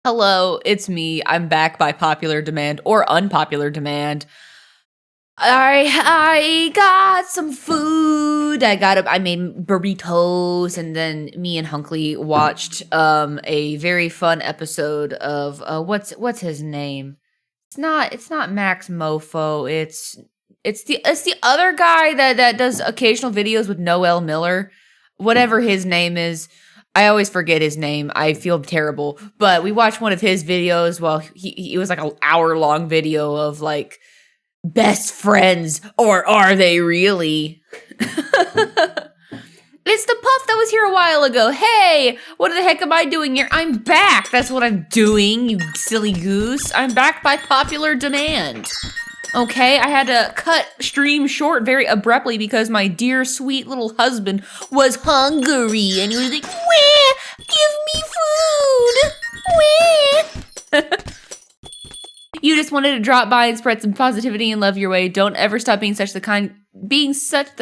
Hello, it's me. I'm back by popular demand or unpopular demand. I got some food. I made burritos, and then me and Hunkley watched a very fun episode of what's his name? It's not Max Mofo. It's the other guy that does occasional videos with Noel Miller. Whatever his name is. I always forget his name. I feel terrible. But we watched one of his videos. Well, he was like an hour-long video of like best friends, or are they really? It's the Puff that was here a while ago. Hey, what the heck am I doing here? I'm back. That's what I'm doing, you silly goose. I'm back by popular demand. Okay, I had to cut stream short very abruptly because my dear sweet little husband was hungry and he was like, "Wah, give me food. Wah." You just wanted to drop by and spread some positivity and love your way. Don't ever stop being such the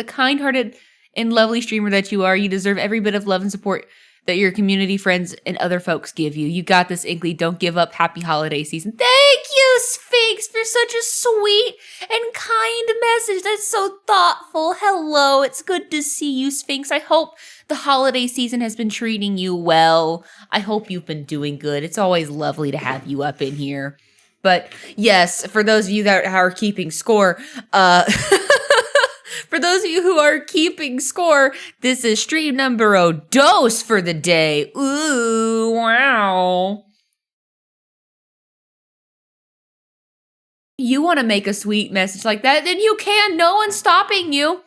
kind-hearted and lovely streamer that you are. You deserve every bit of love and support that your community, friends, and other folks give you. You got this, Inkly. Don't give up. Happy holiday season. Thank you, Sphinx, for such a sweet and kind message. That's so thoughtful. Hello, it's good to see you, Sphinx. I hope the holiday season has been treating you well. I hope you've been doing good. It's always lovely to have you up in here. But yes, for those of you that are keeping score, for those of you who are keeping score, this is stream number dos for the day. Ooh, wow. You want to make a sweet message like that, then you can. No one's stopping you.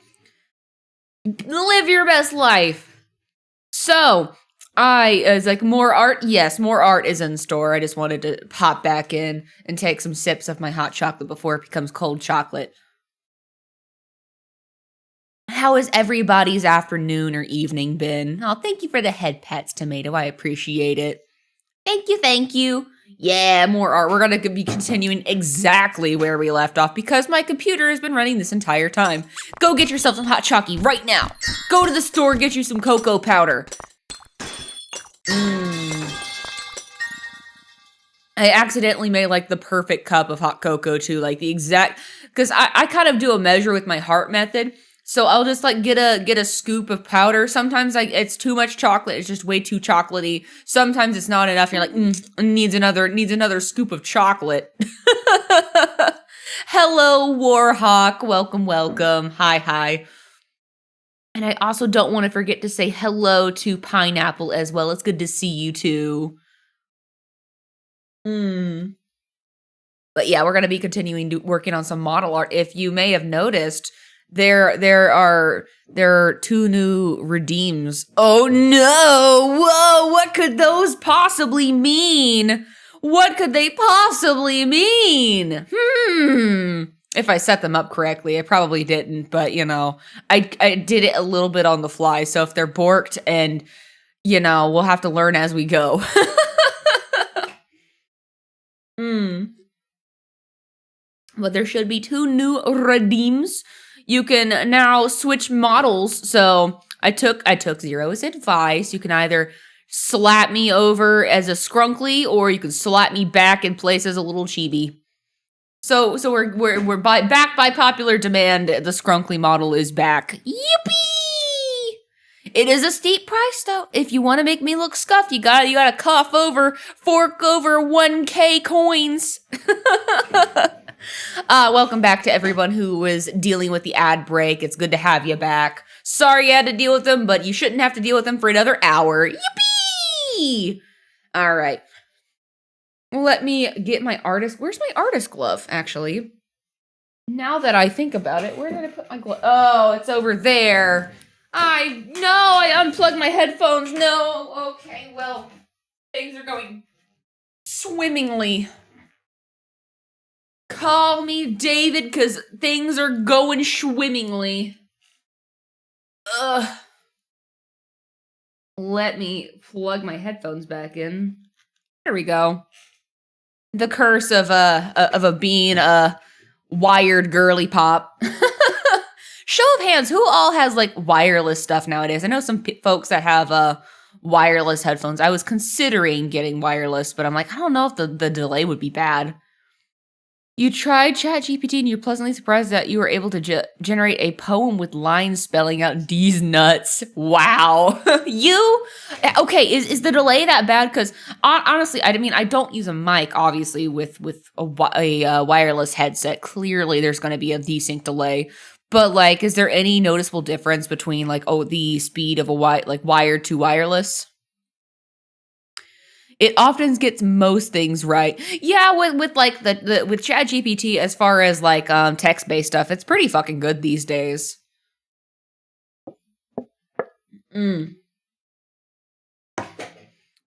Live your best life. So, is like more art. Yes, more art is in store. I just wanted to pop back in and take some sips of my hot chocolate before it becomes cold chocolate. How has everybody's afternoon or evening been? Oh, thank you for the head pats, Tomato. I appreciate it. Thank you, thank you. Yeah, more art. We're going to be continuing exactly where we left off because my computer has been running this entire time. Go get yourself some hot chocolate right now. Go to the store, get you some cocoa powder. I accidentally made like the perfect cup of hot cocoa too, like the exact, because I kind of do a measure with my heart method. So I'll just like get a scoop of powder. Sometimes like it's too much chocolate. It's just way too chocolatey. Sometimes it's not enough. You're like, needs another scoop of chocolate. Hello, Warhawk. Welcome, welcome. Hi. And I also don't want to forget to say hello to Pineapple as well. It's good to see you too. But yeah, we're going to be continuing working on some model art. If you may have noticed, there are 2 new redeems. Oh no! Whoa! What could those possibly mean? What could they possibly mean? If I set them up correctly, I probably didn't, but you know, I did it a little bit on the fly. So if they're borked, and you know, we'll have to learn as we go. But there should be 2 new redeems. You can now switch models. So I took Zero's advice. You can either slap me over as a Skrunkly, or you can slap me back in place as a little chibi. So we're back by popular demand. The Skrunkly model is back. Yippee! It is a steep price though. If you want to make me look scuffed, you gotta fork over 1K coins. Welcome back to everyone who was dealing with the ad break. It's good to have you back. Sorry you had to deal with them, but you shouldn't have to deal with them for another hour. Yippee! All right. Let me get my artist. Where's my artist glove, actually? Now that I think about it, where did I put my glove? Oh, it's over there. I unplugged my headphones. No. Okay, well, things are going swimmingly. Call me David, because things are going swimmingly. Let me plug my headphones back in. There we go. The curse of a being a wired girly pop. Show of hands, who all has like wireless stuff nowadays? I know some folks that have wireless headphones. I was considering getting wireless, but I'm like, I don't know if the delay would be bad. You tried ChatGPT and you're pleasantly surprised that you were able to generate a poem with lines spelling out D's nuts. Wow. Okay, is the delay that bad? Because honestly, I mean, I don't use a mic, obviously, with a wireless headset. Clearly, there's going to be a desync delay. But, like, is there any noticeable difference between, like, the speed of a wired to wireless? It often gets most things right. Yeah, with like with ChatGPT, as far as like text-based stuff, it's pretty fucking good these days.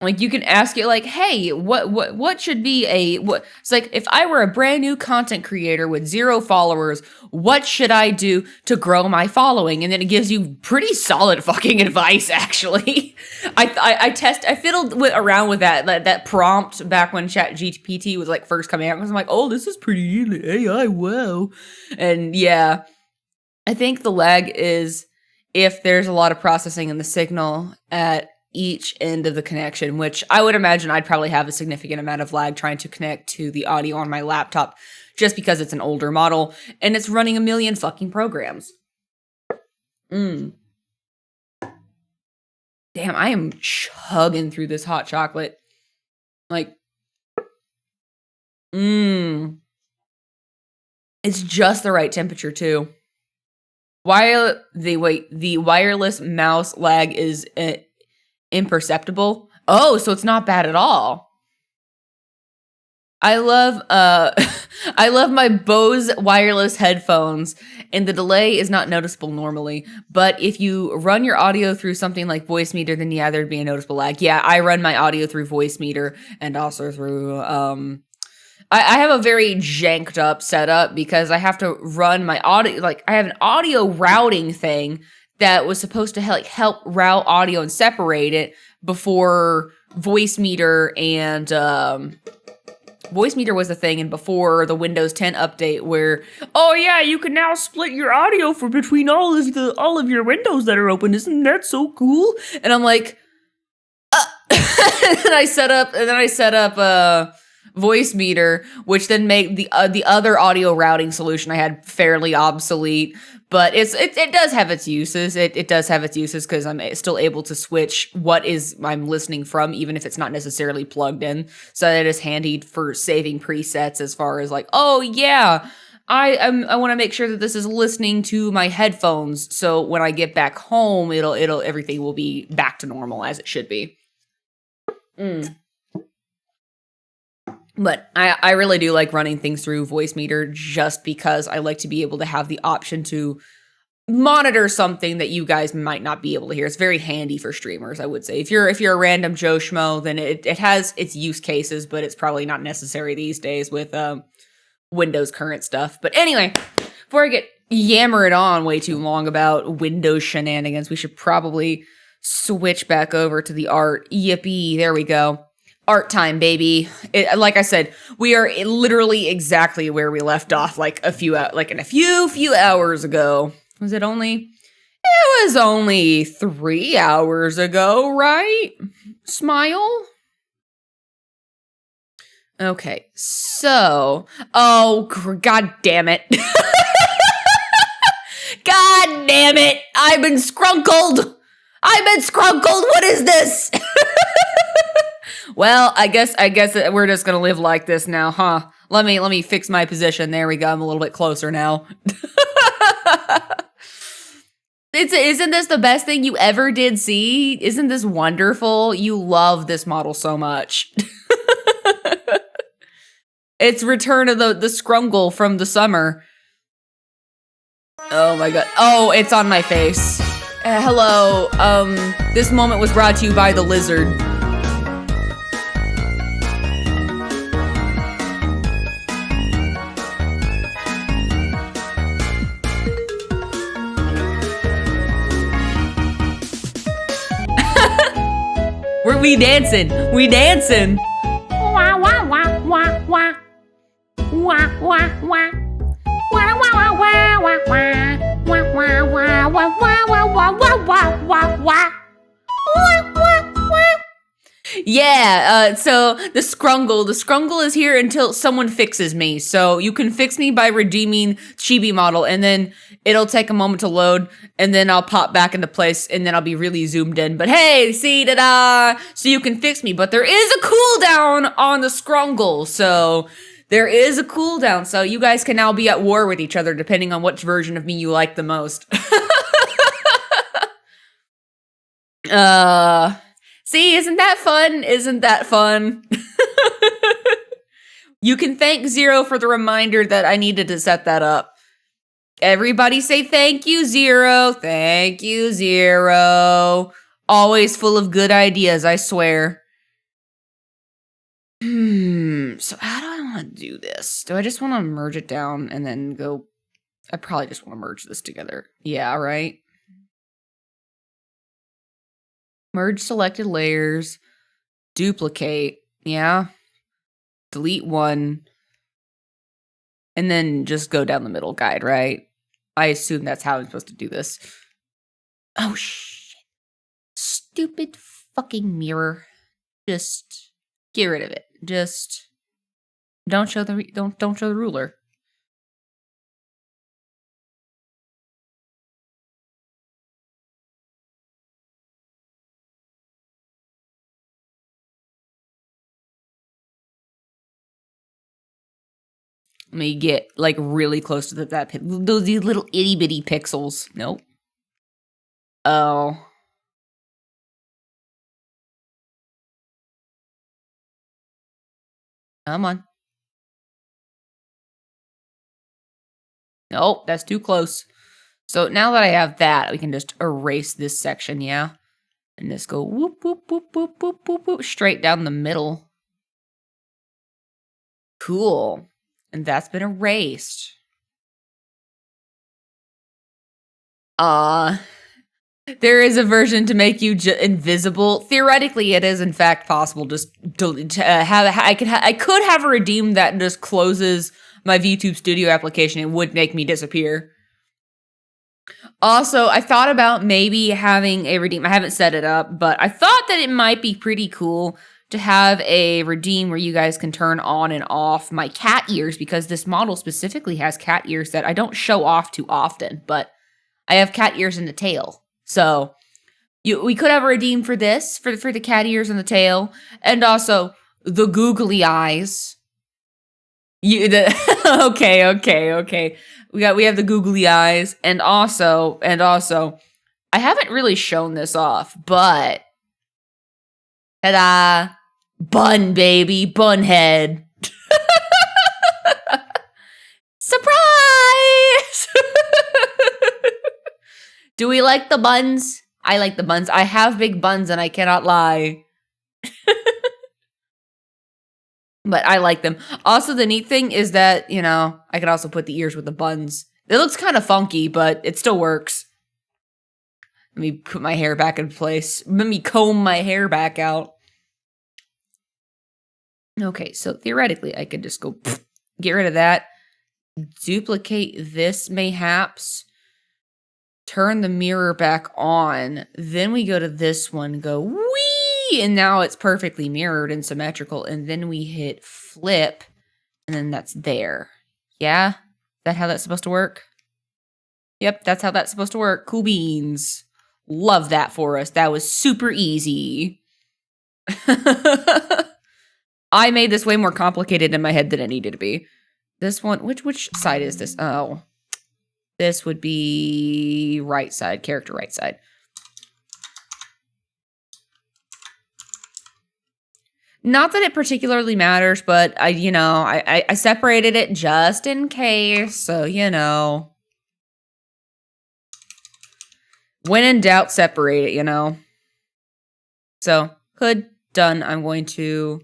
Like, you can ask it, like, hey, what should be it's like, if I were a brand new content creator with 0 followers, what should I do to grow my following? And then it gives you pretty solid fucking advice, actually. I fiddled around with that prompt back when ChatGPT was, like, first coming out, because I'm like, oh, this is pretty AI, wow. And, yeah, I think the lag is if there's a lot of processing in the signal at each end of the connection, which I would imagine I'd probably have a significant amount of lag trying to connect to the audio on my laptop, just because it's an older model and it's running a million fucking programs. Damn, I am chugging through this hot chocolate. Like, it's just the right temperature too. While the wireless mouse lag is imperceptible. Oh, so it's not bad at all. I love I love my Bose wireless headphones, and the delay is not noticeable normally. But if you run your audio through something like Voicemeeter, then yeah, there'd be a noticeable lag. Yeah, I run my audio through Voicemeeter and also through I have a very janked up setup because I have to run my audio, like I have an audio routing thing that was supposed to help route audio and separate it before Voicemeeter and Voicemeeter was the thing, and before the Windows 10 update, where oh yeah, you can now split your audio for between all of your windows that are open. Isn't that so cool? And I'm like, and then I set up Voicemeter, which then made the other audio routing solution I had fairly obsolete. But it does have its uses. It does have its uses because I'm still able to switch what I'm listening from, even if it's not necessarily plugged in. So that is handy for saving presets as far as like, oh yeah, I want to make sure that this is listening to my headphones. So when I get back home, everything will be back to normal as it should be. But I really do like running things through Voicemeter just because I like to be able to have the option to monitor something that you guys might not be able to hear. It's very handy for streamers, I would say. If you're a random Joe Schmo, then it has its use cases, but it's probably not necessary these days with Windows current stuff. But anyway, before I get yammered on way too long about Windows shenanigans, we should probably switch back over to the art. Yippee, there we go. Art time, baby. Like I said, we are literally exactly where we left off a few hours ago. Was it only? It was only 3 hours ago, right? Smile. Okay, so, god damn it. God damn it. I've been scrunkled. What is this? Well, I guess we're just gonna live like this now, huh? Let me fix my position. There we go. I'm a little bit closer now. Isn't this the best thing you ever did see? Isn't this wonderful? You love this model so much. It's return of the scrungle from the summer. Oh my god. Oh, it's on my face. Hello. This moment was brought to you by the lizard. We dancing. Wah wah wah wah wah. Wah wah wah. Wah wah wah wah wah wah. Wah wah wah wah wah wah wah wah wah wah wah. Wah wah. Yeah, so the Scrungle is here until someone fixes me. So you can fix me by redeeming Chibi model, and then it'll take a moment to load, and then I'll pop back into place, and then I'll be really zoomed in. But hey, see, da-da! So you can fix me, but there is a cooldown on the Scrungle, so there is a cooldown. So you guys can now be at war with each other, depending on which version of me you like the most. See, isn't that fun? Isn't that fun? You can thank Zero for the reminder that I needed to set that up. Everybody say thank you, Zero. Thank you, Zero. Always full of good ideas, I swear. So how do I want to do this? Do I just want to merge it down and then go? I probably just want to merge this together. Yeah, right? Merge selected layers. Duplicate. Yeah. Delete one. And then just go down the middle guide, right? I assume that's how I'm supposed to do this. Oh, shit. Stupid fucking mirror. Just get rid of it. Just don't show the don't show the ruler. Let me get like really close to these little itty bitty pixels. Nope. Oh. Come on. Nope, that's too close. So now that I have that, we can just erase this section, yeah? And just go whoop, whoop, whoop, whoop, whoop, whoop, whoop, straight down the middle. Cool. And that's been erased. There is a version to make you invisible. Theoretically, it is in fact possible. Just I could have a redeem that just closes my VTube Studio application and would make me disappear. Also, I thought about maybe having a redeem. I haven't set it up, but I thought that it might be pretty cool to have a redeem where you guys can turn on and off my cat ears, because this model specifically has cat ears that I don't show off too often, but I have cat ears and the tail. So we could have a redeem for this, for the cat ears and the tail, and also the googly eyes. Okay. We have the googly eyes, and also, I haven't really shown this off, but ta-da, bun baby, bun head. Surprise! Do we like the buns? I like the buns. I have big buns and I cannot lie. But I like them. Also, the neat thing is that, you know, I can also put the ears with the buns. It looks kind of funky, but it still works. Let me put my hair back in place. Let me comb my hair back out. Okay, so theoretically, I could just go get rid of that. Duplicate this, mayhaps. Turn the mirror back on. Then we go to this one, go wee! And now it's perfectly mirrored and symmetrical. And then we hit flip. And then that's there. Yeah? Is that how that's supposed to work? Yep, that's how that's supposed to work. Cool beans. Love that for us. That was super easy. I made this way more complicated in my head than it needed to be. This one, which side is this? Oh. This would be right side, character right side. Not that it particularly matters, but I separated it just in case, so when in doubt, separate it, So, hood, done. I'm going to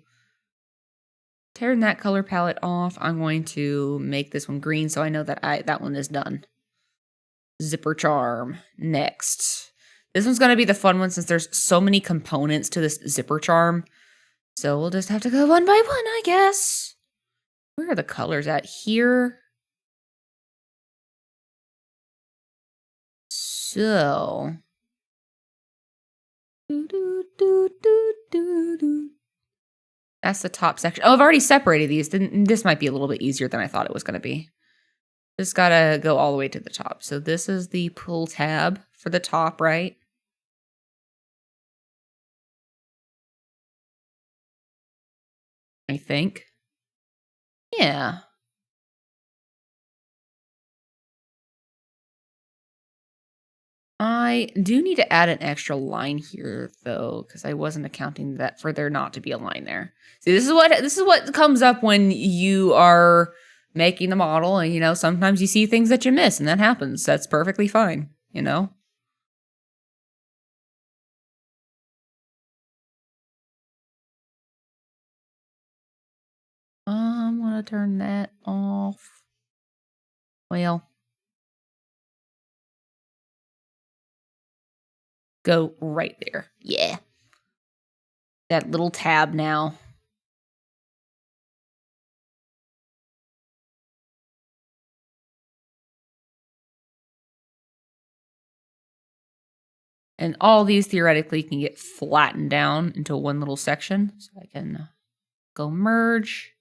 turn that color palette off. I'm going to make this one green so I know that that one is done. Zipper charm. Next. This one's going to be the fun one since there's so many components to this zipper charm. So we'll just have to go one by one, I guess. Where are the colors at? Here. So. That's the top section. Oh, I've already separated these. This might be a little bit easier than I thought it was going to be. Just gotta go all the way to the top. So this is the pull tab for the top, right? I think. Yeah. I do need to add an extra line here though, because I wasn't accounting that for there not to be a line there. See, this is what comes up when you are making the model, and sometimes you see things that you miss, and that happens. That's perfectly fine. I'm gonna turn that off. Well, go right there. Yeah. That little tab now. And all these theoretically can get flattened down into one little section. So I can go merge.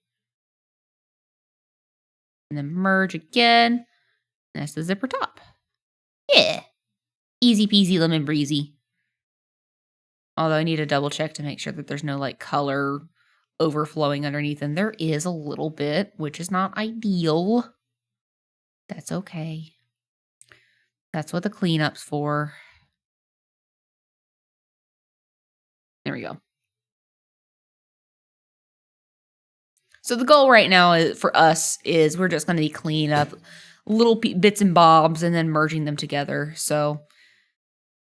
And then merge again. And that's the zipper top. Yeah. Easy peasy lemon breezy. Although I need to double check to make sure that there's no color overflowing underneath. And there is a little bit, which is not ideal. That's okay. That's what the cleanup's for. There we go. So the goal right now for us is we're just going to be cleaning up little bits and bobs and then merging them together. So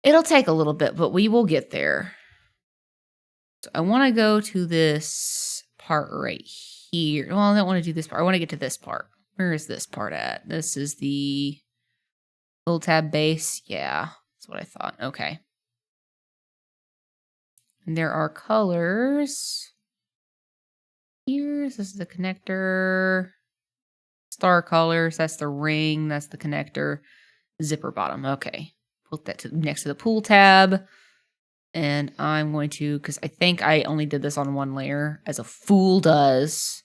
it'll take a little bit, but we will get there. So I want to go to this part right here. Well, I don't want to do this part. I want to get to this part. Where is this part at? This is the little tab base. Yeah, that's what I thought. Okay. And there are colors. This is the connector. Star colors. That's the ring. That's the connector. Zipper bottom. Okay. Put that next to the pool tab. And I'm going to, because I think I only did this on one layer, as a fool does.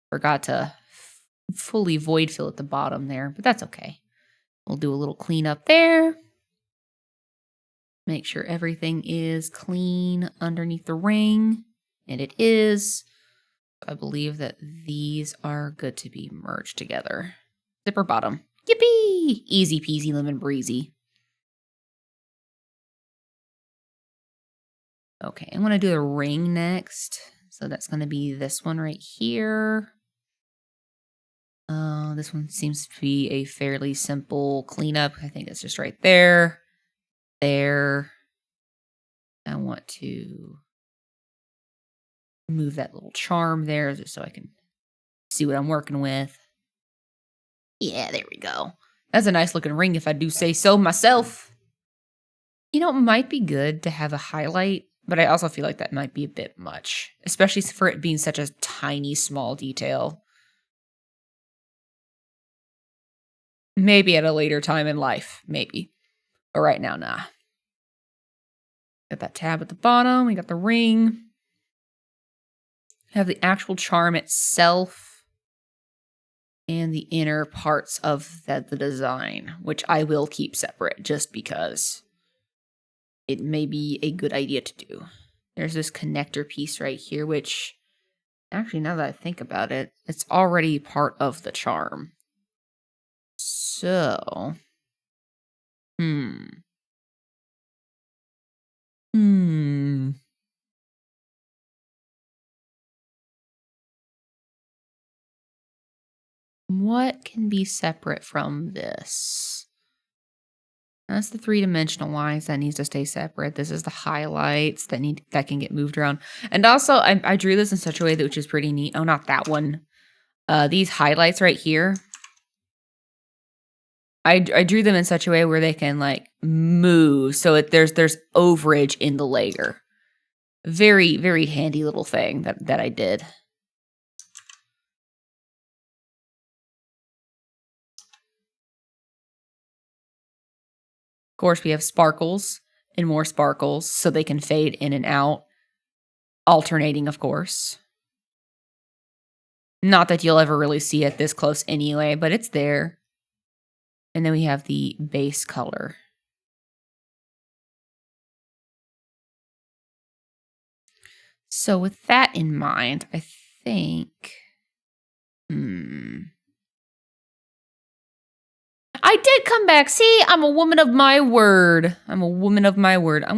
Forgot to fully void fill at the bottom there, but that's okay. We'll do a little cleanup there. Make sure everything is clean underneath the ring. And it is. I believe that these are good to be merged together. Zipper bottom. Yippee! Easy peasy lemon breezy. Okay, I'm going to do the ring next. So that's going to be this one right here. This one seems to be a fairly simple cleanup. I think it's just right there. There. I want to move that little charm there just so I can see what I'm working with. Yeah, there we go. That's a nice looking ring if I do say so myself. It might be good to have a highlight, but I also feel like that might be a bit much, especially for it being such a tiny, small detail. Maybe at a later time in life, maybe. But right now, nah. Got that tab at the bottom. We got the ring. Have the actual charm itself. And the inner parts of the design, which I will keep separate just because it may be a good idea to do. There's this connector piece right here, which actually, now that I think about it, it's already part of the charm. So, what can be separate from this? That's the three-dimensional lines that needs to stay separate. This is the highlights that can get moved around. And also, I drew this in such a way that which is pretty neat. Oh, not that one. These highlights right here. I drew them in such a way where they can move, so there's overage in the layer. Very, very handy little thing that I did. Of course, we have sparkles, and more sparkles so they can fade in and out, alternating, of course. Not that you'll ever really see it this close anyway, but it's there. And then we have the base color. So with that in mind, I think... I did come back. See, I'm a woman of my word. I'm going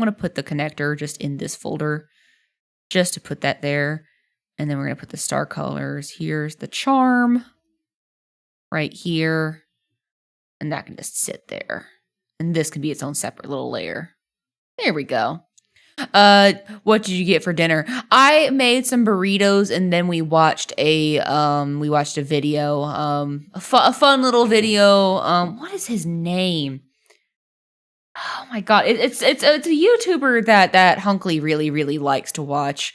to put the connector just in this folder. Just to put that there. And then we're going to put the star colors. Here's the charm. Right here. And that can just sit there. And this can be its own separate little layer. There we go. What did you get for dinner? I made some burritos, and then we watched a video, a fun little video. What is his name? Oh my god, it's a YouTuber that Hunkley really likes to watch.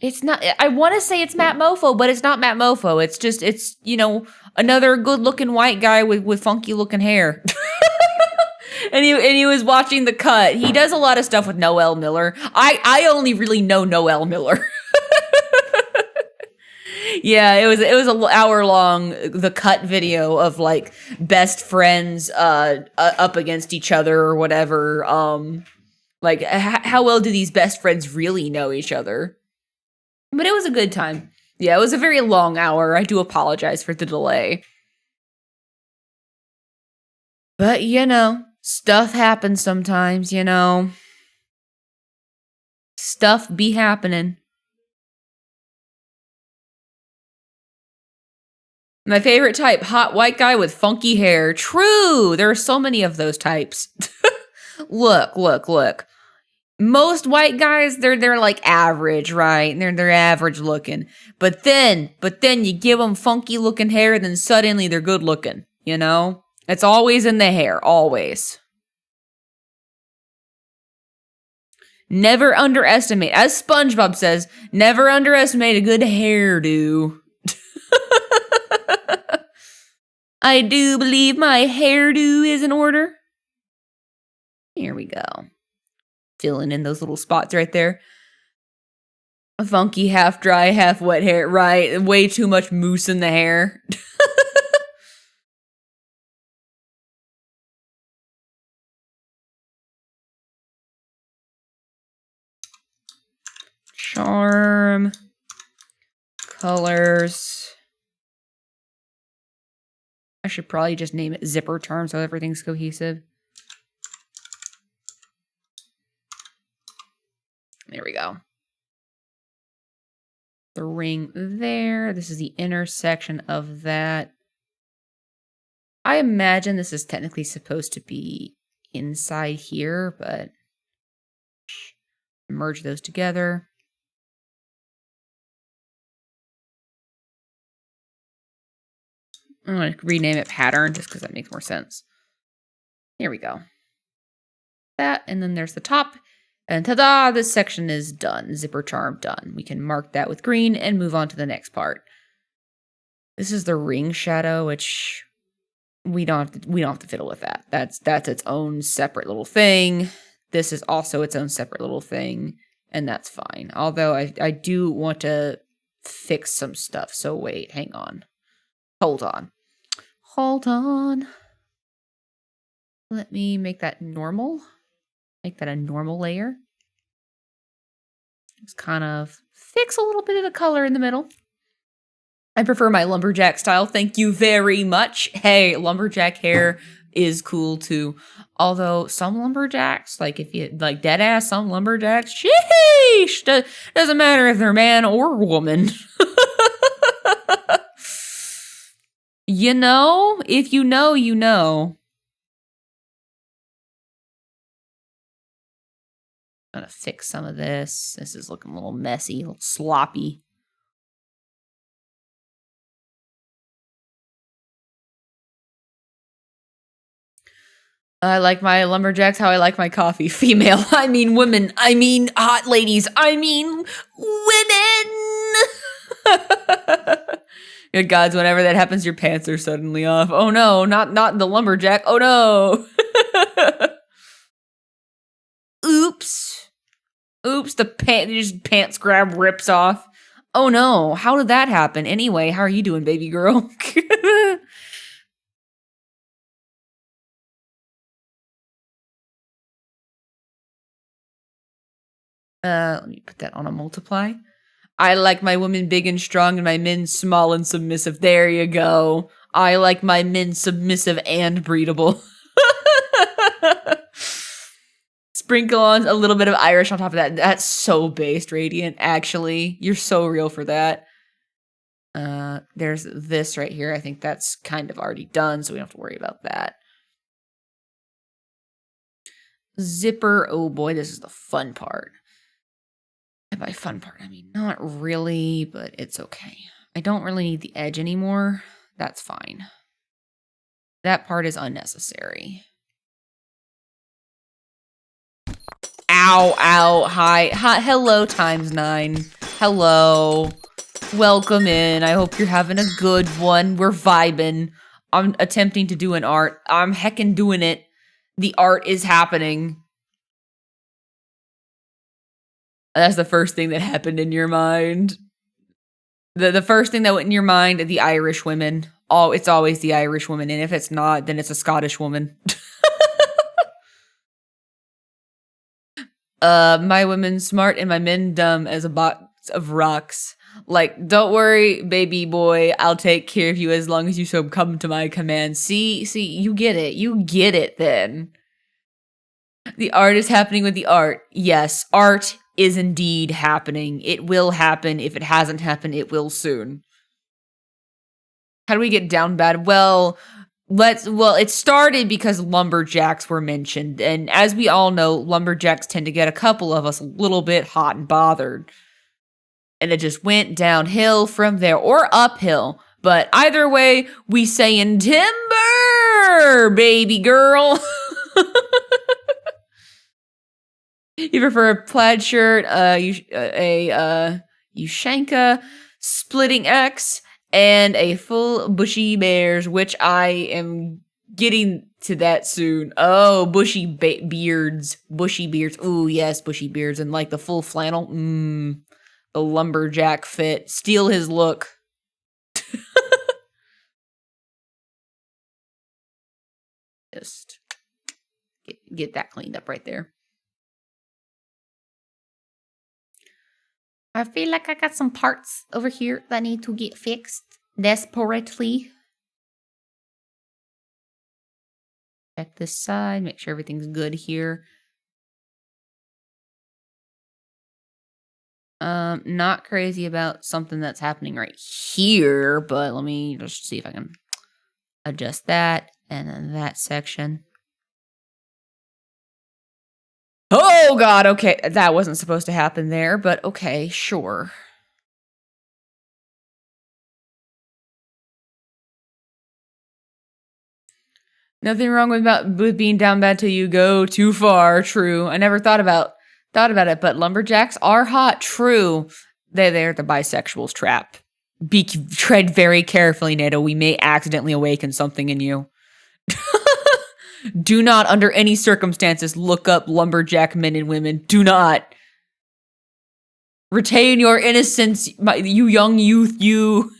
It's not. I want to say it's Matt Mofo, but it's not Matt Mofo. It's another good looking white guy with funky looking hair. And he was watching The Cut. He does a lot of stuff with Noel Miller. I only really know Noel Miller. Yeah, it was an hour long The Cut video of like best friends up against each other or whatever. Like how well do these best friends really know each other? But it was a good time. Yeah, it was a very long hour. I do apologize for the delay. But stuff happens sometimes, Stuff be happening. My favorite type, hot white guy with funky hair. True, there are so many of those types. Look. Most white guys, they're like average, right? They're average looking. But then you give them funky looking hair, and then suddenly they're good looking, It's always in the hair, always. Never underestimate, as SpongeBob says, never underestimate a good hairdo. I do believe my hairdo is in order. Here we go. Filling in those little spots right there. A funky, half dry, half wet hair, right? Way too much mousse in the hair. Charm. Colors. I should probably just name it Zipper Charm so everything's cohesive. There we go. The ring there. This is the intersection of that. I imagine this is technically supposed to be inside here, but merge those together. I'm going to rename it Pattern just because that makes more sense. Here we go. That, and then there's the top. And ta-da, this section is done. Zipper charm done. We can mark that with green and move on to the next part. This is the ring shadow, which we don't have to fiddle with that. That's its own separate little thing. This is also its own separate little thing, and that's fine. Although I do want to fix some stuff. So wait, hang on. Hold on. Let me make that normal. Make that a normal layer. Just kind of fix a little bit of the color in the middle. I prefer my lumberjack style. Thank you very much. Hey, lumberjack hair is cool too. Although some lumberjacks, like if you like dead ass, some lumberjacks, sheesh, doesn't matter if they're man or woman. If you know, you know. I'm gonna fix some of this. This is looking a little messy, a little sloppy. I like my lumberjacks how I like my coffee. Female. I mean women. I mean hot ladies. I mean women. Good gods, whenever that happens, your pants are suddenly off. Oh no, not the lumberjack. Oh no. oops, the pants grab rips off. Oh no, how did that happen? Anyway, how are you doing, baby girl? Let me put that on a multiply. I like my women big and strong and my men small and submissive. There you go. I like my men submissive and breedable. Sprinkle on a little bit of Irish on top of that. That's so based, Radiant, actually. You're so real for that. There's this right here. I think that's kind of already done, so we don't have to worry about that. Zipper. Oh boy, this is the fun part. And by fun part, I mean not really, but it's okay. I don't really need the edge anymore. That's fine. That part is unnecessary. Ow, ow, hi, hello, ×9. Hello. Welcome in. I hope you're having a good one. We're vibing. I'm attempting to do an art. I'm heckin' doing it. The art is happening. That's the first thing that happened in your mind. The first thing that went in your mind, the Irish women. Oh, it's always the Irish woman. And if it's not, then it's a Scottish woman. My women smart and my men dumb as a box of rocks. Like, don't worry, baby boy. I'll take care of you as long as you succumb to my command. See, you get it. You get it then. The art is happening with the art. Yes, art is indeed happening. It will happen. If it hasn't happened, it will soon. How do we get down bad? Well, it started because lumberjacks were mentioned. And as we all know, lumberjacks tend to get a couple of us a little bit hot and bothered. And it just went downhill from there, or uphill. But either way, we saying timber, baby girl. You prefer a plaid shirt, a Ushanka, splitting X, and a full bushy bears, which I am getting to that soon. Oh, bushy beards. Ooh, yes, bushy beards. And like the full flannel. The lumberjack fit. Steal his look. Just get that cleaned up right there. I feel like I got some parts over here that need to get fixed desperately. Check this side, make sure everything's good here. Not crazy about something that's happening right here, but let me just see if I can adjust that and then that section. Oh god, okay, that wasn't supposed to happen there, but okay, sure. Nothing wrong with being down bad till you go too far. True. I never thought about it, but lumberjacks are hot. True. They're the bisexuals trap. Tread very carefully, Nato. We may accidentally awaken something in you. Do not, under any circumstances, look up lumberjack men and women. Do not. Retain your innocence, you young youth, you.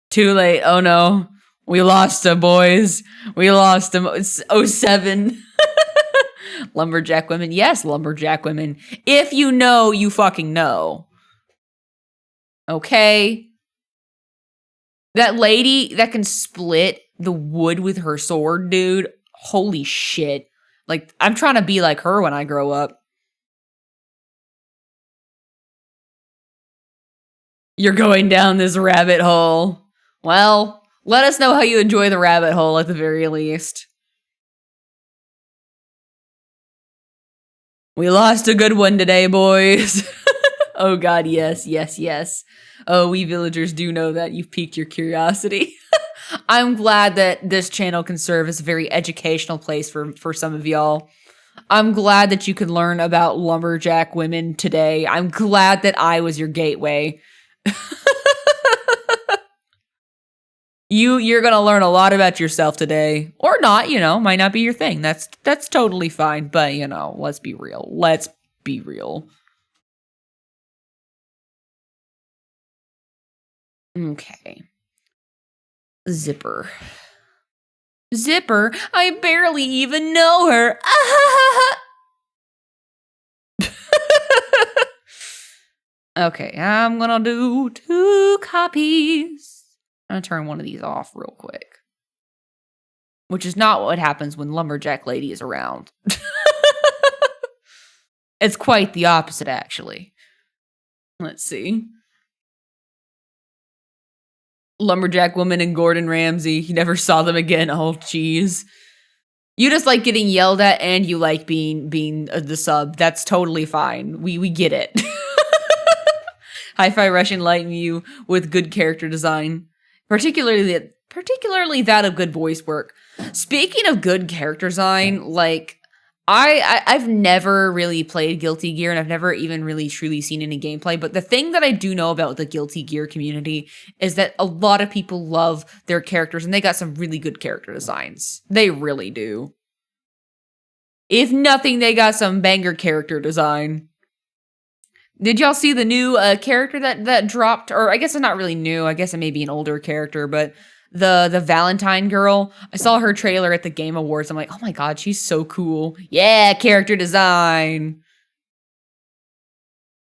Too late. Oh no. We lost him, boys. We lost him. It's 07. Lumberjack women. Yes, lumberjack women. If you know, you fucking know. Okay? That lady that can split the wood with her sword, dude. Holy shit. Like, I'm trying to be like her when I grow up. You're going down this rabbit hole. Well, let us know how you enjoy the rabbit hole at the very least. We lost a good one today, boys. Oh god, yes. Oh, we villagers do know that. You've piqued your curiosity. I'm glad that this channel can serve as a very educational place for some of y'all. I'm glad that you could learn about lumberjack women today. I'm glad that I was your gateway. You're gonna learn a lot about yourself today, or not. Might not be your thing. That's totally fine. But let's be real. Let's be real. Okay. Zipper. Zipper. I barely even know her. Okay, I'm gonna do 2 copies. I'm gonna turn one of these off real quick. Which is not what happens when Lumberjack Lady is around. It's quite the opposite, actually. Let's see. Lumberjack Woman and Gordon Ramsay. You never saw them again. Oh, jeez. You just like getting yelled at and you like being the sub. That's totally fine. We get it. Hi-Fi Rush enlighten you with good character design, particularly that of good voice work. Speaking of good character design, like I've never really played Guilty Gear and I've never even really truly seen any gameplay. But the thing that I do know about the Guilty Gear community is that a lot of people love their characters and they got some really good character designs. They really do. If nothing, they got some banger character design. Did y'all see the new character that dropped? Or I guess it's not really new. I guess it may be an older character, but the Valentine girl. I saw her trailer at the Game Awards. I'm like, oh my god, she's so cool. Yeah, character design.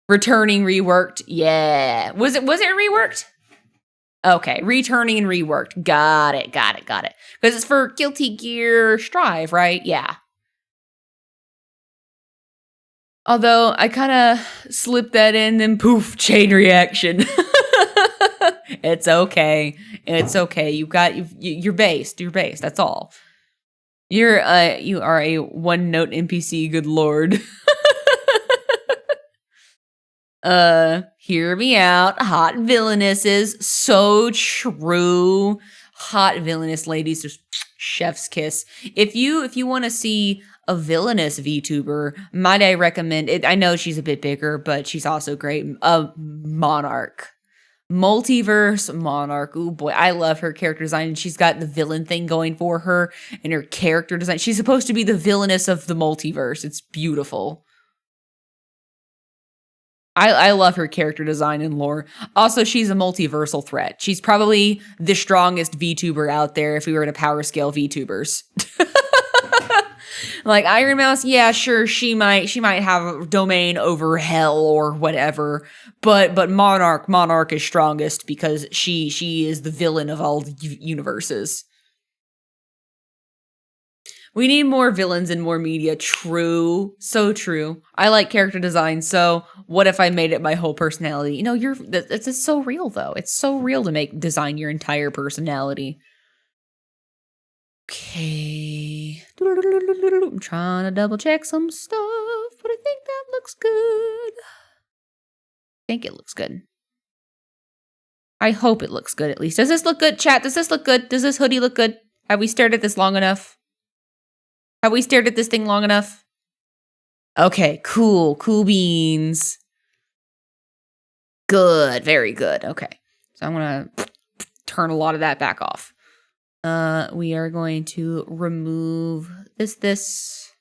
Returning reworked. Yeah. Was it reworked? Okay, returning and reworked. Got it. Because it's for Guilty Gear Strive, right? Yeah. Although I kind of slipped that in, then poof, chain reaction. It's okay. You're based. That's all. You are a one-note NPC. Good lord. Hear me out. Hot villainesses. So true. Hot villainous ladies. Just chef's kiss. If you want to see a villainous VTuber, might I recommend it? I know she's a bit bigger, but she's also great. Monarch. Multiverse Monarch. Oh boy, I love her character design. And she's got the villain thing going for her and her character design. She's supposed to be the villainess of the multiverse. It's beautiful. I love her character design and lore. Also, she's a multiversal threat. She's probably the strongest VTuber out there if we were to power scale VTubers. Like Iron Mouse, yeah, sure, she might have a domain over hell or whatever, but Monarch is strongest because she is the villain of all the universes. We need more villains and more media. True, so true. I like character design, so what if I made it my whole personality? It's so real though. It's so real to design your entire personality. Okay. I'm trying to double check some stuff, but I think that looks good. I think it looks good. I hope it looks good at least. Does this look good, chat? Does this look good? Does this hoodie look good? Have we stared at this long enough? Have we stared at this thing long enough? Okay, cool. Cool beans. Good. Very good. Okay. So I'm going to turn a lot of that back off. We are going to remove this,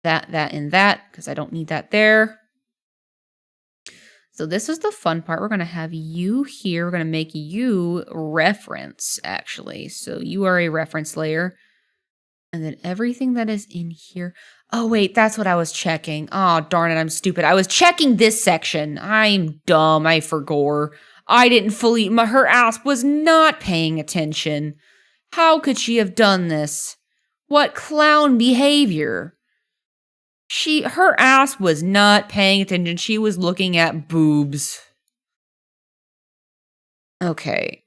that, and that, because I don't need that there. So this is the fun part. We're going to have you here. We're going to make you reference, actually. So you are a reference layer. And then everything that is in here. Oh, wait, that's what I was checking. Oh, darn it, I'm stupid. I was checking this section. I'm dumb. I forgot. I didn't fully... her ass was not paying attention. How could she have done this? What clown behavior? Her ass was not paying attention. She was looking at boobs. Okay.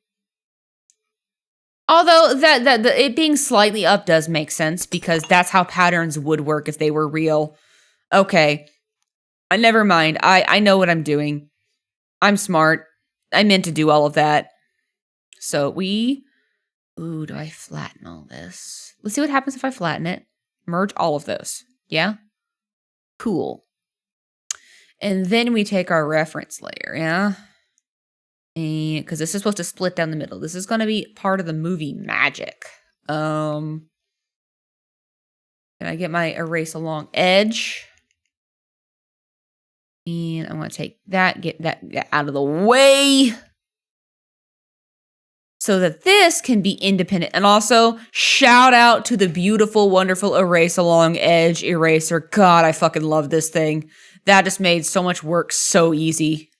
Although that it being slightly up does make sense because that's how patterns would work if they were real. Okay. Never mind. I know what I'm doing. I'm smart. I meant to do all of that. So ooh, do I flatten all this? Let's see what happens if I flatten it. Merge all of those. Yeah? Cool. And then we take our reference layer, yeah? And because this is supposed to split down the middle. This is going to be part of the movie magic. Can I get my erase along edge? And I'm going to take that, get that out of the way. So that this can be independent. And also, shout out to the beautiful, wonderful erase along edge eraser. God, I fucking love this thing. That just made so much work so easy.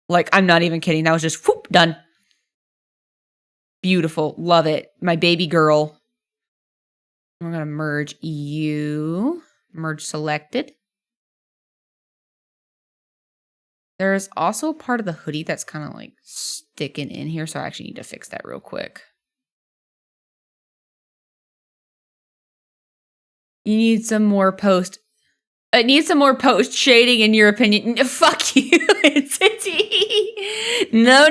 Like, I'm not even kidding. That was just, whoop, done. Beautiful. Love it. My baby girl. We're going to merge you. Merge selected. There's also part of the hoodie that's kind of like sticking in here, so I actually need to fix that real quick. You need some more post. It needs some more post shading, in your opinion. Fuck you, entity. No.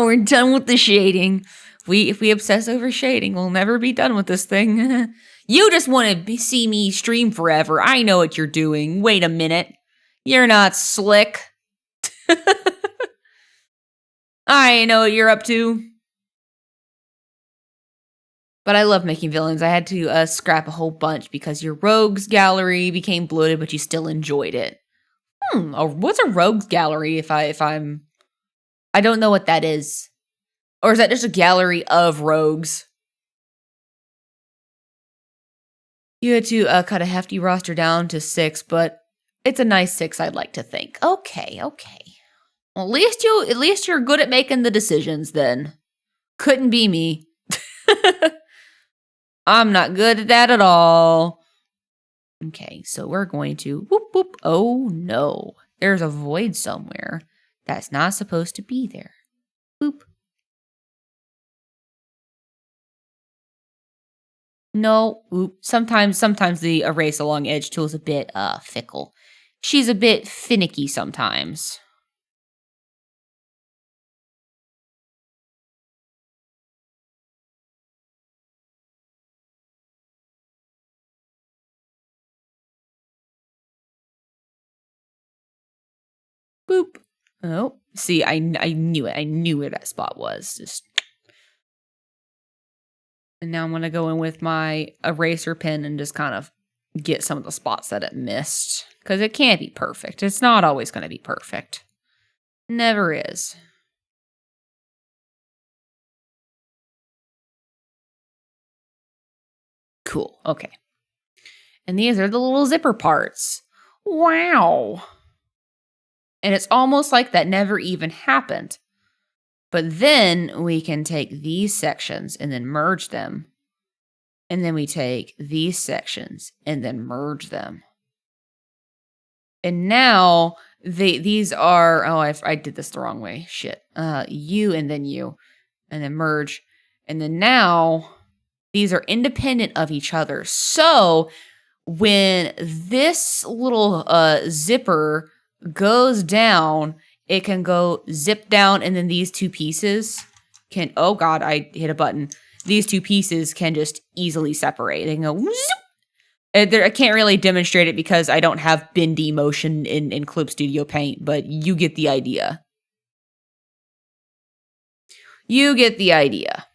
We're done with the shading. If we obsess over shading, we'll never be done with this thing. You just want to see me stream forever. I know what you're doing. Wait a minute. You're not slick. I know what you're up to. But I love making villains. I had to scrap a whole bunch because your rogues gallery became bloated, but you still enjoyed it. What's a rogues gallery if I'm... I don't know what that is. Or is that just a gallery of rogues? You had to cut a hefty roster down to 6, but it's a nice 6, I'd like to think. Okay. Well, at least you're good at making the decisions then. Couldn't be me. I'm not good at that at all. Okay, so we're going to whoop whoop. Oh no. There's a void somewhere that's not supposed to be there. Boop. No, oop. Sometimes the erase along edge tool is a bit fickle. She's a bit finicky sometimes. Boop. Oh, see, I knew it. I knew where that spot was. And now I'm going to go in with my eraser pen and just kind of get some of the spots that it missed. Because it can't be perfect. It's not always going to be perfect. Never is. Cool. Okay. And these are the little zipper parts. Wow. And it's almost like that never even happened. But then we can take these sections and then merge them. And then we take these sections and then merge them. And now these are, I did this the wrong way. Shit. You and then you. And then merge. And then now these are independent of each other. So when this little zipper goes down, it can go zip down, and then these two pieces can, oh god, I hit a button. These two pieces can just easily separate. They can go zoop. I can't really demonstrate it because I don't have bendy motion in Clip Studio Paint, but you get the idea. You get the idea.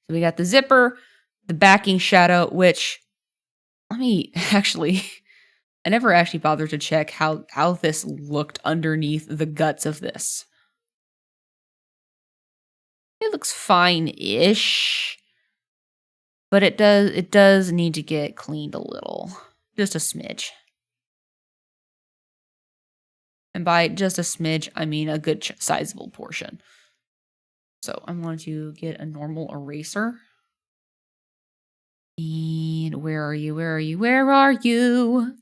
So we got the zipper, the backing shadow, which, let me actually... I never actually bothered to check how this looked underneath the guts of this. It looks fine-ish, but it does need to get cleaned a little, just a smidge. And by just a smidge, I mean a good sizable portion. So I'm going to get a normal eraser. And where are you? Where are you?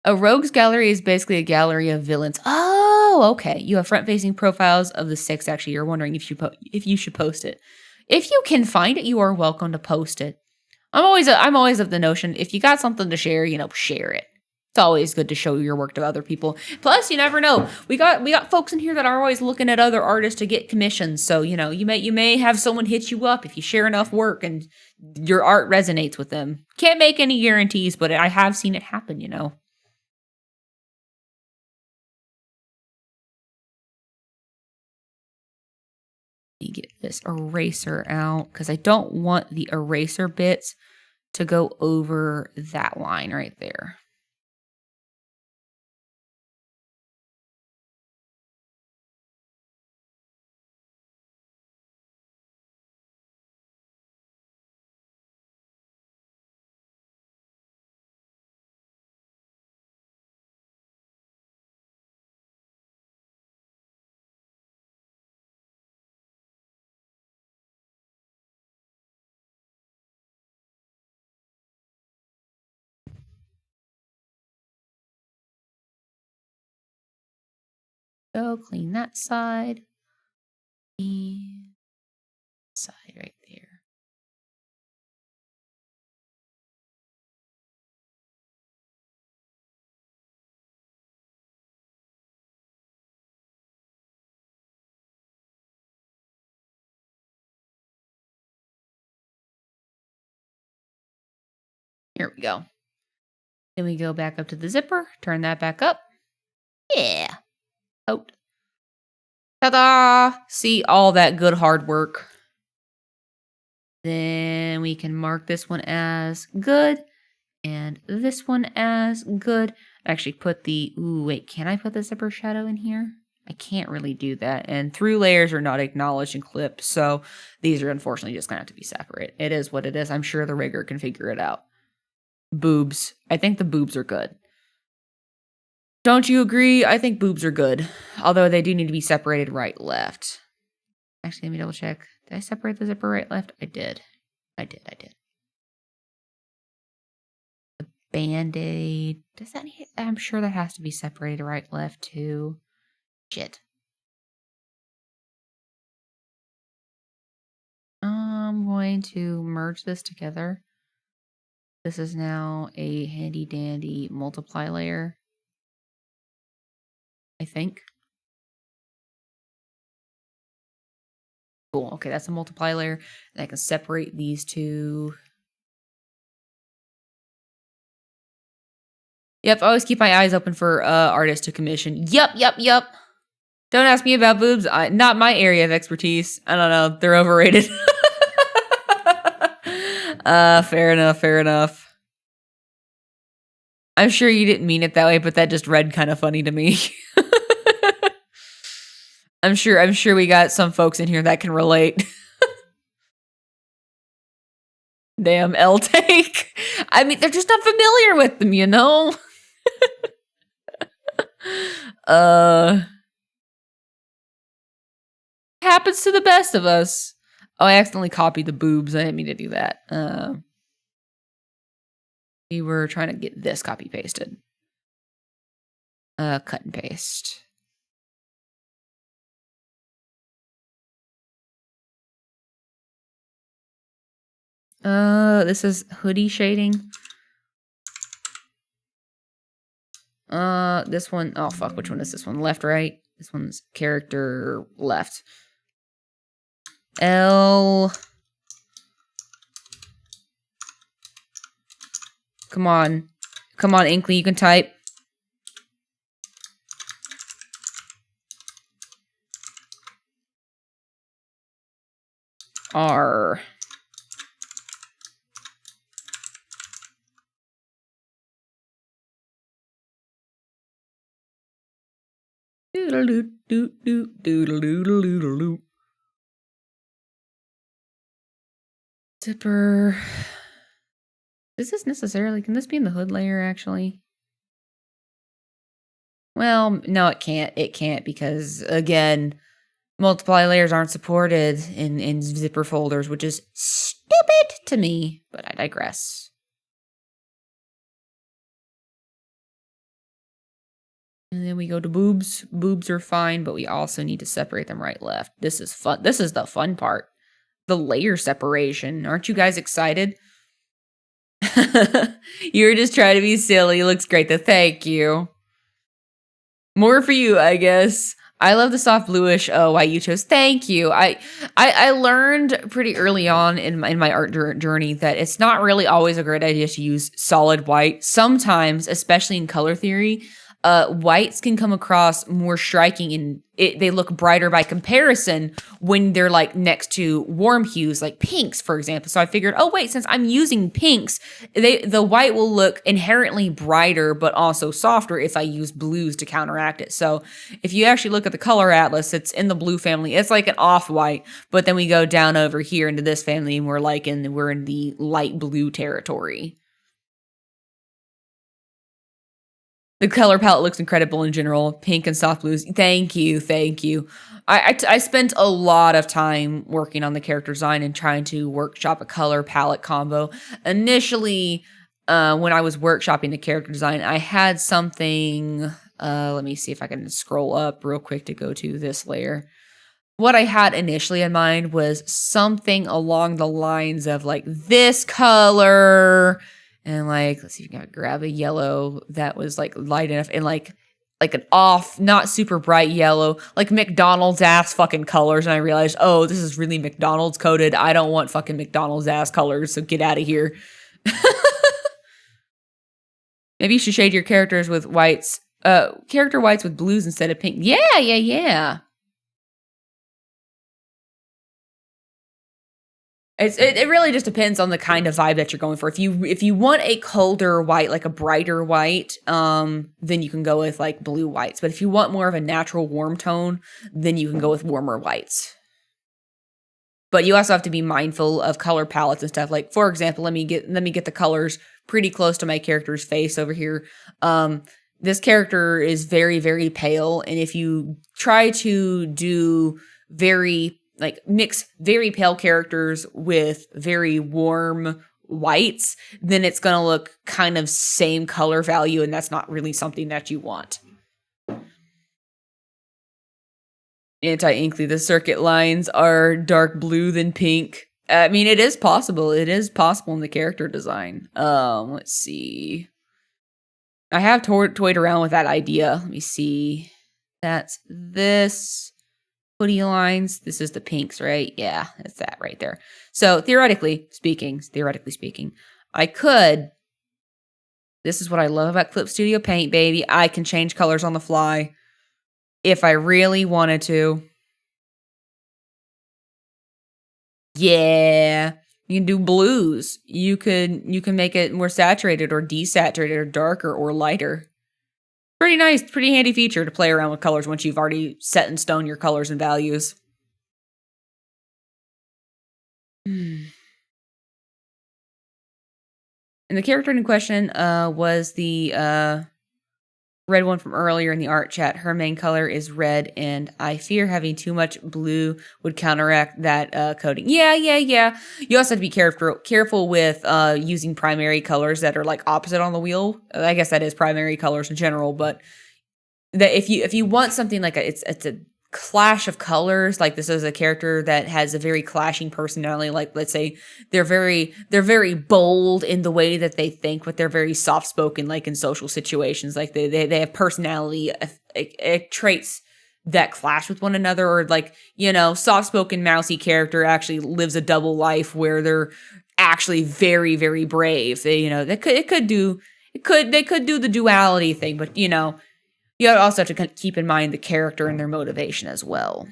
A rogues gallery is basically a gallery of villains. Oh, okay. You have front-facing profiles of the 6. Actually, you're wondering if you should post it. If you can find it, you are welcome to post it. I'm always of the notion if you got something to share, share it. It's always good to show your work to other people. Plus, you never know. We got folks in here that are always looking at other artists to get commissions. So you may have someone hit you up if you share enough work and your art resonates with them. Can't make any guarantees, but I have seen it happen. this eraser out because I don't want the eraser bits to go over that line right there. So clean that side. And side right there. Here we go. Then we go back up to the zipper, turn that back up. Yeah. Out. Ta-da! See all that good hard work. Then we can mark this one as good and this one as good. Actually put the, ooh, wait, can I put the zipper shadow in here? I can't really do that. And through layers are not acknowledged in clips, so these are unfortunately just gonna have to be separate. It is what it is. I'm sure the rigger can figure it out. Boobs. I think the boobs are good. Don't you agree? I think boobs are good. Although they do need to be separated right, left. Actually, let me double check. Did I separate the zipper right, left? I did. I did. The Band-Aid. Does that need... I'm sure that has to be separated right, left, too. Shit. I'm going to merge this together. This is now a handy-dandy multiply layer. I think. Cool. Okay, that's a multiply layer. And I can separate these two. Yep, always keep my eyes open for artists to commission. Yep. Don't ask me about boobs. Not my area of expertise. I don't know. They're overrated. Fair enough. I'm sure you didn't mean it that way, but that just read kind of funny to me. I'm sure we got some folks in here that can relate. Damn, L-Take. I mean, they're just not familiar with them, you know? Happens to the best of us. Oh, I accidentally copied the boobs. I didn't mean to do that. We were trying to get this copy pasted. Cut and paste. This is hoodie shading. This one, oh fuck, which one is this one? Left, right? This one's character left. L. Come on, Inkly, you can type. R. Zipper. Is this necessarily? Can this be in the hood layer actually? Well, no, it can't. It can't because again, multiply layers aren't supported in zipper folders, which is stupid to me. But I digress. And then we go to boobs. Boobs are fine, but we also need to separate them right, left. This is fun. This is the fun part. The layer separation. Aren't you guys excited? You were just trying to be silly. Looks great though. Thank you. More for you, I guess. I love the soft bluish white you chose. Thank you. I learned pretty early on in my art journey that it's not really always a great idea to use solid white. Sometimes, especially in color theory, whites can come across more striking and they look brighter by comparison when they're like next to warm hues like pinks, for example. So I figured, oh wait, since I'm using pinks, the white will look inherently brighter but also softer if I use blues to counteract it. So if you actually look at the color atlas, it's in the blue family. It's like an off-white, but then we go down over here into this family and we're in the light blue territory. The color palette looks incredible in general. Pink and soft blues. Thank you. I spent a lot of time working on the character design and trying to workshop a color palette combo. Initially, when I was workshopping the character design, I had something. Let me see if I can scroll up real quick to go to this layer. What I had initially in mind was something along the lines of like this color. And like, let's see if you can grab a yellow that was like light enough and like an off, not super bright yellow, like McDonald's ass fucking colors. And I realized, oh, this is really McDonald's coded. I don't want fucking McDonald's ass colors. So get out of here. Maybe you should shade your characters with whites, character whites with blues instead of pink. Yeah. It really just depends on the kind of vibe that you're going for. If you want a colder white, like a brighter white, then you can go with like blue whites. But if you want more of a natural warm tone, then you can go with warmer whites. But you also have to be mindful of color palettes and stuff. Like, for example, let me get the colors pretty close to my character's face over here. This character is very, very pale, and if you try to do mix very pale characters with very warm whites, then it's going to look kind of same color value, and that's not really something that you want. Anti-Inkly, the circuit lines are dark blue than pink. I mean, it is possible. It is possible in the character design. Let's see. I have toyed around with that idea. Let me see. That's this. Hoodie lines. This is the pinks, right? Yeah, that's that right there. So theoretically speaking, I could. This is what I love about Clip Studio Paint, baby. I can change colors on the fly if I really wanted to. Yeah, you can do blues. You can make it more saturated or desaturated or darker or lighter. Pretty nice, pretty handy feature to play around with colors once you've already set in stone your colors and values. And the character in question was the red one from earlier in the art chat. Her main color is red, and I fear having too much blue would counteract that coding. Yeah. You also have to be careful with using primary colors that are like opposite on the wheel. I guess that is primary colors in general, but that if you want something like it's a clash of colors, like this is a character that has a very clashing personality, like let's say they're very bold in the way that they think, but they're very soft spoken, like in social situations, like they have personality traits that clash with one another, or like, you know, soft spoken mousy character actually lives a double life where they're actually very, very brave. They could do the duality thing, but you know, you also have to keep in mind the character and their motivation as well.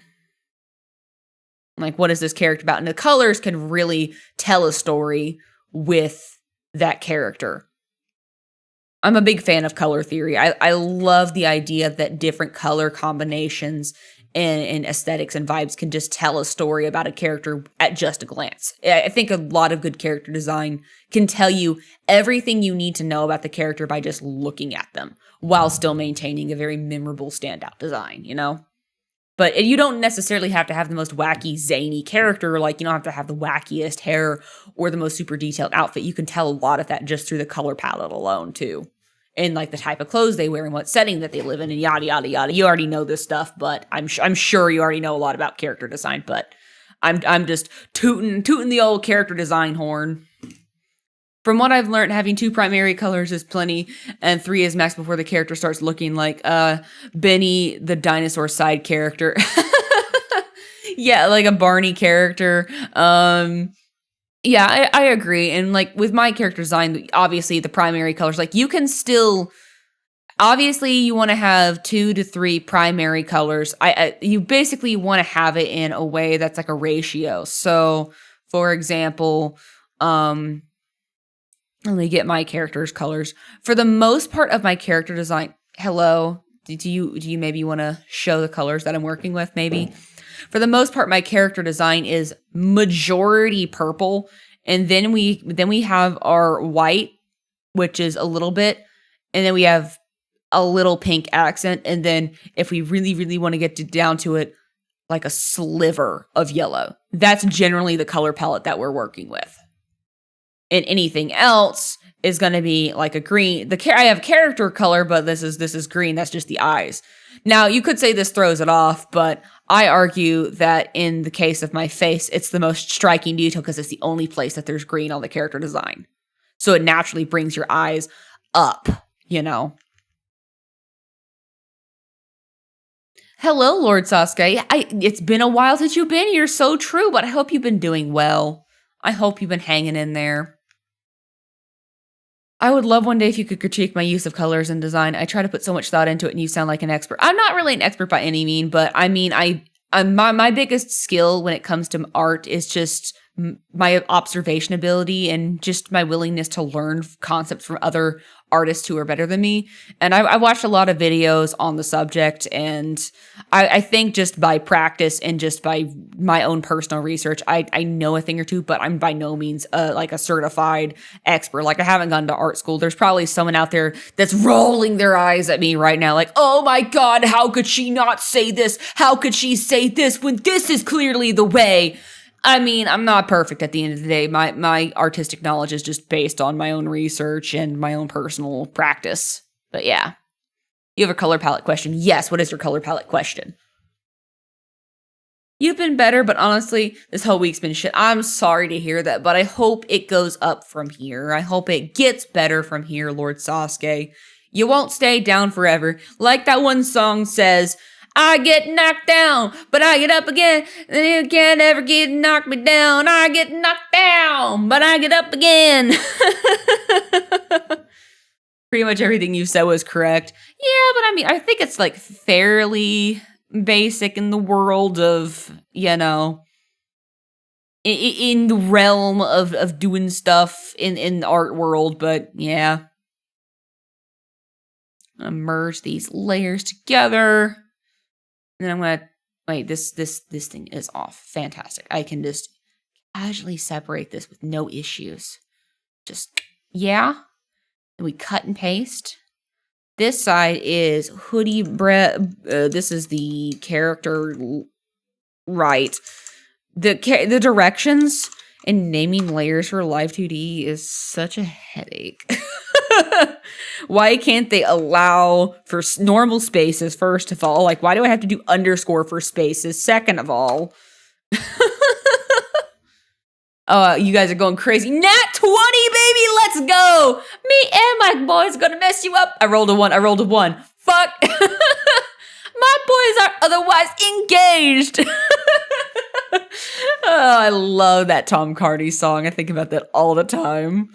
Like, what is this character about? And the colors can really tell a story with that character. I'm a big fan of color theory. I love the idea that different color combinations and aesthetics and vibes can just tell a story about a character at just a glance. I think a lot of good character design can tell you everything you need to know about the character by just looking at them, while still maintaining a very memorable standout design, you know? But you don't necessarily have to have the most wacky, zany character. Like, you don't have to have the wackiest hair or the most super detailed outfit. You can tell a lot of that just through the color palette alone, too. And, like, the type of clothes they wear and what setting that they live in and yada, yada, yada. You already know this stuff, but I'm sure you already know a lot about character design. But I'm just tooting the old character design horn. From what I've learned, having 2 primary colors is plenty, and 3 is max before the character starts looking like Benny, the dinosaur side character. Yeah, like a Barney character. Yeah, I agree. And like with my character design, obviously the primary colors, like you can still, obviously you want to have 2 to 3 primary colors. You basically want to have it in a way that's like a ratio. So, for example, let me get my character's colors. For the most part of my character design, hello, do you maybe want to show the colors that I'm working with? Maybe. For the most part, my character design is majority purple, and then we have our white, which is a little bit, and then we have a little pink accent, and then if we really, really want to get down to it, like a sliver of yellow. That's generally the color palette that we're working with. And anything else is going to be like a green. I have character color, but this is green. That's just the eyes. Now, you could say this throws it off, but I argue that in the case of my face, it's the most striking detail because it's the only place that there's green on the character design. So it naturally brings your eyes up, you know. Hello, Lord Sasuke. It's been a while since you've been here. So true, but I hope you've been doing well. I hope you've been hanging in there. I would love one day if you could critique my use of colors and design. I try to put so much thought into it, and you sound like an expert. I'm not really an expert by any means, but I mean, my biggest skill when it comes to art is just my observation ability and just my willingness to learn concepts from other artists who are better than me. And I watched a lot of videos on the subject, and I think just by practice and just by my own personal research, I know a thing or two, but I'm by no means like a certified expert. Like, I haven't gone to art school. There's probably someone out there that's rolling their eyes at me right now like, oh my God, how could she not say this? How could she say this when this is clearly the way? I mean, I'm not perfect at the end of the day. My artistic knowledge is just based on my own research and my own personal practice. But yeah. You have a color palette question. Yes, what is your color palette question? You've been better, but honestly, this whole week's been shit. I'm sorry to hear that, but I hope it goes up from here. I hope it gets better from here, Lord Sasuke. You won't stay down forever. Like that one song says, I get knocked down, but I get up again. And you can't ever get knocked me down. I get knocked down, but I get up again. Pretty much everything you said was correct. Yeah, but I mean, I think it's like fairly basic in the world of, you know, in the realm of doing stuff in the art world. But yeah. I'm gonna merge these layers together. And then I'm going to, wait, this thing is off. Fantastic. I can just casually separate this with no issues. Just, yeah. And we cut and paste. This side is hoodie bread. This is the character right. The directions and naming layers for Live 2D is such a headache. Why can't they allow for normal spaces, first of all? Like, why do I have to do underscore for spaces, second of all? Oh, you guys are going crazy. Nat 20, baby, let's go! Me and my boys gonna mess you up. I rolled a 1. Fuck. My boys are otherwise engaged. Oh, I love that Tom Cardy song. I think about that all the time.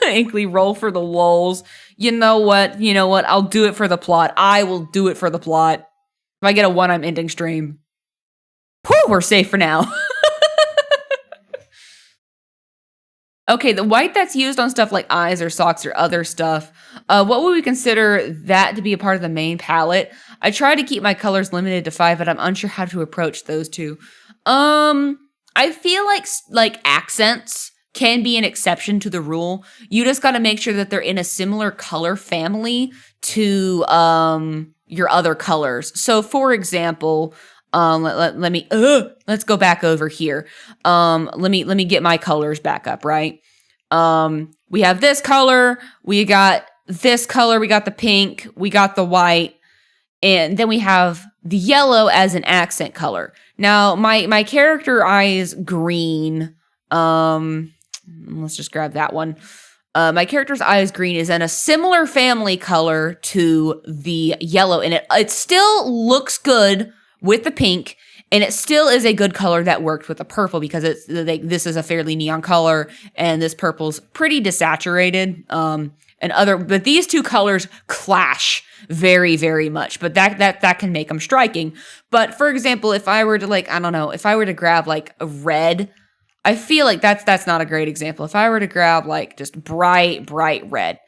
Inkly, roll for the lulz. You know what? I'll do it for the plot. I will do it for the plot. If I get a 1, I'm ending stream. Whew, we're safe for now. Okay, the white that's used on stuff like eyes or socks or other stuff, what would we consider that to be a part of the main palette? I try to keep my colors limited to 5, but I'm unsure how to approach those two. I feel like accents can be an exception to the rule. You just got to make sure that they're in a similar color family to your other colors. So, for example, let's go back over here. Let me get my colors back up, right? We have this color, we got this color, we got the pink, we got the white, and then we have the yellow as an accent color. Now, my character eye is green. Let's just grab that one. My character's eye is green, is in a similar family color to the yellow, and it still looks good with the pink, And it still is a good color that worked with the purple because it's like this is a fairly neon color and this purple's pretty desaturated. But these two colors clash very, very much. But that can make them striking. But for example, if I were to if I were to grab like a red, I feel like that's not a great example. If I were to grab like just bright, bright red,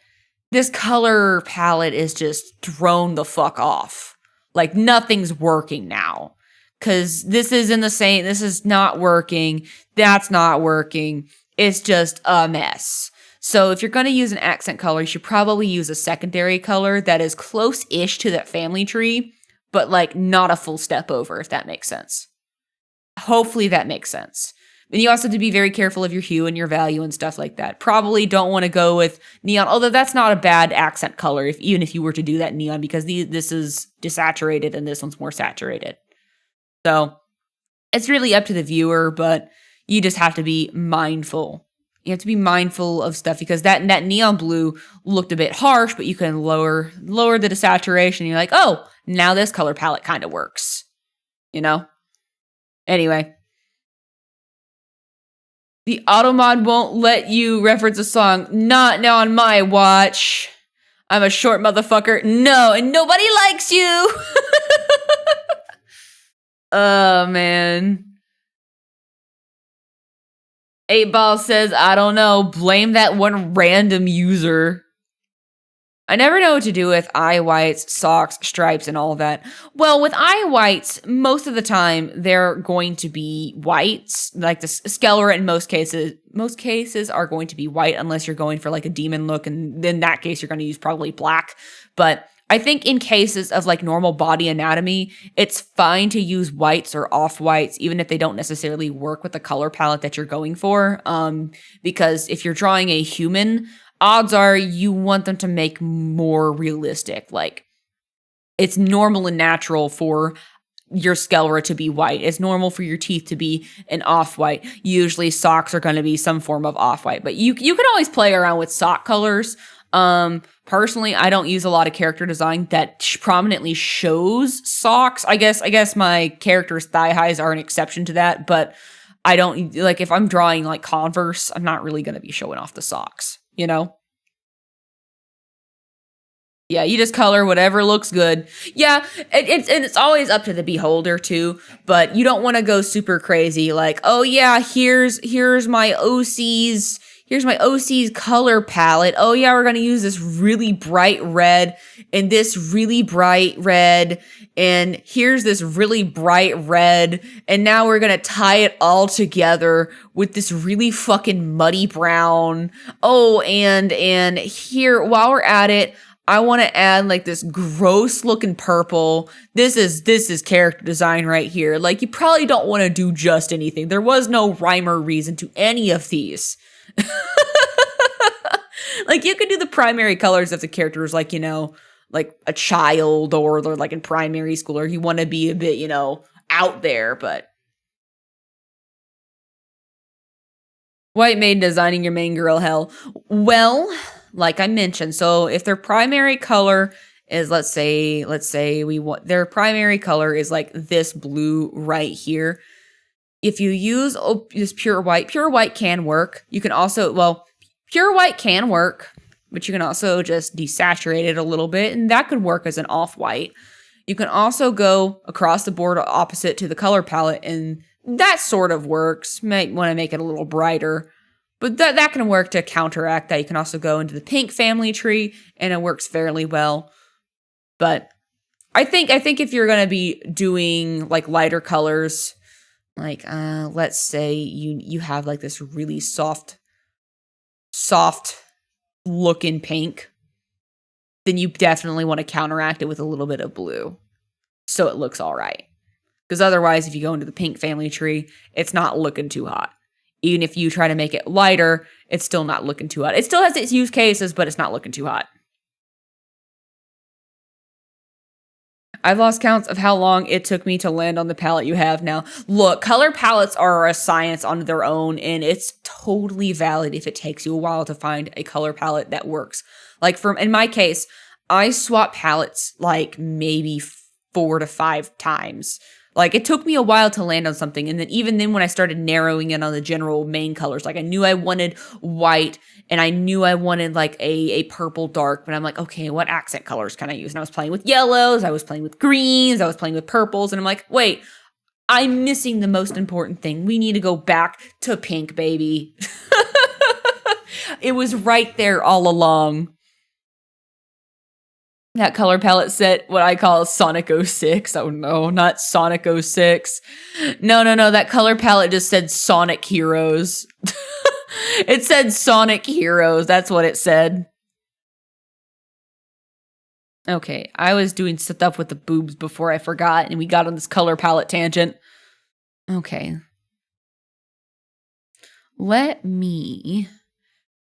this color palette is just thrown the fuck off. Like nothing's working now. Because this is not working, that's not working, it's just a mess. So if you're going to use an accent color, you should probably use a secondary color that is close-ish to that family tree, but like not a full step over, if that makes sense. Hopefully that makes sense. And you also have to be very careful of your hue and your value and stuff like that. Probably don't want to go with neon, although that's not a bad accent color, even if you were to do that neon, because this is desaturated and this one's more saturated. So it's really up to the viewer, but you just have to be mindful. You have to be mindful of stuff because that neon blue looked a bit harsh, but you can lower the desaturation. You're like, oh, now this color palette kind of works, you know? Anyway. The automod won't let you reference a song. Not now on my watch. I'm a short motherfucker. No, and nobody likes you. Oh, man. 8Ball says, I don't know. Blame that one random user. I never know what to do with eye whites, socks, stripes, and all of that. Well, with eye whites, most of the time, they're going to be whites. Like the Skelera in most cases are going to be white unless you're going for like a demon look. And in that case, you're going to use probably black. But I think in cases of like normal body anatomy, it's fine to use whites or off-whites, even if they don't necessarily work with the color palette that you're going for. Because if you're drawing a human, odds are you want them to make more realistic. Like, it's normal and natural for your Skelera to be white. It's normal for your teeth to be an off-white. Usually socks are going to be some form of off-white, but you can always play around with sock colors. Personally, I don't use a lot of character design that prominently shows socks. I guess my character's thigh highs are an exception to that, but I don't, like, if I'm drawing like Converse, I'm not really going to be showing off the socks, you know? Yeah, you just color whatever looks good. Yeah, it's always up to the beholder too, but you don't want to go super crazy like, oh yeah, here's my OC's color palette. Oh yeah, we're going to use this really bright red and this really bright red and here's this really bright red and now we're going to tie it all together with this really fucking muddy brown. Oh, and here, while we're at it, I want to add like this gross looking purple. This is character design right here. Like, you probably don't want to do just anything. There was no rhyme or reason to any of these. Like, you could do the primary colors if the character is like, you know, like a child or they're like in primary school or you want to be a bit, you know, out there, but white maiden designing your main girl hell. Well, like I mentioned, so if their primary color is, let's say we want their primary color is like this blue right here. If you use just pure white can work. You can also, pure white can work, but you can also just desaturate it a little bit, and that could work as an off-white. You can also go across the board opposite to the color palette, and that sort of works. Might want to make it a little brighter, but that can work to counteract that. You can also go into the pink family tree, and it works fairly well. But I think if you're going to be doing like lighter colors, like let's say you have like this really soft looking pink, then you definitely want to counteract it with a little bit of blue so it looks all right. Because otherwise, if you go into the pink family tree, it's not looking too hot. Even if you try to make it lighter, it's still not looking too hot. It still has its use cases, but it's not looking too hot. I've lost counts of how long it took me to land on the palette you have now. Look, color palettes are a science on their own, and it's totally valid if it takes you a while to find a color palette that works. Like in my case, I swap palettes like maybe 4 to 5 times Like, it took me a while to land on something, and then even then when I started narrowing in on the general main colors, like, I knew I wanted white, and I knew I wanted, like, a purple dark, but I'm like, okay, what accent colors can I use? And I was playing with yellows, I was playing with greens, I was playing with purples, and I'm like, wait, I'm missing the most important thing. We need to go back to pink, baby. It was right there all along. That color palette set what I call Sonic 06. Oh no, not Sonic 06. No. That color palette just said Sonic Heroes. It said Sonic Heroes. That's what it said. Okay, I was doing stuff with the boobs before I forgot, and we got on this color palette tangent. Okay. Let me...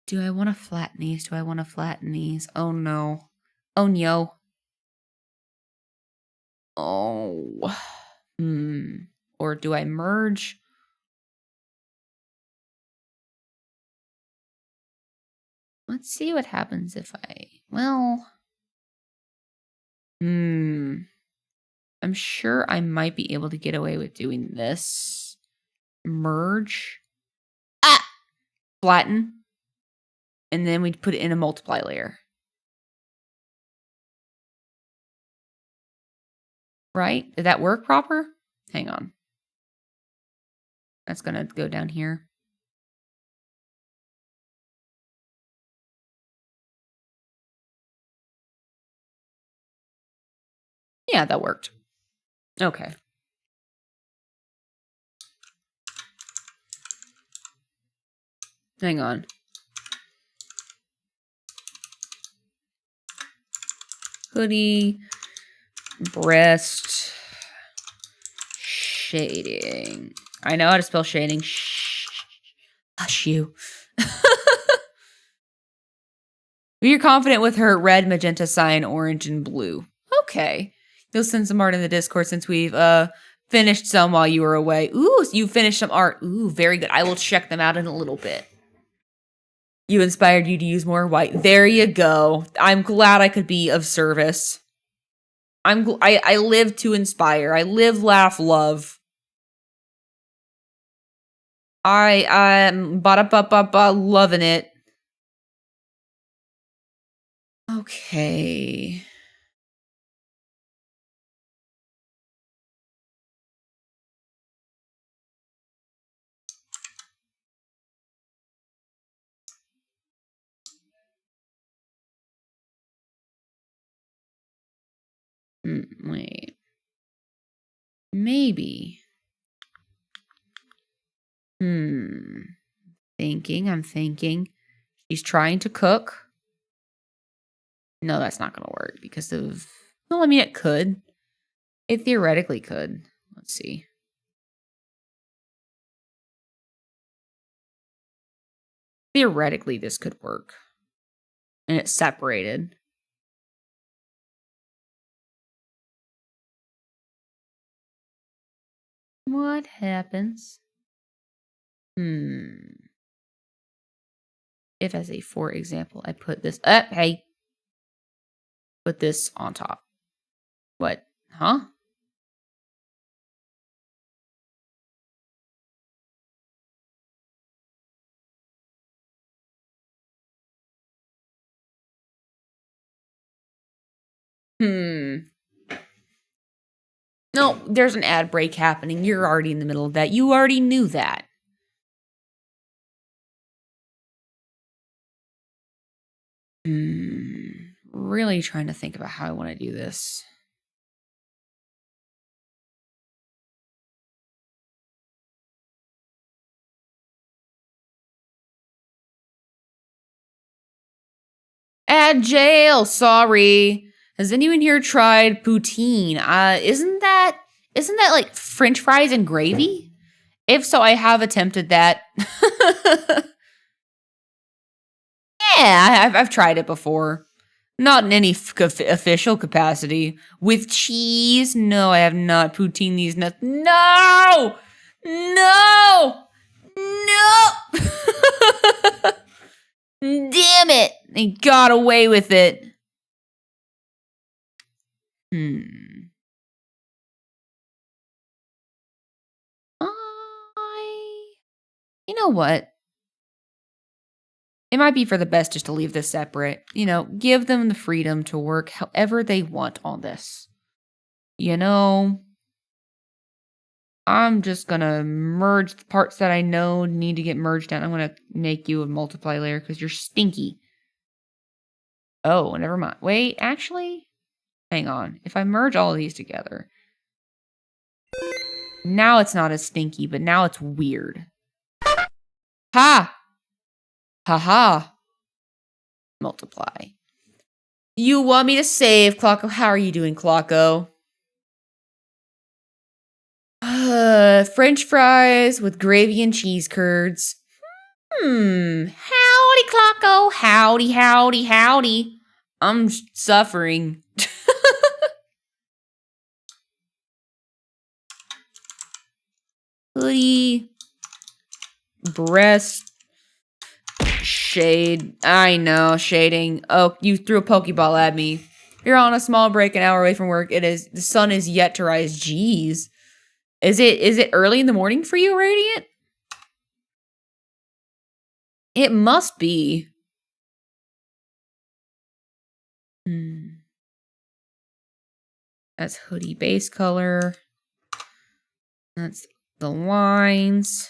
Do I want to flatten these? Do I want to flatten these? Oh no. Oh no. Oh. Or do I merge? Let's see what happens if I... Well... I'm sure I might be able to get away with doing this. Merge. Ah! Flatten. And then we put it in a multiply layer. Right? Did that work proper? Hang on. That's gonna go down here. Yeah, that worked. Okay. Hang on. Hoodie, breast, shading. I know how to spell shading. Shh. Hush you. You're confident with her red, magenta, cyan, orange, and blue. Okay. You'll send some art in the Discord since we've finished some while you were away. Ooh, you finished some art. Ooh, very good. I will check them out in a little bit. You inspired you to use more white. There you go. I'm glad I could be of service. I live to inspire. I live, laugh, love. I'm loving it. Okay. Wait. Maybe. I'm thinking. She's trying to cook. No, that's not going to work because of... Well, I mean, it could. It theoretically could. Let's see. Theoretically, this could work. And it's separated. What happens? If, as a for example, I put this up, hey, put this on top. What? Huh? No, there's an ad break happening. You're already in the middle of that. You already knew that. Really trying to think about how I want to do this. At jail, sorry. Has anyone here tried poutine? Isn't that like French fries and gravy? If so, I have attempted that. Yeah, I've tried it before. Not in any official capacity. With cheese? No, I have not poutine these nuts. No! No! No! Damn it! They got away with it. You know what? It might be for the best just to leave this separate. You know, give them the freedom to work however they want on this. You know, I'm just gonna merge the parts that I know need to get merged down. I'm gonna make you a multiply layer because you're stinky. Oh, never mind. Wait, actually, hang on. If I merge all of these together, now it's not as stinky, but now it's weird. Ha! Ha ha! Multiply. You want me to save, Clocko? How are you doing, Clocko? French fries with gravy and cheese curds. Howdy, Clocko. Howdy, howdy, howdy. I'm suffering. Hoodie. Breast. Shade. I know, shading. Oh, you threw a Pokeball at me. You're on a small break, an hour away from work. The sun is yet to rise. Jeez. Is it early in the morning for you, Radiant? It must be. That's hoodie base color. That's the lines.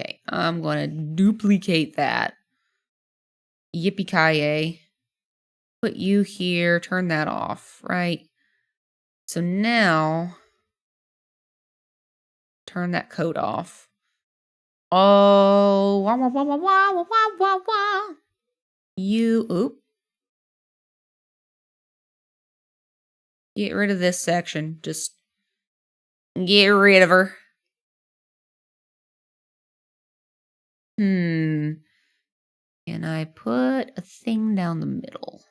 Okay, I'm going to duplicate that. Yippee-ki-yay. Put you here. Turn that off, right? So now, turn that coat off. Oh, wah, wah, wah, wah, wah, wah, wah, wah, wah. Oop. Get rid of this section. Just get rid of her. Can I put a thing down the middle?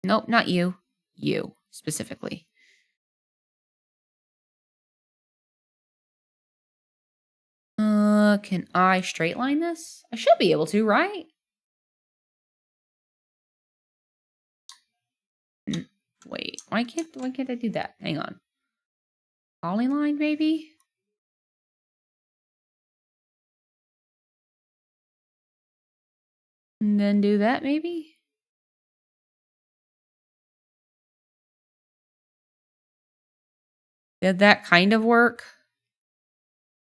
Nope, not you. You, specifically. Can I straight line this? I should be able to, right? Wait, why can't I do that? Hang on. Polyline, baby? And then do that, maybe? Did that kind of work?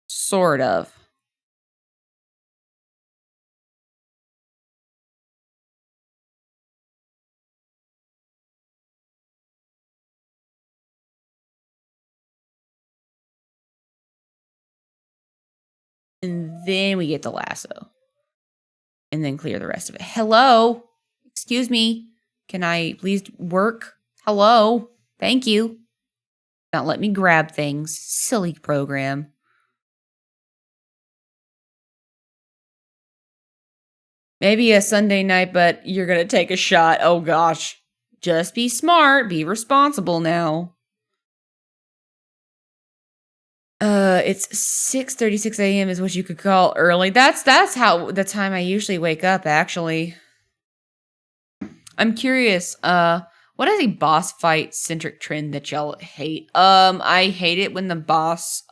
Sort of. And then we get the lasso. And then clear the rest of it. Hello? Excuse me. Can I please work? Hello? Thank you. Not let me grab things. Silly program. Maybe a Sunday night, but you're going to take a shot. Oh, gosh. Just be smart. Be responsible now. It's 6:36 a.m. is what you could call early. That's how the time I usually wake up, actually. I'm curious, what is a boss fight centric trend that y'all hate? I hate it when the boss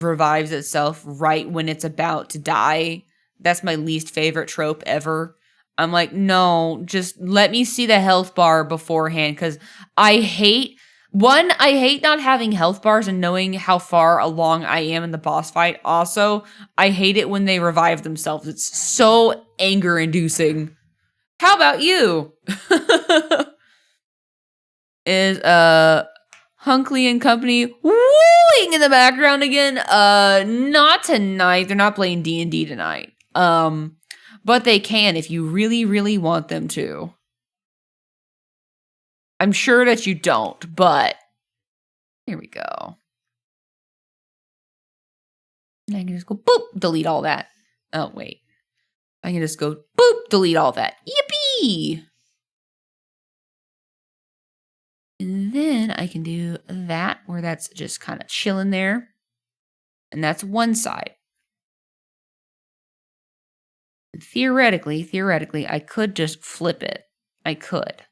revives itself right when it's about to die. That's my least favorite trope ever. I'm like, no, just let me see the health bar beforehand, because I hate not having health bars and knowing how far along I am in the boss fight. Also, I hate it when they revive themselves. It's so anger inducing. How about you? Is Hunkley and Company wooing in the background again? Not tonight. They're not playing D&D tonight. But they can if you really, really want them to. I'm sure that you don't, but here we go. And I can just go boop, delete all that. Oh, wait. I can just go boop, delete all that. Yippee! And then I can do that where that's just kind of chilling there. And that's one side. Theoretically, I could just flip it. I could.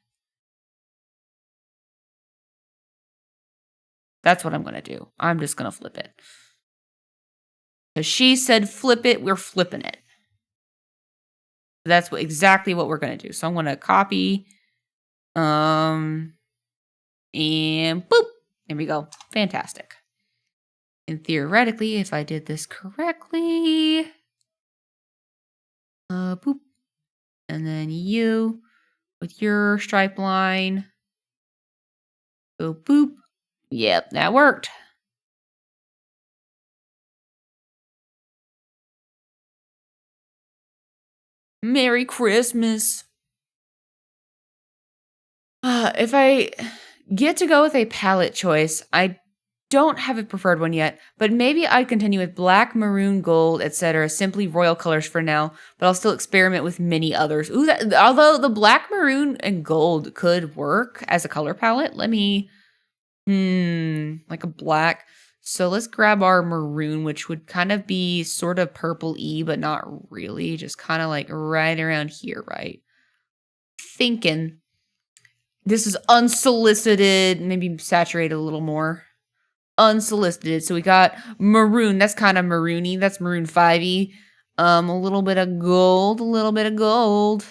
That's what I'm going to do. I'm just going to flip it. Because she said flip it, we're flipping it. That's exactly what we're going to do. So I'm going to copy. And boop. There we go. Fantastic. And theoretically, if I did this correctly, boop. And then you with your stripe line. Boop, boop. Yep, that worked. Merry Christmas. If I get to go with a palette choice, I don't have a preferred one yet, but maybe I'd continue with black, maroon, gold, etc. Simply royal colors for now, but I'll still experiment with many others. Ooh, although the black, maroon, and gold could work as a color palette. Let me, like a black. So let's grab our maroon, which would kind of be sort of purple-y, but not really. Just kind of like right around here, right? Thinking. This is unsolicited, maybe saturated a little more. Unsolicited. So we got maroon. That's kind of maroony. That's maroon 5-y. A little bit of gold. A little bit of gold.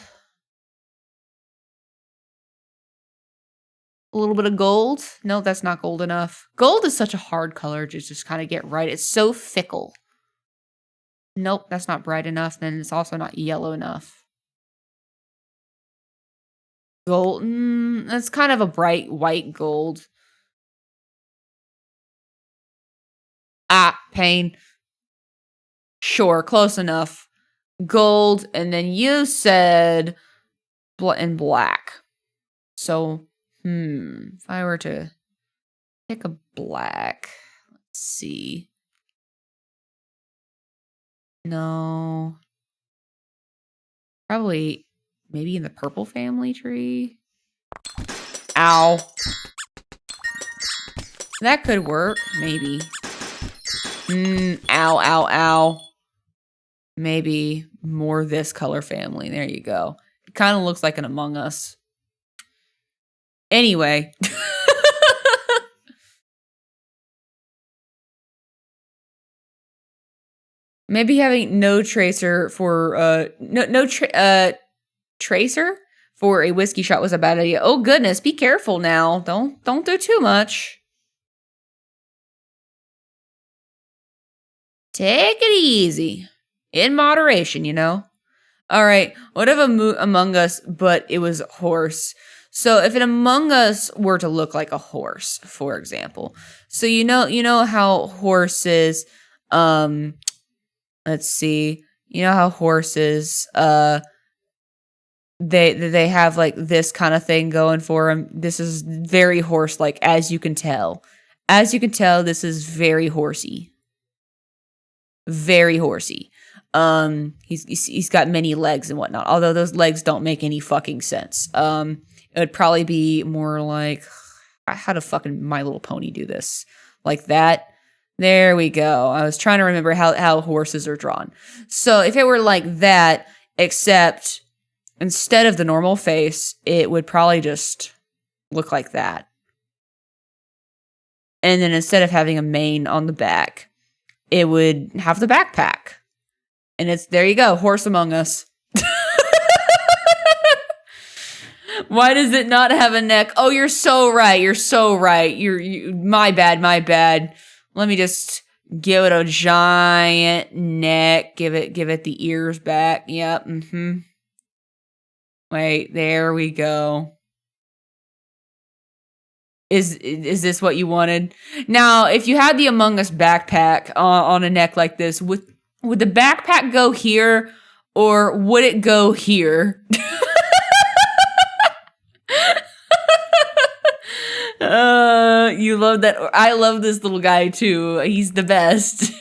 A little bit of gold. No, that's not gold enough. Gold is such a hard color to just kind of get right. It's so fickle. Nope, that's not bright enough. Then it's also not yellow enough. Gold. That's kind of a bright white gold. Ah, pain. Sure, close enough. Gold, and then you said in black. So, if I were to pick a black, let's see. No. Probably maybe in the purple family tree. Ow. That could work, maybe. Ow, ow, ow. Maybe more this color family. There you go. It kind of looks like an Among Us. Anyway. Maybe having no tracer for tracer for a whiskey shot was a bad idea. Oh goodness, be careful now. Don't do too much. Take it easy. In moderation, you know. All right, what if Among Us, but it was a horse? So if an Among Us were to look like a horse, for example. So you know how horses, let's see. You know how horses, they have like this kind of thing going for them. This is very horse-like, as you can tell. As you can tell, this is very horsey. Very horsey. He's got many legs and whatnot. Although those legs don't make any fucking sense. It would probably be more like, how do fucking My Little Pony do this? Like that. There we go. I was trying to remember how horses are drawn. So if it were like that, except instead of the normal face, it would probably just look like that. And then instead of having a mane on the back, it would have the backpack. And it's, there you go, Horse Among Us. Why does it not have a neck? Oh, you're so right. You're so right. My bad. Let me just give it a giant neck. Give it the ears back. Yep. Wait, there we go. Is this what you wanted? Now, if you had the Among Us backpack on a neck like this, would the backpack go here or would it go here? You love that. I love this little guy too. He's the best.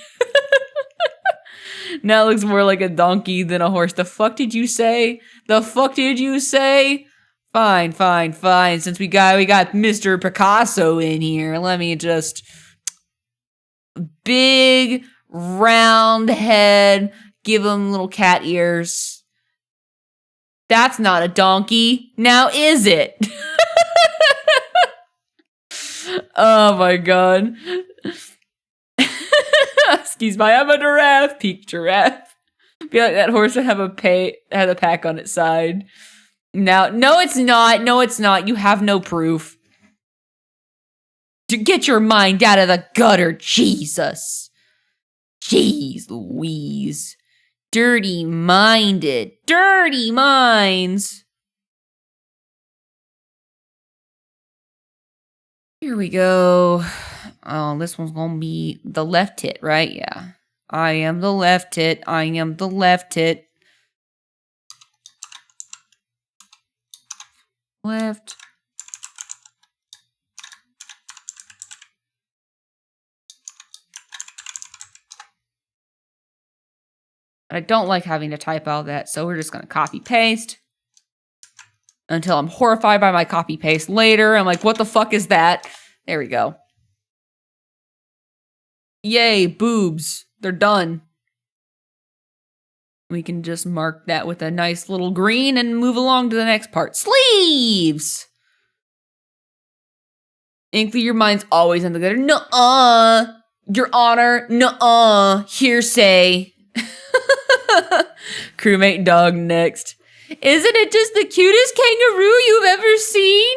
Now it looks more like a donkey than a horse. The fuck did you say? Fine. Since we got Mr. Picasso in here, let me just big round head, give him little cat ears. That's not a donkey. Now is it? Oh my god. Excuse me, I'm a giraffe. Peak giraffe. I feel like that horse would have a pack on its side. Now, no, it's not. No, it's not. You have no proof. To get your mind out of the gutter, Jesus. Jeez Louise. Dirty-minded. Dirty minds. Here we go. Oh, this one's gonna be the left tit, right? Yeah. I am the left tit. I am the left tit. Left. I don't like having to type all that, so we're just gonna copy paste. Until I'm horrified by my copy paste later. I'm like, what the fuck is that? There we go. Yay, boobs. They're done. We can just mark that with a nice little green and move along to the next part. Sleeves! Inkly, your mind's always in the gutter. Nuh-uh. Your Honor, nuh-uh. Hearsay. Crewmate dog next. Isn't it just the cutest kangaroo you've ever seen?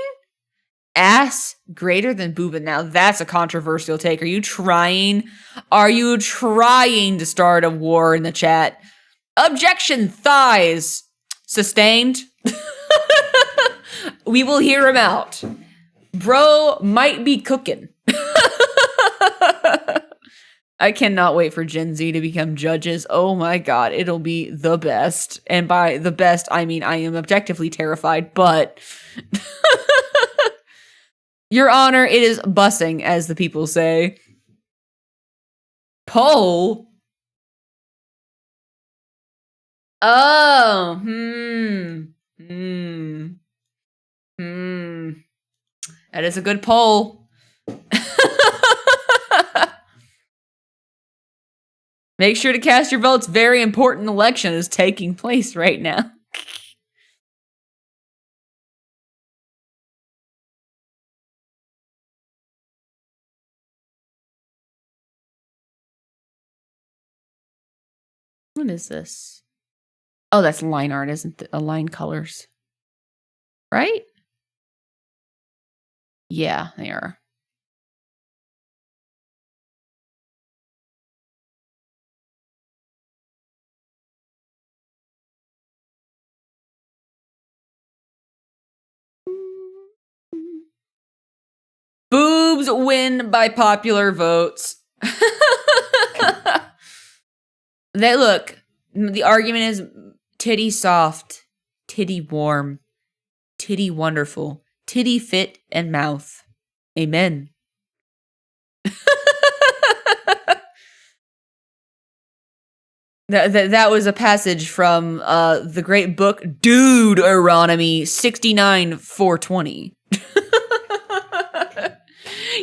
Ass greater than booba. Now that's a controversial take. Are you trying to start a war in the chat? Objection, thighs. Sustained. We will hear him out. Bro might be cooking. I cannot wait for Gen Z to become judges. Oh my god, it'll be the best. And by the best, I mean I am objectively terrified, but... Your Honor, it is bussing, as the people say. Poll? Oh, That is a good poll. Make sure to cast your votes. Very important election is taking place right now. What is this? Oh, that's line art, isn't it? Line colors. Right? Yeah, they are. Boobs win by popular votes. They look, the argument is titty soft, titty warm, titty wonderful, titty fit and mouth. Amen. That was a passage from the great book Deuteronomy 69:420.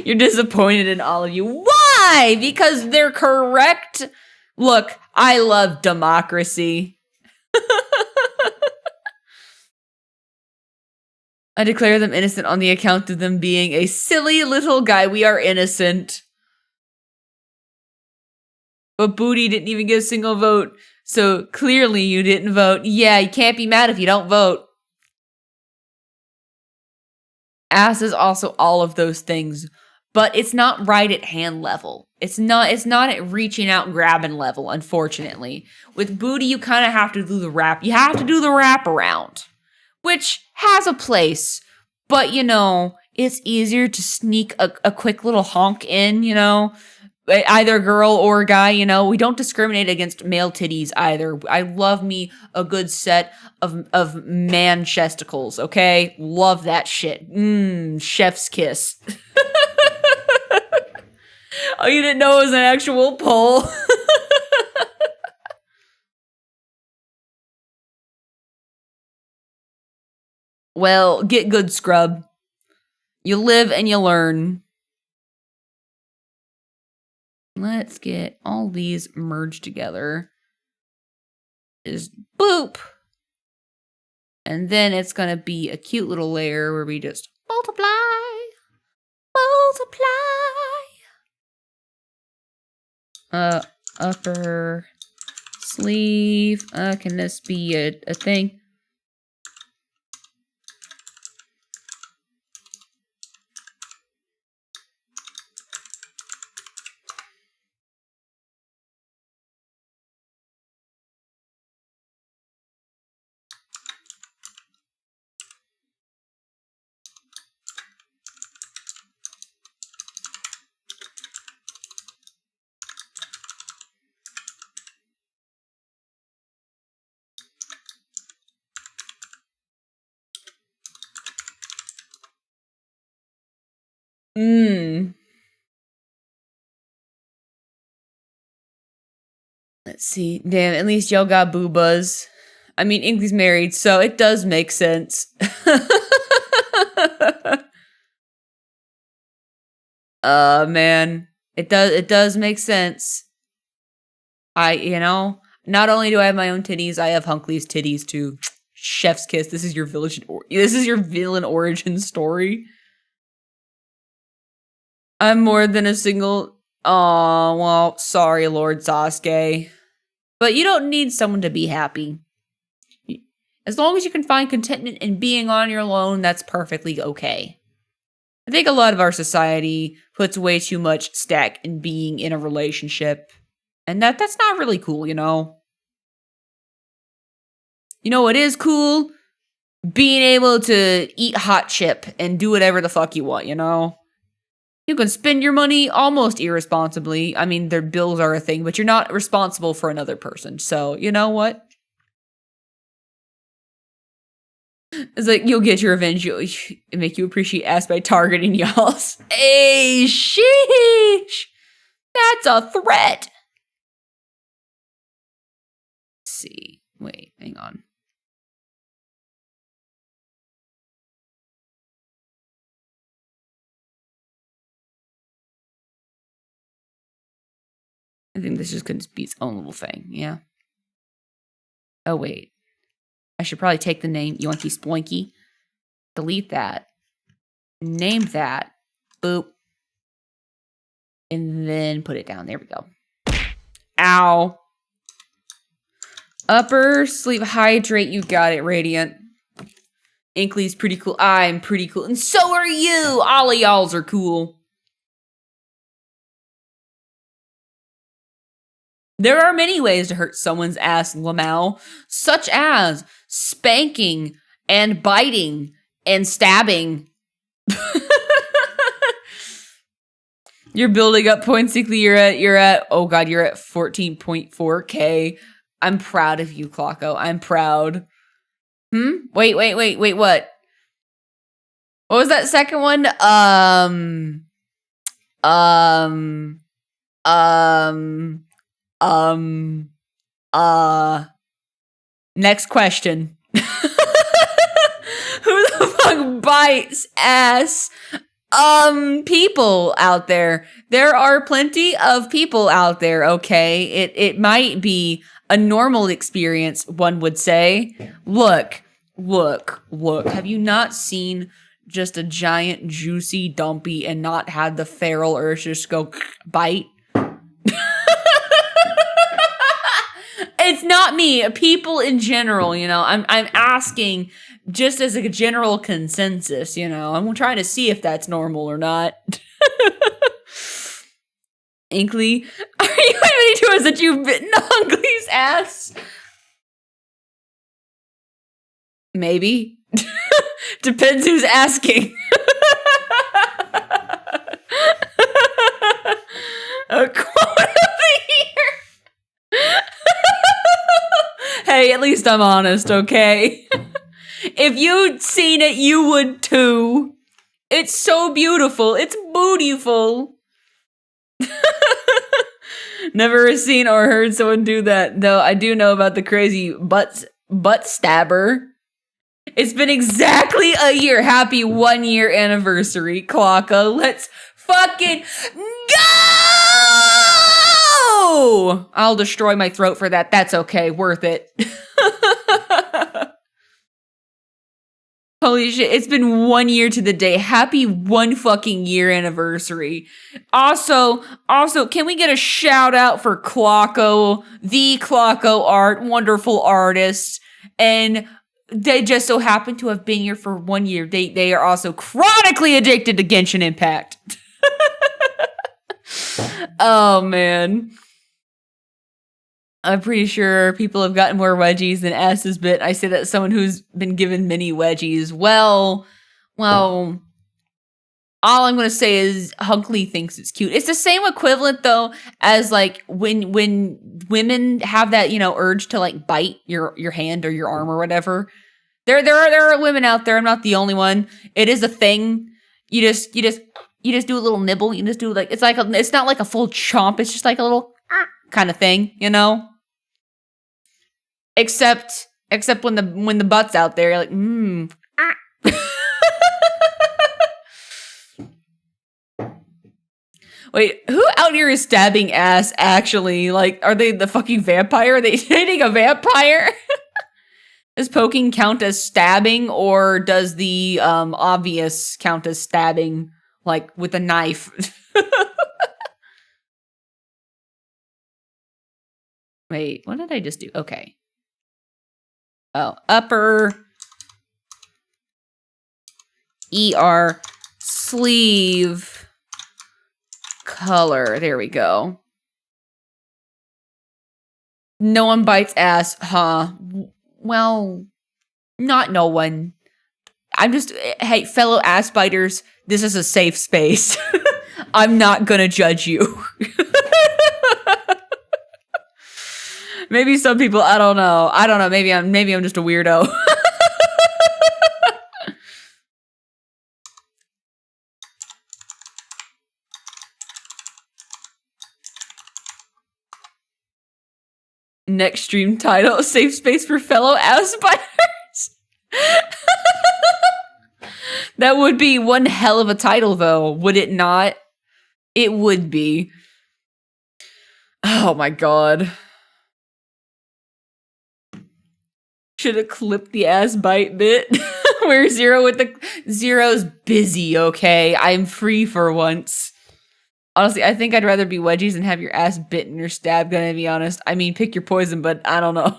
You're disappointed in all of you. Why? Because they're correct? Look, I love democracy. I declare them innocent on the account of them being a silly little guy. We are innocent. But Booty didn't even get a single vote. So clearly you didn't vote. Yeah, you can't be mad if you don't vote. Ass is also all of those things. But it's not right at hand level. It's not at reaching out and grabbing level, unfortunately. With Booty, you kind of have to do the wrap. You have to do the wraparound. Which has a place. But, you know, it's easier to sneak a quick little honk in, you know. Either girl or guy, you know. We don't discriminate against male titties either. I love me a good set of man chesticles, okay? Love that shit. Chef's kiss. Oh, you didn't know it was an actual poll? Well, get good, scrub. You live and you learn. Let's get all these merged together. Is boop. And then it's going to be a cute little layer where we just multiply. Upper sleeve. Can this be a thing? Let's see. Damn, at least y'all got boobas. I mean, Inkly's married, so it does make sense. Man. It does make sense. Not only do I have my own titties, I have Hunkly's titties too. Chef's kiss. This is your villain origin story. I'm more than a single. Oh, well, sorry, Lord Sasuke. But you don't need someone to be happy. As long as you can find contentment in being on your own, that's perfectly okay. I think a lot of our society puts way too much stack in being in a relationship. And that's not really cool, You know what is cool? Being able to eat hot chip and do whatever the fuck you want, You can spend your money almost irresponsibly. I mean, their bills are a thing, but you're not responsible for another person. So, you know what? It's like, you'll get your revenge. It'll make you appreciate ass by targeting y'all's. Hey, sheesh! That's a threat! Let's see. Wait, hang on. I think this just could be its own little thing, yeah? Oh, wait. I should probably take the name Yoinky Sploinky. Delete that. Name that. Boop. And then put it down. There we go. Ow. Upper sleeve hydrate. You got it, Radiant. Inkly's pretty cool. I'm pretty cool. And so are you. All of y'alls are cool. There are many ways to hurt someone's ass, Lamau, such as spanking and biting and stabbing. You're building up points, Inkly. You're at 14.4K. I'm proud of you, Clocko. I'm proud. Wait, what? What was that second one? Next question. Who the fuck bites ass? People out there. There are plenty of people out there, okay? It might be a normal experience, one would say. Look. Have you not seen just a giant, juicy dumpy and not had the feral urge to just go bite? It's not me. People in general, I'm asking just as a general consensus, I'm trying to see if that's normal or not. Inkly, are you admitting to us that you've bitten Hunkly's ass? Maybe. Depends who's asking. A quote of the year. Hey, at least I'm honest, okay? If you'd seen it, you would too. It's so beautiful. It's bootyful. Never seen or heard someone do that, though I do know about the crazy butt stabber. It's been exactly a year. Happy 1 year anniversary, Clocka. Let's fucking go! I'll destroy my throat for that. That's okay. Worth it. Holy shit, it's been 1 year to the day. Happy 1 fucking year anniversary. Also, can we get a shout out for Clocko, the Clocko art, wonderful artist, and they just so happen to have been here for 1 year. They are also chronically addicted to Genshin Impact. Oh man. I'm pretty sure people have gotten more wedgies than asses bit. I say that as someone who's been given many wedgies. Well, all I'm gonna say is Hunkley thinks it's cute. It's the same equivalent though as like when women have that, urge to like bite your hand or your arm or whatever. There are women out there. I'm not the only one. It is a thing. You just do a little nibble. You just do like it's not like a full chomp. It's just like a little kind of thing, Except when the butt's out there, you're like, Wait, who out here is stabbing ass actually? Like, are they the fucking vampire? Are they dating a vampire? Does poking count as stabbing, or does the obvious count as stabbing, like with a knife? Wait, what did I just do? Okay. Oh, upper ER sleeve color. There we go. No one bites ass, huh? Well, not no one. Hey, fellow ass biters, this is a safe space. I'm not gonna judge you. Maybe some people, I don't know. Maybe I'm just a weirdo. Next stream title, safe space for fellow ass biters. That would be one hell of a title though, would it not? It would be. Oh my god. Should have clipped the ass bite bit. Where Zero's busy, okay? I'm free for once. Honestly, I think I'd rather be wedgies than have your ass bitten or stabbed, gonna be honest. I mean, pick your poison, but I don't know.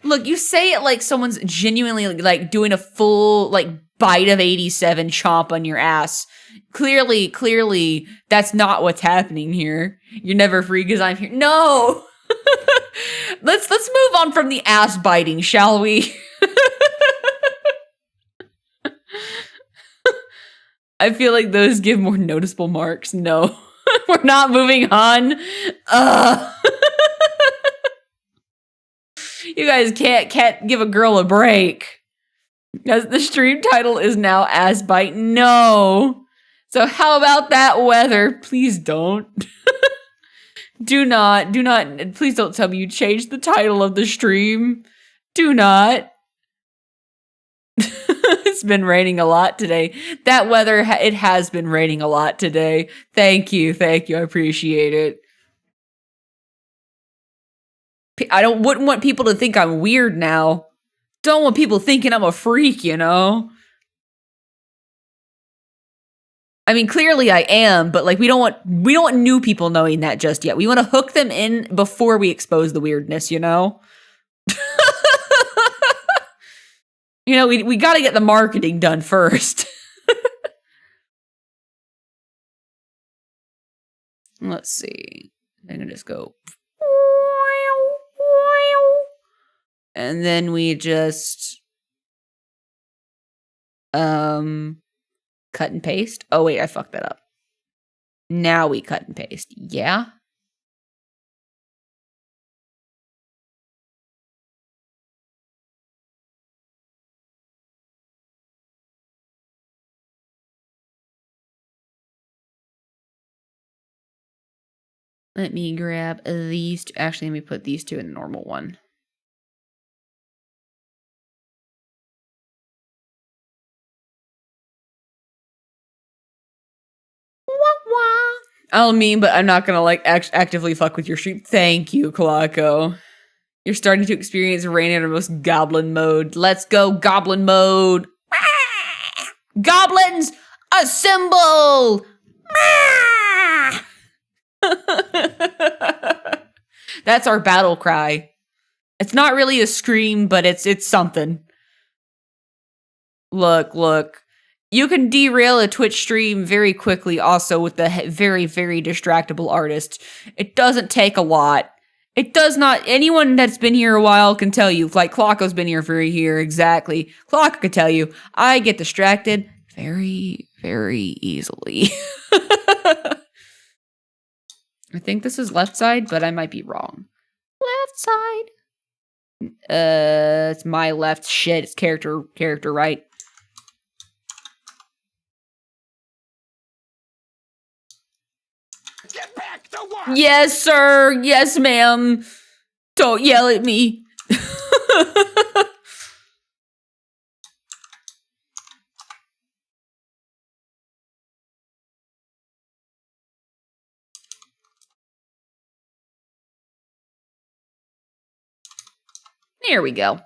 Look, you say it like someone's genuinely like doing a full like bite of 87 chomp on your ass. Clearly, that's not what's happening here. You're never free because I'm here. No! Let's move on from the ass biting, shall we? I feel like those give more noticeable marks. No, we're not moving on. You guys can't give a girl a break. Because the stream title is now ass bite. No. So how about that weather? Please don't. Do not, please don't tell me you changed the title of the stream. Do not. It's been raining a lot today. That weather, it has been raining a lot today. Thank you, I appreciate it. I wouldn't want people to think I'm weird now. Don't want people thinking I'm a freak, I mean, clearly I am, but like we don't want new people knowing that just yet. We want to hook them in before we expose the weirdness, we got to get the marketing done first. Let's see. I'm going to just go. And then we just cut and paste. Oh, wait, I fucked that up. Now we cut and paste. Yeah. Let me grab these two. Actually, let me put these two in the normal one. I'll mean, but I'm not gonna like actively fuck with your stream. Thank you, Clocko. You're starting to experience rain in our most goblin mode. Let's go, goblin mode. Goblins, assemble! That's our battle cry. It's not really a scream, but it's something. Look. You can derail a Twitch stream very quickly also with the very, very distractible artist. It doesn't take a lot. It does not. Anyone that's been here a while can tell you. Like, Clocko's been here exactly. Clocko can tell you. I get distracted very, very easily. I think this is left side, but I might be wrong. Left side. It's my left. Shit, it's character right. Get back to work! Yes, sir. Yes, ma'am. Don't yell at me. There we go.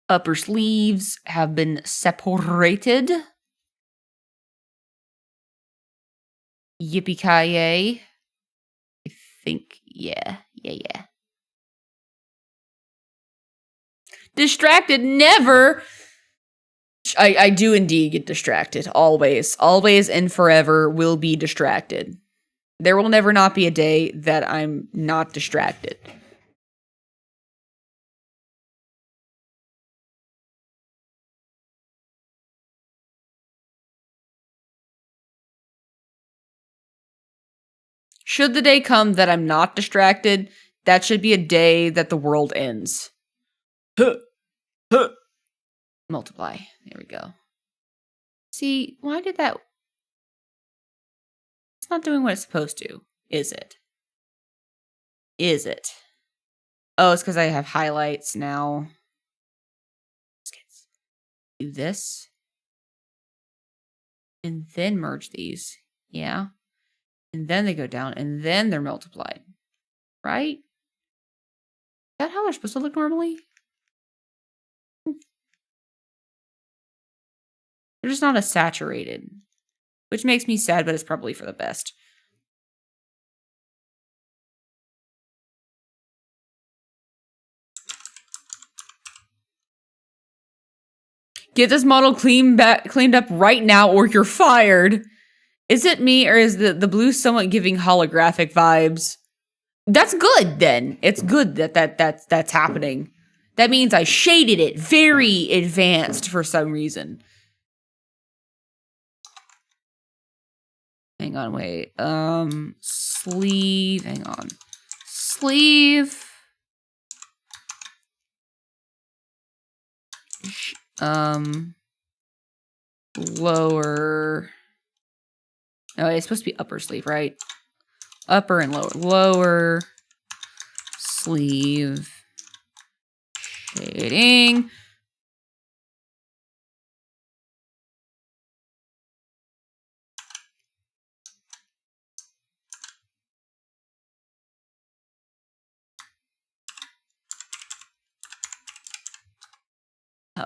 Upper sleeves have been separated. Yippee-ki-yay. I think, yeah. Distracted, never. I do indeed get distracted. Always and forever will be distracted. There will never not be a day that I'm not distracted. Should the day come that I'm not distracted, that should be a day that the world ends. Multiply. There we go. See, why did that... It's not doing what it's supposed to, is it? Is it? Oh, it's because I have highlights now. Do this. And then merge these. Yeah. And then they go down, and then they're multiplied. Right? Is that how they're supposed to look normally? They're just not as saturated. Which makes me sad, but it's probably for the best. Get this model cleaned up right now or you're fired. Is it me or is the blue somewhat giving holographic vibes? That's good then. It's good that's happening. That means I shaded it very advanced for some reason. Hang on, wait. Sleeve, hang on. Sleeve. Lower. Oh, it's supposed to be upper sleeve, right? Upper and lower. Lower sleeve. Shading.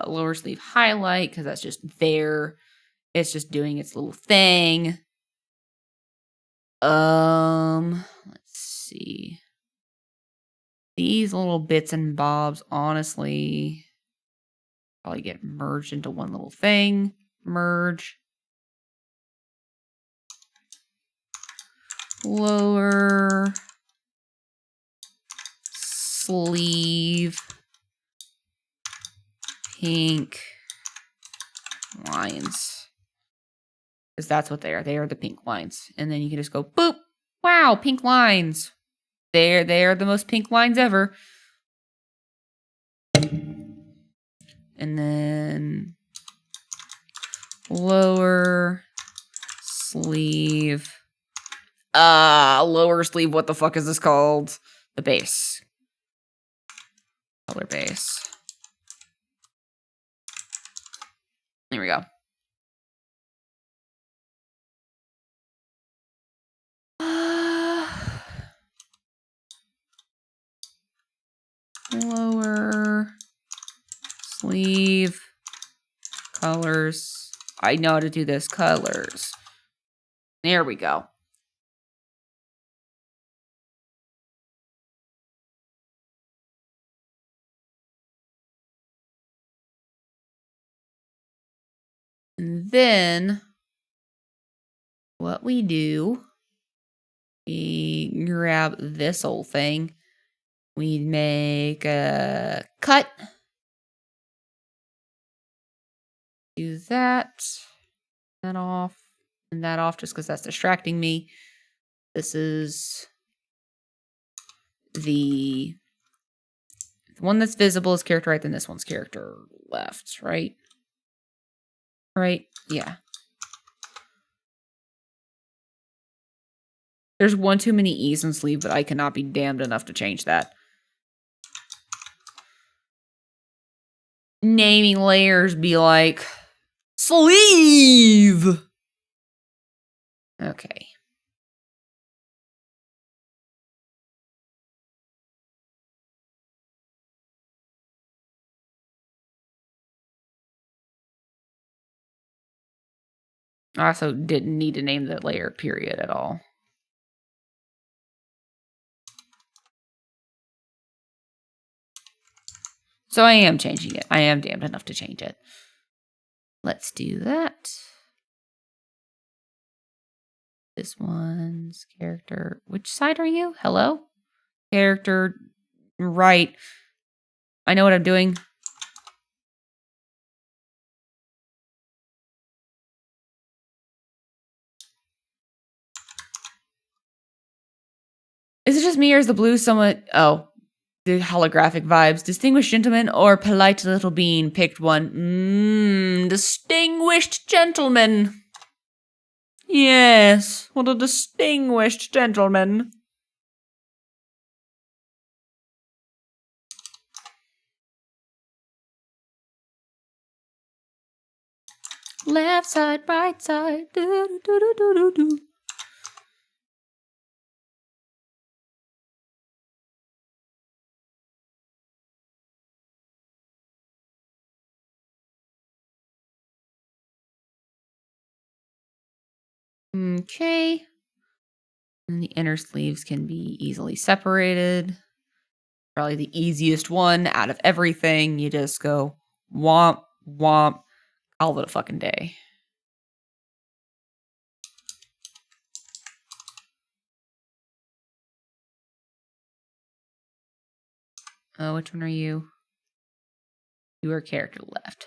Lower sleeve highlight, because that's just there. It's just doing its little thing. Let's see. These little bits and bobs, honestly, probably get merged into one little thing. Merge. Lower sleeve. Pink lines. Because that's what they are. They are the pink lines. And then you can just go, boop. Wow, pink lines. They are the most pink lines ever. And then lower sleeve. Lower sleeve, what the fuck is this called? The base. Color base. There we go. sleeve, colors. I know how to do this. Colors. There we go. And then what we do, we grab this whole thing. We make a cut. Do that. That off. And that off just because that's distracting me. This is the one that's visible is character right, then this one's character left, right? Right? Yeah. There's one too many E's in sleeve, but I cannot be damned enough to change that. Naming layers be like, sleeve! Okay. I also didn't need to name the layer period at all. So I am changing it. I am damned enough to change it. Let's do that. This one's character. Which side are you? Hello? Character right. I know what I'm doing. Is it just me or is the blue somewhat... Oh, the holographic vibes. Distinguished gentleman or polite little bean? Picked one. Distinguished gentleman. Yes, what a distinguished gentleman. Left side, right side. Do, do, do, do, do, do. Okay. And the inner sleeves can be easily separated. Probably the easiest one out of everything. You just go womp, womp, call it a fucking day. Oh, which one are you? You are character left.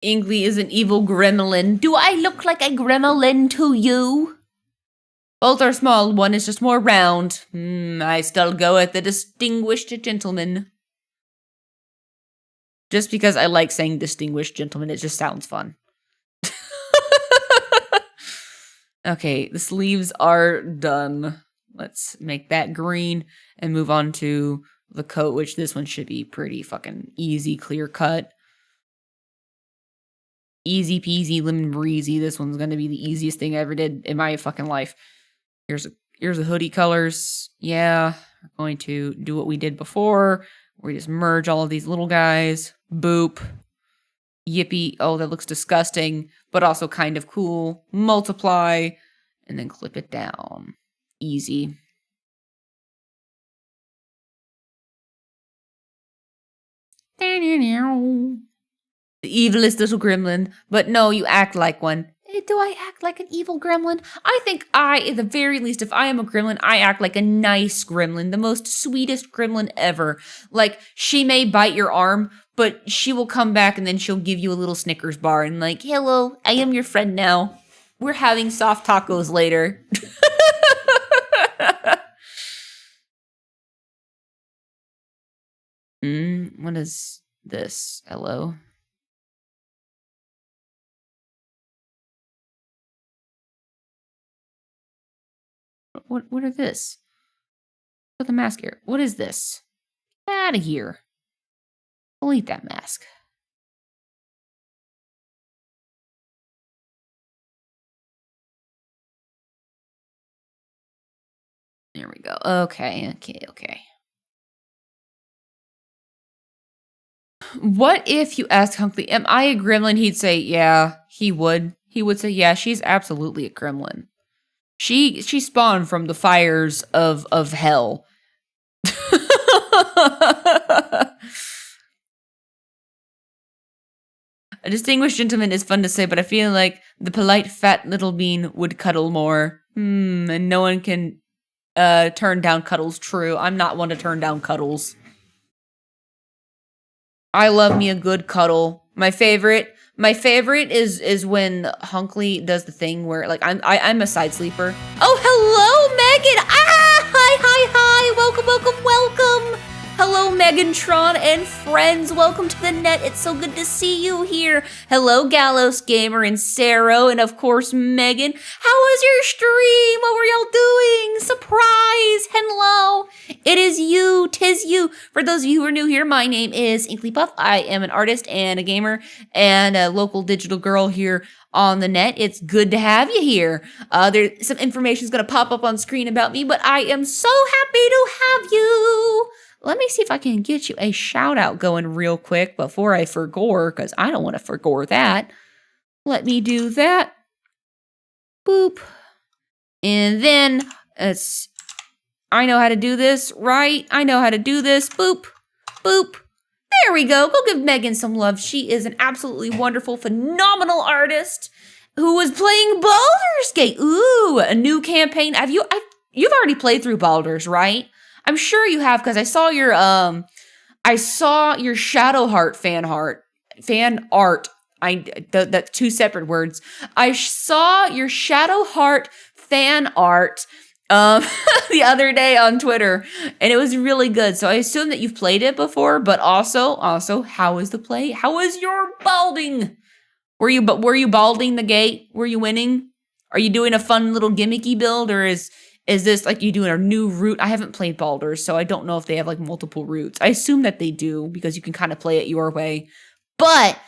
Inkly is an evil gremlin. Do I look like a gremlin to you? Both are small. One is just more round. I still go with the distinguished gentleman. Just because I like saying distinguished gentleman, it just sounds fun. Okay, the sleeves are done. Let's make that green and move on to the coat, which this one should be pretty fucking easy, clear cut. Easy peasy, lemon breezy. This one's gonna be the easiest thing I ever did in my fucking life. Here's the hoodie colors. Yeah, we're going to do what we did before. We just merge all of these little guys. Boop. Yippee. Oh, that looks disgusting, but also kind of cool. Multiply, and then clip it down. Easy. The evilest little gremlin. But no, you act like one. Do I act like an evil gremlin? I think at the very least, if I am a gremlin, I act like a nice gremlin. The most sweetest gremlin ever. Like, she may bite your arm, but she will come back and then she'll give you a little Snickers bar and like, hello, I am your friend now. We're having soft tacos later. What is this? Hello? What are this? Put the mask here. What is this? Get out of here. Delete that mask. There we go. Okay. What if you asked Hunkley, am I a gremlin? He'd say, yeah, he would. He would say, yeah, she's absolutely a gremlin. She spawned from the fires of hell. A distinguished gentleman is fun to say, but I feel like the polite fat little bean would cuddle more. And no one can turn down cuddles. True. I'm not one to turn down cuddles. I love me a good cuddle. My favorite is when Hunkley does the thing where like I'm a side sleeper. Oh, hello, Megan! Hi! Welcome! Hello, Megantron and friends. Welcome to the net. It's so good to see you here. Hello, Gallows Gamer and Saro, and of course, Megan. How was your stream? What were y'all doing? Surprise! Hello! It is you, 'tis you. For those of you who are new here, my name is Inklypuff. I am an artist and a gamer and a local digital girl here on the net. It's good to have you here. There's some information is going to pop up on screen about me, but I am so happy to have you. Let me see if I can get you a shout out going real quick before I forgore, because I don't want to forgore that. Let me do that. Boop. And then I know how to do this, right? I know how to do this. Boop. Boop. There we go. Go give Megan some love. She is an absolutely wonderful, phenomenal artist who was playing Baldur's Gate. Ooh, a new campaign. You've already played through Baldur's, right? I'm sure you have, because I saw your Shadowheart fan art. That's two separate words. I saw your Shadowheart fan art the other day on Twitter, and it was really good. So I assume that you've played it before, but also, how was the play? How was your balding? Were you balding the gate? Were you winning? Are you doing a fun little gimmicky build, or is this like you doing a new route? I haven't played Baldur's, so I don't know if they have like multiple routes. I assume that they do, because you can kind of play it your way. But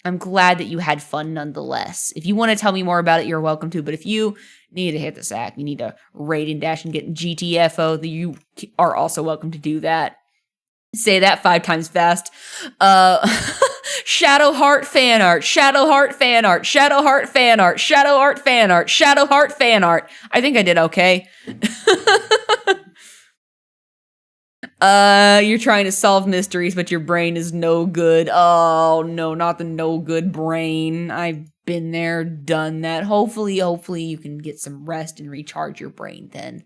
I'm glad that you had fun nonetheless. If you want to tell me more about it, you're welcome to. But if you need to hit the sack, you need to raid and dash and get GTFO, you are also welcome to do that. Say that 5 times fast. Shadowheart fan art, Shadowheart fan art, Shadowheart fan art, Shadowheart fan art, Shadowheart fan art. I think I did okay. You're trying to solve mysteries, but your brain is no good. Oh, no, not the no good brain. I've been there, done that. Hopefully you can get some rest and recharge your brain then.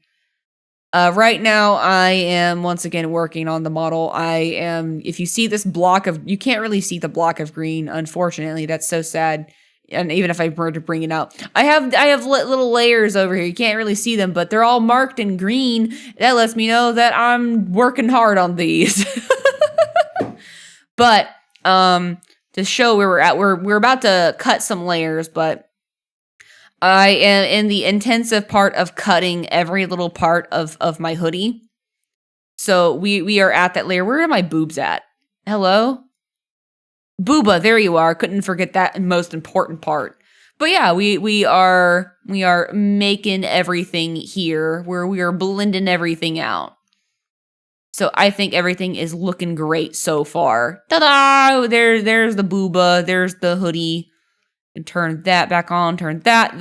Right now, I am once again working on the model. If you see this block of, you can't really see the block of green, unfortunately. That's so sad. And even if I were to bring it out, I have little layers over here. You can't really see them, but they're all marked in green. That lets me know that I'm working hard on these. But to show where we're at, we're about to cut some layers, but I am in the intensive part of cutting every little part of my hoodie. So we are at that layer. Where are my boobs at? Hello? Booba, there you are. Couldn't forget that most important part. But yeah, we are making everything here, where we are blending everything out. So I think everything is looking great so far. Ta-da! There's the booba, there's the hoodie. And turn that back on, turn that,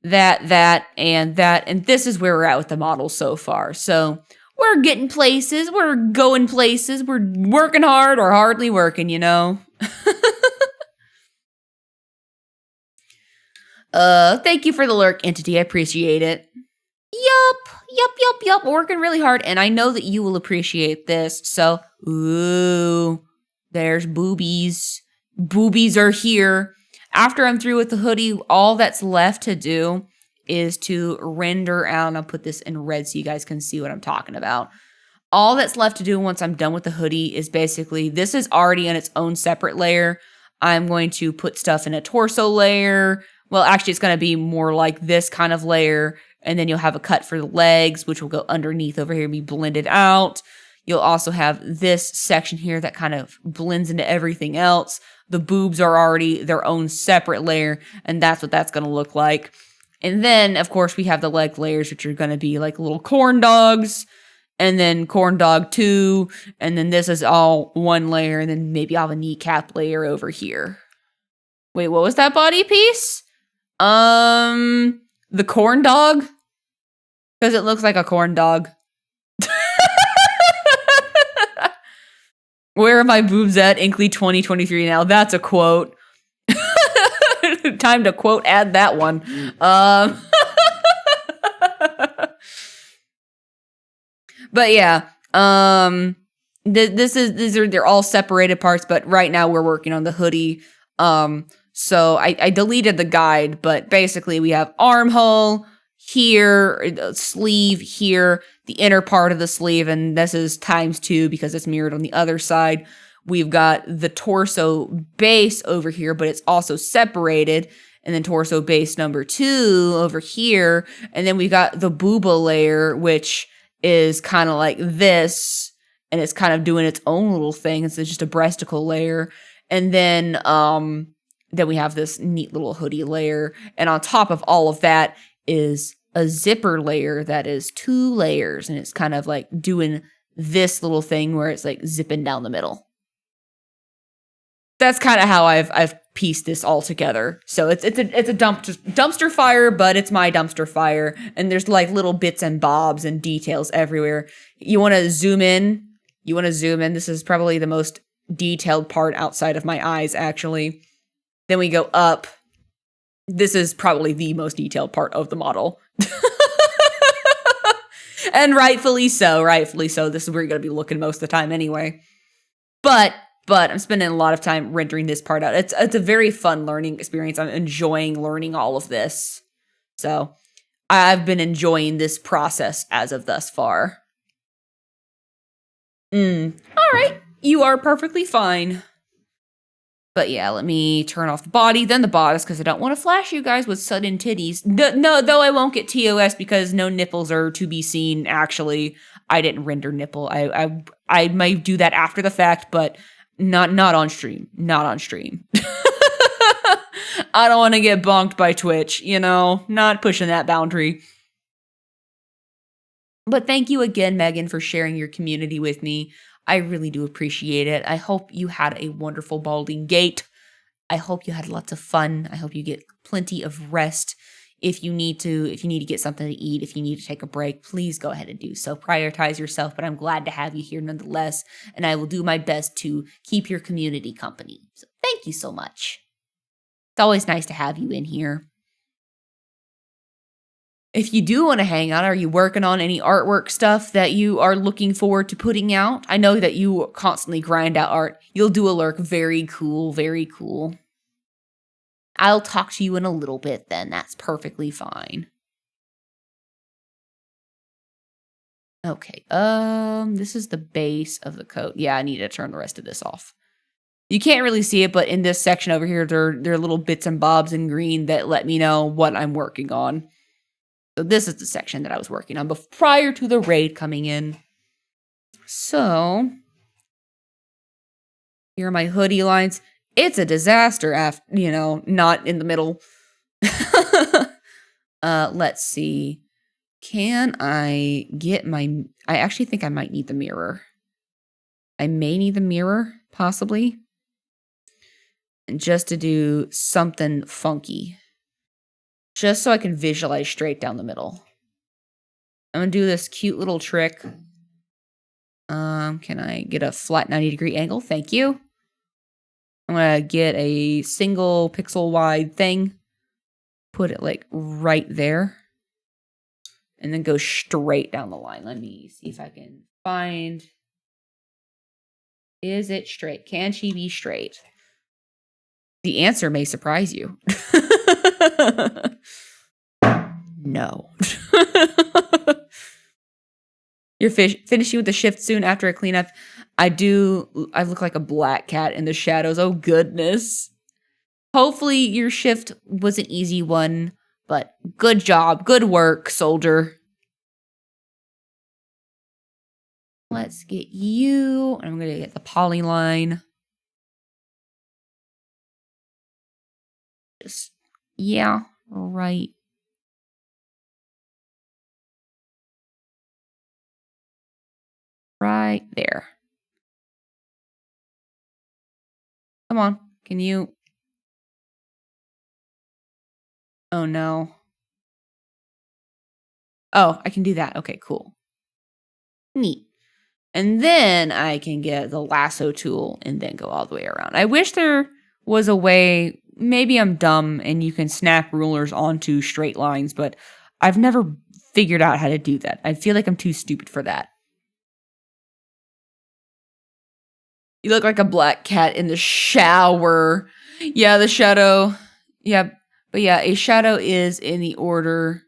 and that. And this is where we're at with the model so far. So we're getting places, we're going places, we're working hard or hardly working, you know? Thank you for the lurk, Entity. I appreciate it. Yup. Working really hard, and I know that you will appreciate this. So, ooh, there's boobies. Boobies are here. After I'm through with the hoodie, all that's left to do is to render out, and I'll put this in red so you guys can see what I'm talking about. All that's left to do once I'm done with the hoodie is basically, this is already in its own separate layer. I'm going to put stuff in a torso layer. Well, actually, it's going to be more like this kind of layer, and then you'll have a cut for the legs, which will go underneath over here and be blended out. You'll also have this section here that kind of blends into everything else. The boobs are already their own separate layer, and that's what that's going to look like. And then, of course, we have the leg layers, which are going to be like little corn dogs, and then corn dog 2, and then this is all one layer, and then maybe I'll have a kneecap layer over here. Wait, what was that body piece? The corn dog? Because it looks like a corn dog. Where are my boobs at? Inkly 2023 now. That's a quote. Time to quote add that one. But yeah, they're all separated parts, but right now we're working on the hoodie. So I deleted the guide, but basically we have armhole here, sleeve here, the inner part of the sleeve, and this is ×2 because it's mirrored on the other side. We've got the torso base over here, but it's also separated, and then torso base number 2 over here, and then we've got the booba layer, which is kind of like this, and it's kind of doing its own little thing. It's just a breasticle layer, and then we have this neat little hoodie layer, and on top of all of that is a zipper layer that is 2 layers, and it's kind of like doing this little thing where it's like zipping down the middle. That's kind of how I've pieced this all together. So it's a dumpster fire, but it's my dumpster fire, and there's like little bits and bobs and details everywhere. You want to zoom in? This is probably the most detailed part outside of my eyes, actually. Then we go up. This is probably the most detailed part of the model. And rightfully so. This is where you're going to be looking most of the time anyway. But I'm spending a lot of time rendering this part out. It's a very fun learning experience. I'm enjoying learning all of this. So I've been enjoying this process as of thus far. All right. You are perfectly fine. But yeah, let me turn off the body, then the bodice, because I don't want to flash you guys with sudden titties. No, though I won't get TOS because no nipples are to be seen, actually. I didn't render nipple. I might do that after the fact, but not on stream. Not on stream. I don't want to get bonked by Twitch, not pushing that boundary. But thank you again, Megan, for sharing your community with me. I really do appreciate it. I hope you had a wonderful Balding Gate. I hope you had lots of fun. I hope you get plenty of rest. If you need to get something to eat, if you need to take a break, please go ahead and do so. Prioritize yourself, but I'm glad to have you here nonetheless, and I will do my best to keep your community company. So thank you so much. It's always nice to have you in here. If you do want to hang out, are you working on any artwork stuff that you are looking forward to putting out? I know that you constantly grind out art. You'll do a lurk. Very cool, very cool. I'll talk to you in a little bit then. That's perfectly fine. Okay, this is the base of the coat. Yeah, I need to turn the rest of this off. You can't really see it, but in this section over here, there are little bits and bobs in green that let me know what I'm working on. So this is the section that I was working on prior to the raid coming in. So here are my hoodie lines. It's a disaster after, not in the middle. Let's see. Can I get I actually think I might need the mirror. I may need the mirror, possibly. And just to do something funky. Just so I can visualize straight down the middle. I'm going to do this cute little trick. Can I get a flat 90-degree angle? Thank you. I'm going to get a single pixel wide thing. Put it like right there. And then go straight down the line. Let me see if I can find... Is it straight? Can she be straight? The answer may surprise you. No. You're finishing with the shift soon after a cleanup. I look like a black cat in the shadows. Oh, goodness. Hopefully your shift was an easy one, but good job. Good work, soldier. Let's get you. I'm going to get the polyline. Just, yeah, right. Right there. Come on. Can you? Oh, no. Oh, I can do that. Okay, cool. Neat. And then I can get the lasso tool and then go all the way around. I wish there was a way, maybe I'm dumb and you can snap rulers onto straight lines, but I've never figured out how to do that. I feel like I'm too stupid for that. You look like a black cat in the shower. Yeah, the shadow. Yeah, but yeah, a shadow is in the order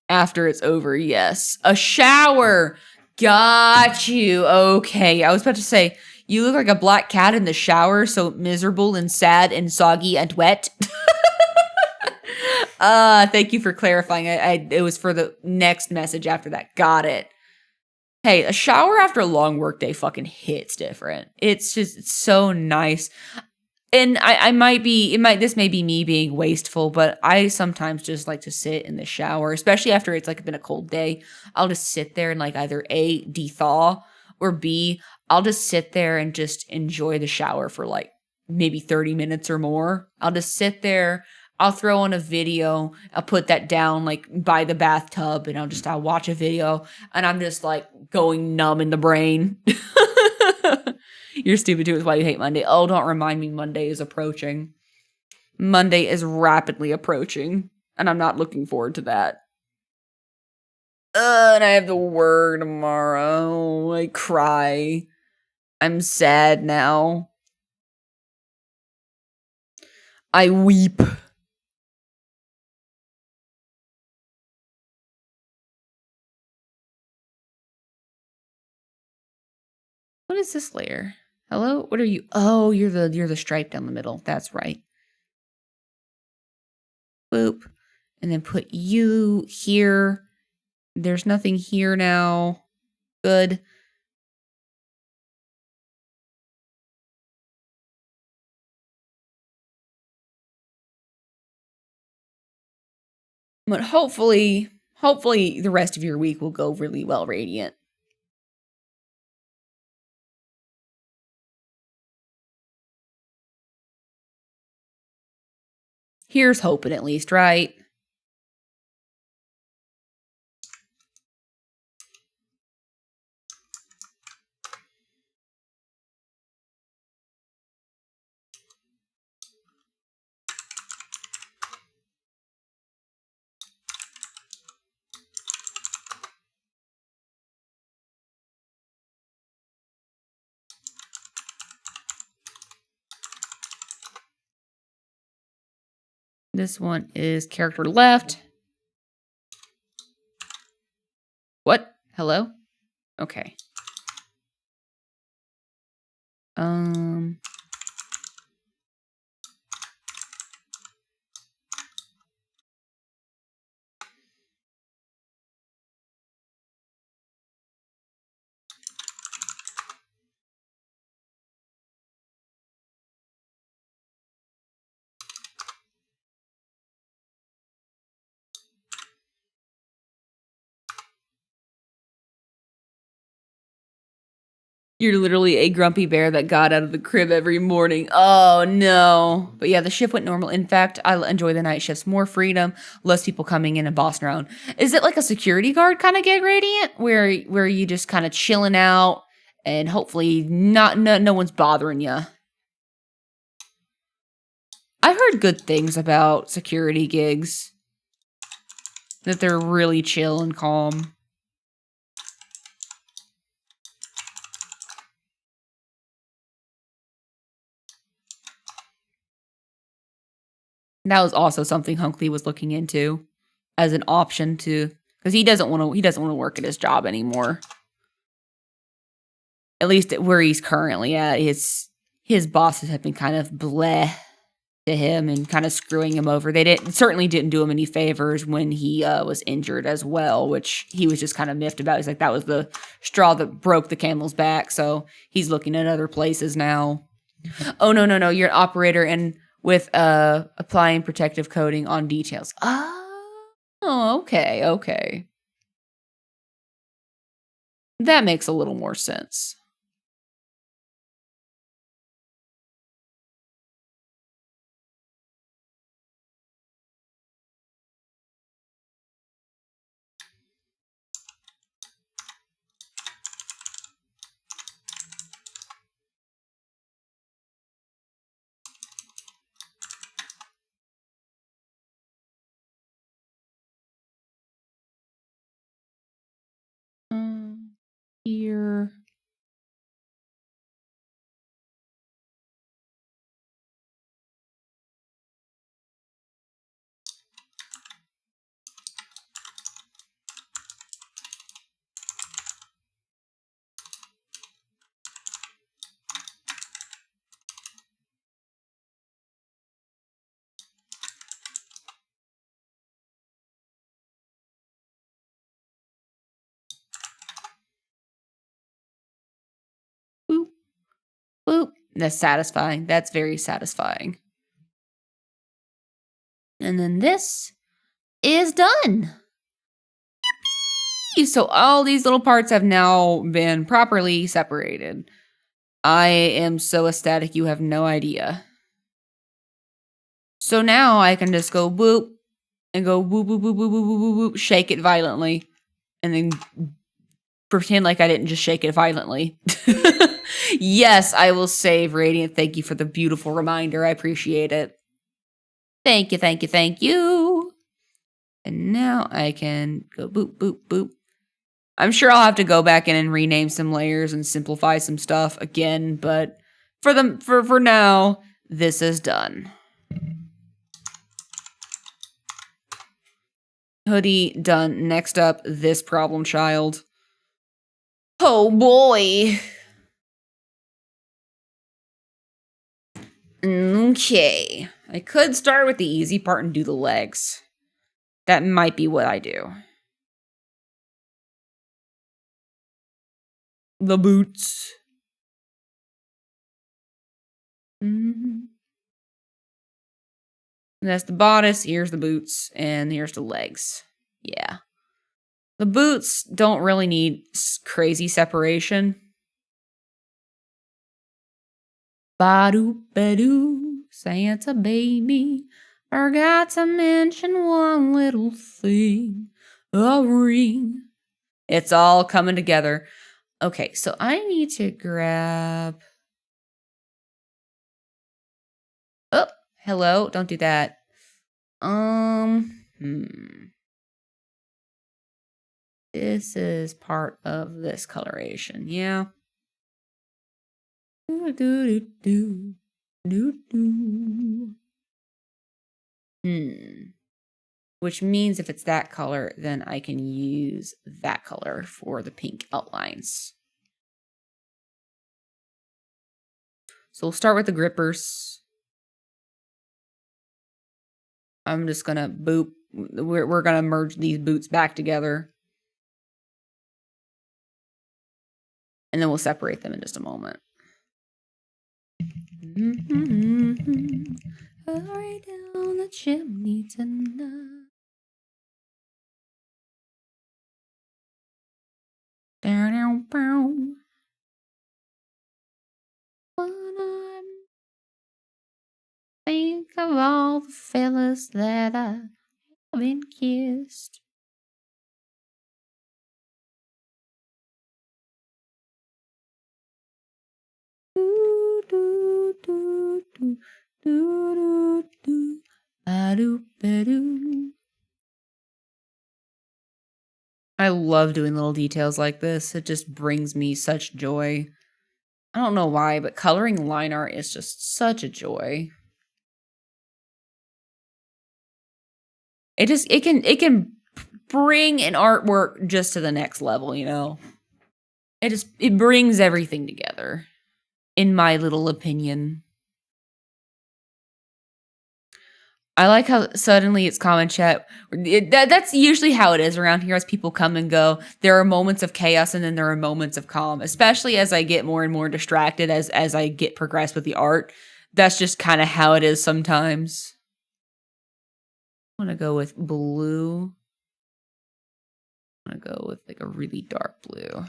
after it's over. Yes, a shower. Got you. Okay, I was about to say you look like a black cat in the shower, so miserable and sad and soggy and wet. Thank you for clarifying. It was for the next message after that. Got it. Hey, a shower after a long workday fucking hits different. It's so nice. And I might be, this may be me being wasteful, but I sometimes just like to sit in the shower, especially after it's like been a cold day. I'll just sit there and like either A, de-thaw, or B, I'll just sit there and just enjoy the shower for like maybe 30 minutes or more. I'll just sit there. I'll throw on a video. I'll put that down like by the bathtub and I'll watch a video and I'm just like going numb in the brain. You're stupid too is why you hate Monday. Oh, don't remind me Monday is approaching. Monday is rapidly approaching and I'm not looking forward to that. And I have the work tomorrow. I cry. I'm sad now. I weep. What is this layer? Hello? What are you? Oh, you're the stripe down the middle. That's right. Boop. And then put you here. There's nothing here now. Good. But hopefully the rest of your week will go really well, Radiant. Here's hoping at least, right? This one is character left. What? Hello? Okay. You're literally a grumpy bear that got out of the crib every morning. Oh no. But yeah, the shift went normal. In fact, I enjoy the night shifts. More freedom, less people coming in and bossing around. Is it like a security guard kind of gig, Radiant? Where you just kind of chilling out and hopefully no one's bothering you? I've heard good things about security gigs. That they're really chill and calm. That was also something Hunkley was looking into as an option to, because he doesn't want to work at his job anymore. At least where he's currently at, his bosses have been kind of bleh. to him and kind of screwing him over. They certainly didn't do him any favors when he was injured as well, which he was just kind of miffed about. He's like, that was the straw that broke the camel's back. So he's looking at other places now. Oh, no. You're an operator and with applying protective coating on details. Oh, okay. That makes a little more sense. Here. Boop. Boop. That's satisfying. That's very satisfying. And then this is done. So all these little parts have now been properly separated. I am so ecstatic, you have no idea. So now I can just go boop and go boop, boop, boop, boop, boop, boop, boop, boop, shake it violently, and then pretend like I didn't just shake it violently. Yes, I will save Radiant. Thank you for the beautiful reminder. I appreciate it. Thank you. And now I can go boop, boop, boop. I'm sure I'll have to go back in and rename some layers and simplify some stuff again, but for now, this is done. Hoodie done. Next up, this problem child. Oh boy. Okay. I could start with the easy part and do the legs. That might be what I do. The boots. That's the bodice, here's the boots, and here's the legs. Yeah. The boots don't really need crazy separation. Ba-doo-ba-doo, Santa baby, forgot to mention one little thing. A ring. It's all coming together. Okay, so I need to grab... Oh, hello, don't do that. This is part of this coloration, yeah. Which means if it's that color, then I can use that color for the pink outlines. So we'll start with the grippers. I'm just gonna boop. We're gonna merge these boots back together. And then we'll separate them in just a moment. Hurry down the chimney tonight. Think of all the fellas that I haven't kissed. I love doing little details like this. It just brings me such joy. I don't know why, but coloring line art is just such a joy. It can bring an artwork just to the next level, you know. It brings everything together, in my little opinion. I like how suddenly it's common chat. That's usually how it is around here as people come and go. There are moments of chaos and then there are moments of calm, especially as I get more and more distracted as I get progressed with the art. That's just kind of how it is sometimes. I'm going to go with blue. I'm going to go with like a really dark blue.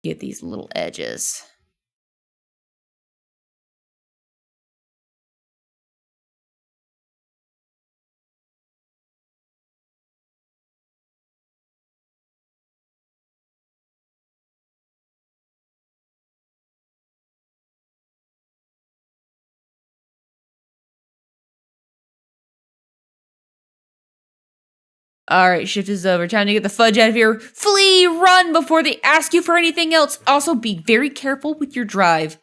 Get these little edges. All right, shift is over. Time to get the fudge out of here. Flee, run before they ask you for anything else. Also, be very careful with your drive.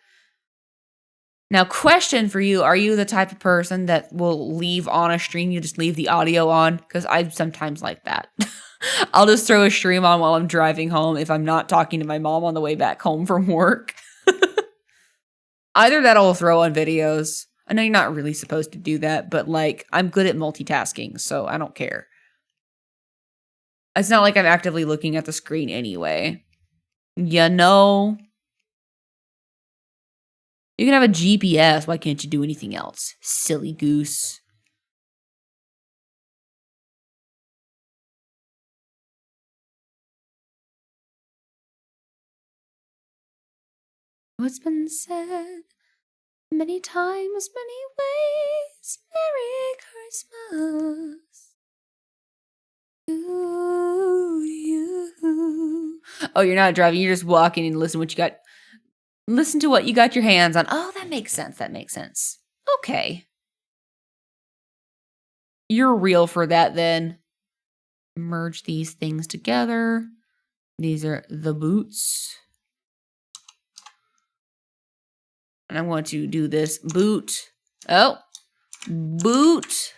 Now, question for you. Are you the type of person that will leave on a stream? You just leave the audio on? Because I'm sometimes like that. I'll just throw a stream on while I'm driving home if I'm not talking to my mom on the way back home from work. Either that or I'll throw on videos. I know you're not really supposed to do that, but like, I'm good at multitasking, so I don't care. It's not like I'm actively looking at the screen anyway. You know? You can have a GPS. Why can't you do anything else? Silly goose. What's been said many times, many ways. Merry Christmas to you. Oh, you're not driving. You're just walking and listen to what you got your hands on. Oh, that makes sense. That makes sense. Okay. You're real for that then. Merge these things together. These are the boots. And I want to do this boot. Oh, boot.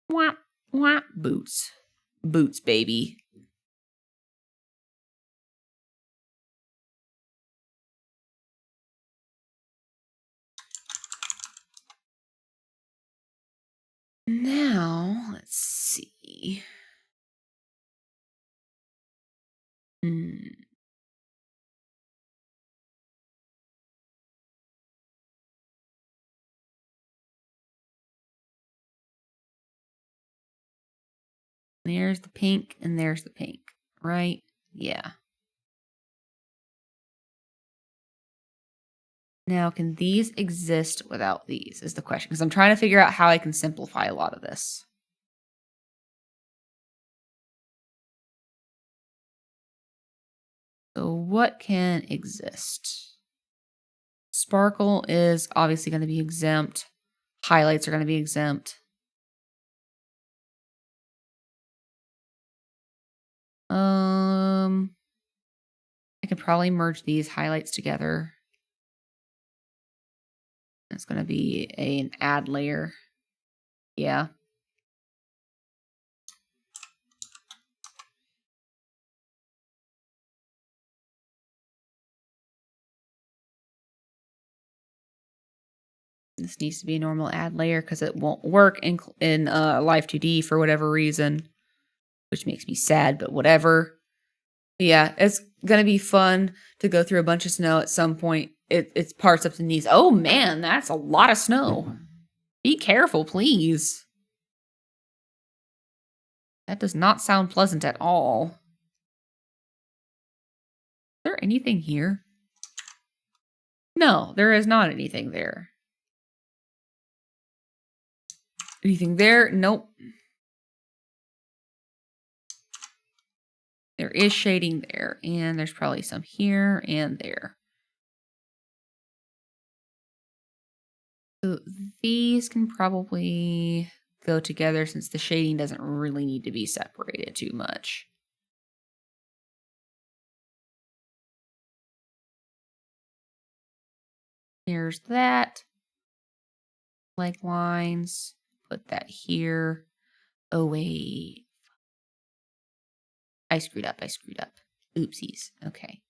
Wah, wah. Boots. Boots, baby. Now, let's see. There's the pink and there's the pink, right? Yeah. Now, can these exist without these is the question. Because I'm trying to figure out how I can simplify a lot of this. So what can exist? Sparkle is obviously going to be exempt. Highlights are going to be exempt. I could probably merge these highlights together. It's going to be an add layer. Yeah. This needs to be a normal add layer because it won't work in Live 2D for whatever reason, which makes me sad, but whatever. Yeah, it's going to be fun to go through a bunch of snow at some point. It's parts up to the knees. Oh man, that's a lot of snow. Be careful, please. That does not sound pleasant at all. Is there anything here? No, there is not anything there. Anything there? Nope. There is shading there, and there's probably some here and there. So these can probably go together since the shading doesn't really need to be separated too much. There's that. Leg lines. Put that here. Oh, wait. I screwed up. Oopsies. Okay.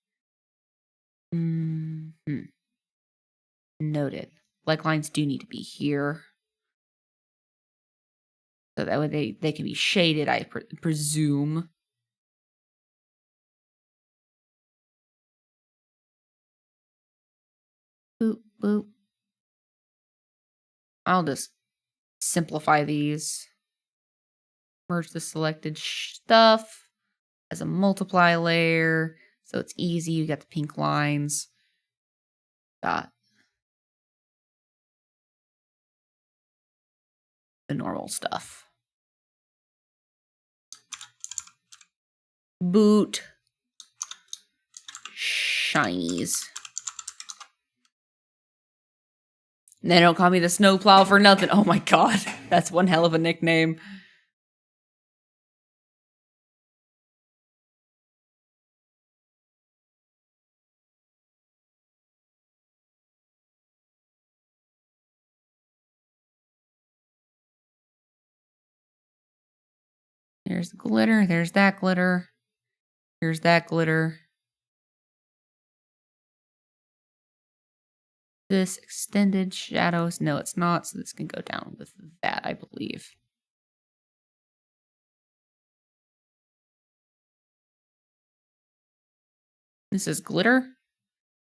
Noted. Like lines do need to be here. So that way they can be shaded, I presume. Boop, boop. I'll just simplify these. Merge the selected stuff as a multiply layer. So it's easy. You got the pink lines. Got the normal stuff. Boot. Shinies. They don't call me the snowplow for nothing. Oh my god. That's one hell of a nickname. There's the glitter. There's that glitter. Here's that glitter. This extended shadows. No, it's not. So this can go down with that, I believe. This is glitter. Is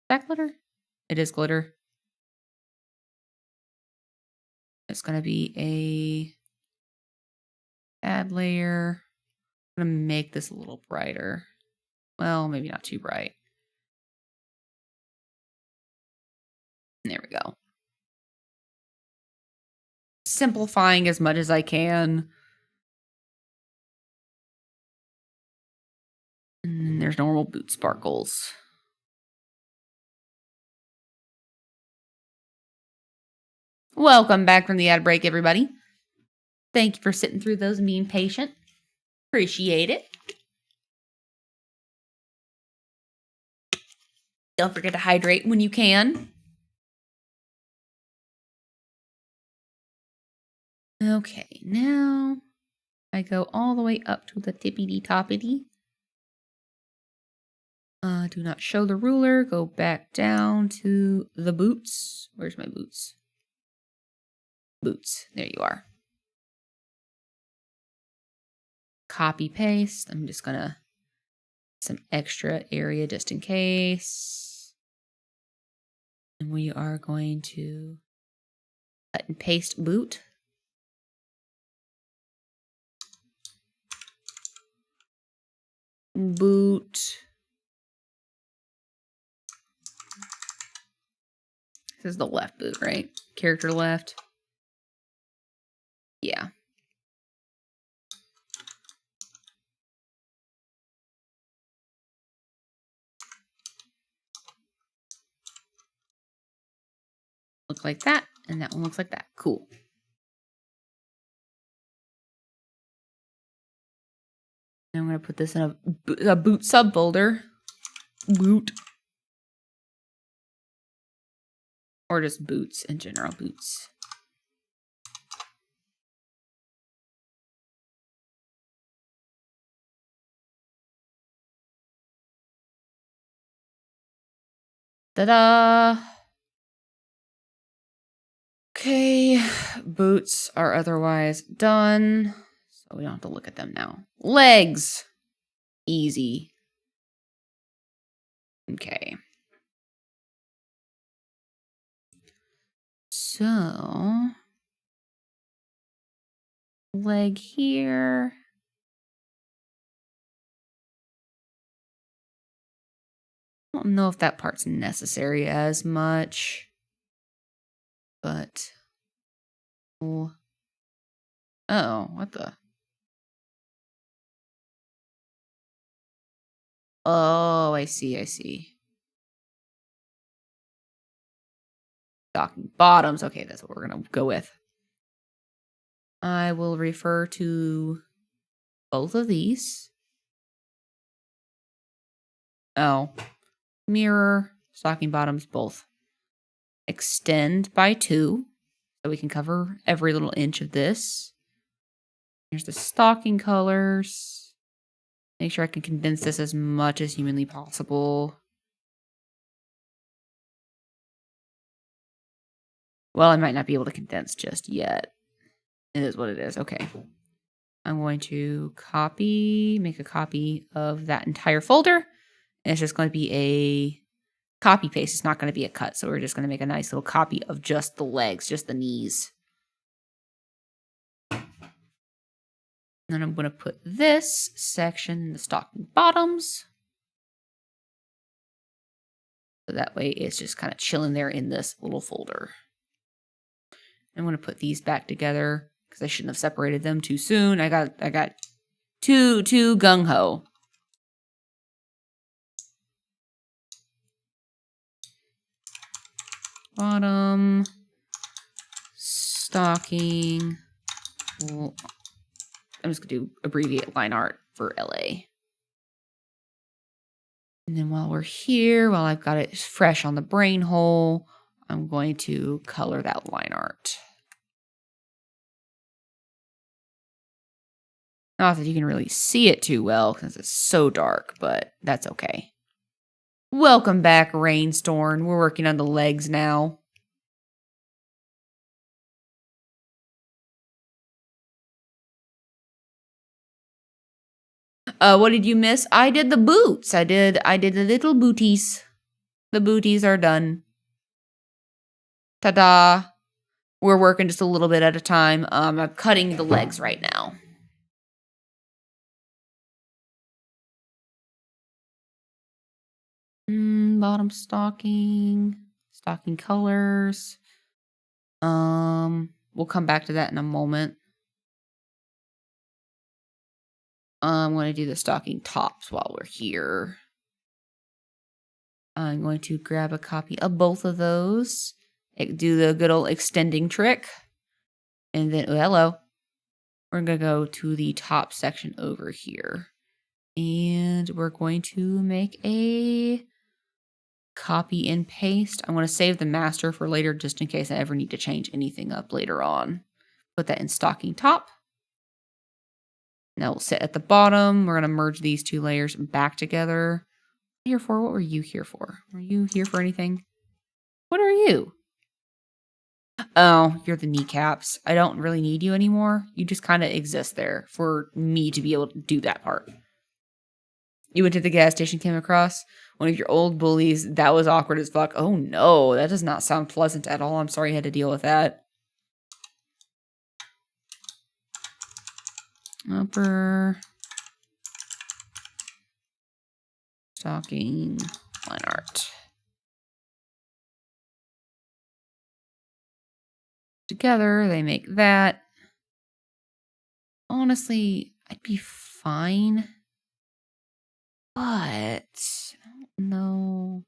that glitter? It is glitter. It's going to be a add layer. I'm going to make this a little brighter. Well, maybe not too bright. There we go. Simplifying as much as I can. And there's normal boot sparkles. Welcome back from the ad break, everybody. Thank you for sitting through those and being patient. Appreciate it. Don't forget to hydrate when you can. Okay, now I go all the way up to the tippity-toppity. Do not show the ruler. Go back down to the boots. Where's my boots? Boots. There you are. Copy paste. I'm just gonna some extra area just in case. And we are going to cut and paste boot. Boot. This is the left boot, right? Character left. Yeah. Look like that, and that one looks like that. Cool. And I'm going to put this in a boot subfolder. Boot. Or just boots in general, boots. Ta-da! Okay, boots are otherwise done, so we don't have to look at them now. Legs! Easy. Okay. So, leg here. I don't know if that part's necessary as much, but oh, what the? Oh, I see. Stocking bottoms. Okay, that's what we're gonna go with. I will refer to both of these. Oh, mirror, stocking bottoms, both. Extend by 2, so we can cover every little inch of this. Here's the stocking colors. Make sure I can condense this as much as humanly possible. Well, I might not be able to condense just yet. It is what it is. Okay. I'm going to make a copy of that entire folder. And it's just going to be a copy paste. It's not going to be a cut. So we're just going to make a nice little copy of just the legs, just the knees. And then I'm going to put this section in the stocking bottoms. So that way it's just kind of chilling there in this little folder. I'm going to put these back together because I shouldn't have separated them too soon. I got too gung-ho. Bottom, stocking. Well, I'm just going to do abbreviate line art for LA. And then while we're here, while I've got it fresh on the brain hole, I'm going to color that line art. Not that you can really see it too well because it's so dark, but that's okay. Welcome back, Rainstorm. We're working on the legs now. What did you miss? I did the boots. I did the little booties. The booties are done. Ta-da. We're working just a little bit at a time. I'm cutting the legs right now. Bottom stocking colors. We'll come back to that in a moment. I'm going to do the stocking tops while we're here. I'm going to grab a copy of both of those. Do the good old extending trick. And then, hello. We're going to go to the top section over here. And we're going to make a copy and paste. I'm going to save the master for later just in case I ever need to change anything up later on. Put that in stocking top. Now we'll sit at the bottom. We're going to merge these two layers back together. Here for? What were you here for? Were you here for anything? What are you? Oh, you're the kneecaps. I don't really need you anymore. You just kind of exist there for me to be able to do that part. You went to the gas station, came across one of your old bullies. That was awkward as fuck. Oh no, that does not sound pleasant at all. I'm sorry you had to deal with that. Upper stocking line art. Together, they make that. Honestly, I'd be fine. But I don't know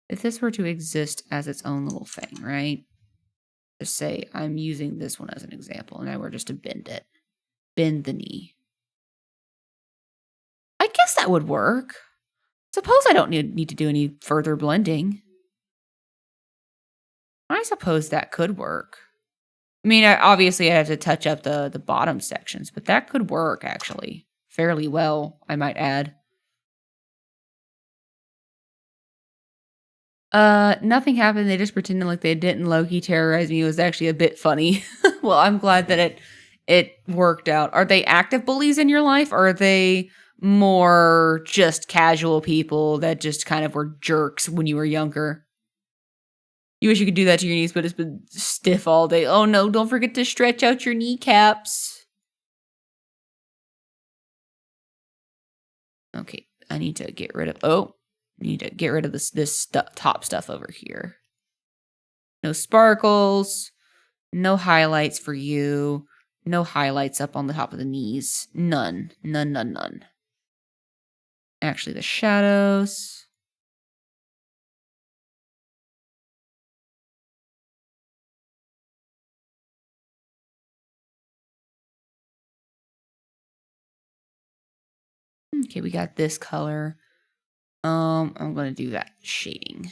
if this were to exist as its own little thing, right? Just say I'm using this one as an example, and I were just to bend it. Bend the knee. I guess that would work. Suppose I don't need to do any further blending. I suppose that could work. I mean, obviously I have to touch up the bottom sections, but that could work, actually. Fairly well, I might add. Nothing happened. They just pretended like they didn't Loki terrorize me. It was actually a bit funny. Well, I'm glad that it worked out. Are they active bullies in your life, or are they more just casual people that just kind of were jerks when you were younger? You wish you could do that to your knees, but it's been stiff all day. Oh no, don't forget to stretch out your kneecaps. Okay, I need to get rid of... Oh, I need to get rid of this top stuff over here. No sparkles. No highlights for you. No highlights up on the top of the knees. None. None, none, none. Actually, the shadows. Okay, we got this color. I'm going to do that shading.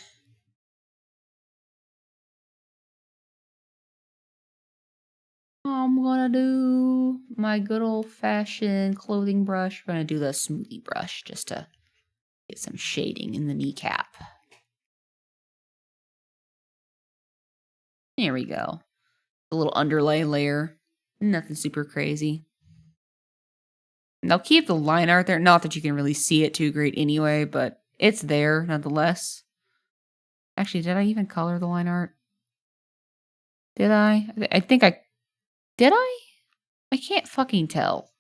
gonna do my good old-fashioned clothing brush. I'm gonna do the smoothie brush just to get some shading in the kneecap. There we go. A little underlay layer. Nothing super crazy. And I'll keep the line art there. Not that you can really see it too great anyway, but it's there nonetheless. Actually, did I even color the line art? Did I? I think I... Did I? I can't fucking tell.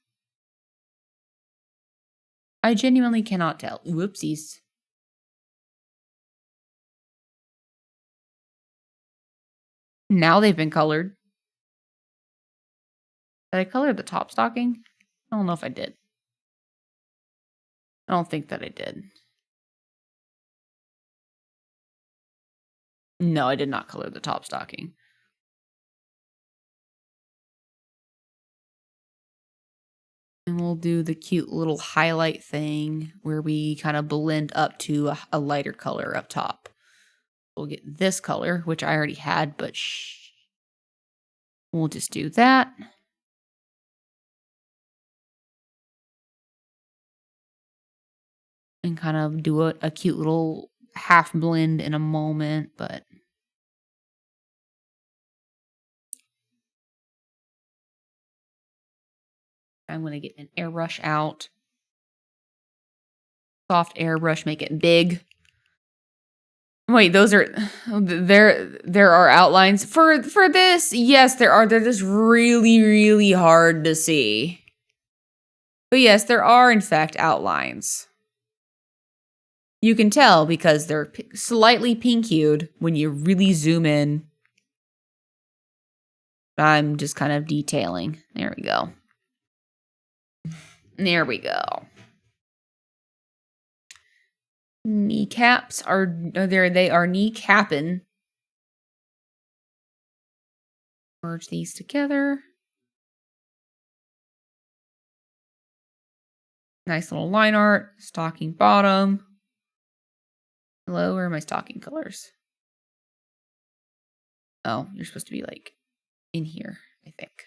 I genuinely cannot tell. Whoopsies. Now they've been colored. Did I color the top stocking? I don't know if I did. I don't think that I did. No, I did not color the top stocking. And we'll do the cute little highlight thing where we kind of blend up to a lighter color up top. We'll get this color, which I already had, but we'll just do that. And kind of do a cute little half blend in a moment, but I'm going to get an airbrush out. Soft airbrush, make it big. Wait, those are there are outlines for this. Yes, there are. They're just really hard to see. But yes, there are in fact outlines. You can tell because they're slightly pink-hued when you really zoom in. I'm just kind of detailing. There we go. There we go. Kneecaps are there. They are kneecapping. Merge these together. Nice little line art. Stocking bottom. Hello, where are my stocking colors? Oh, you're supposed to be like in here, I think.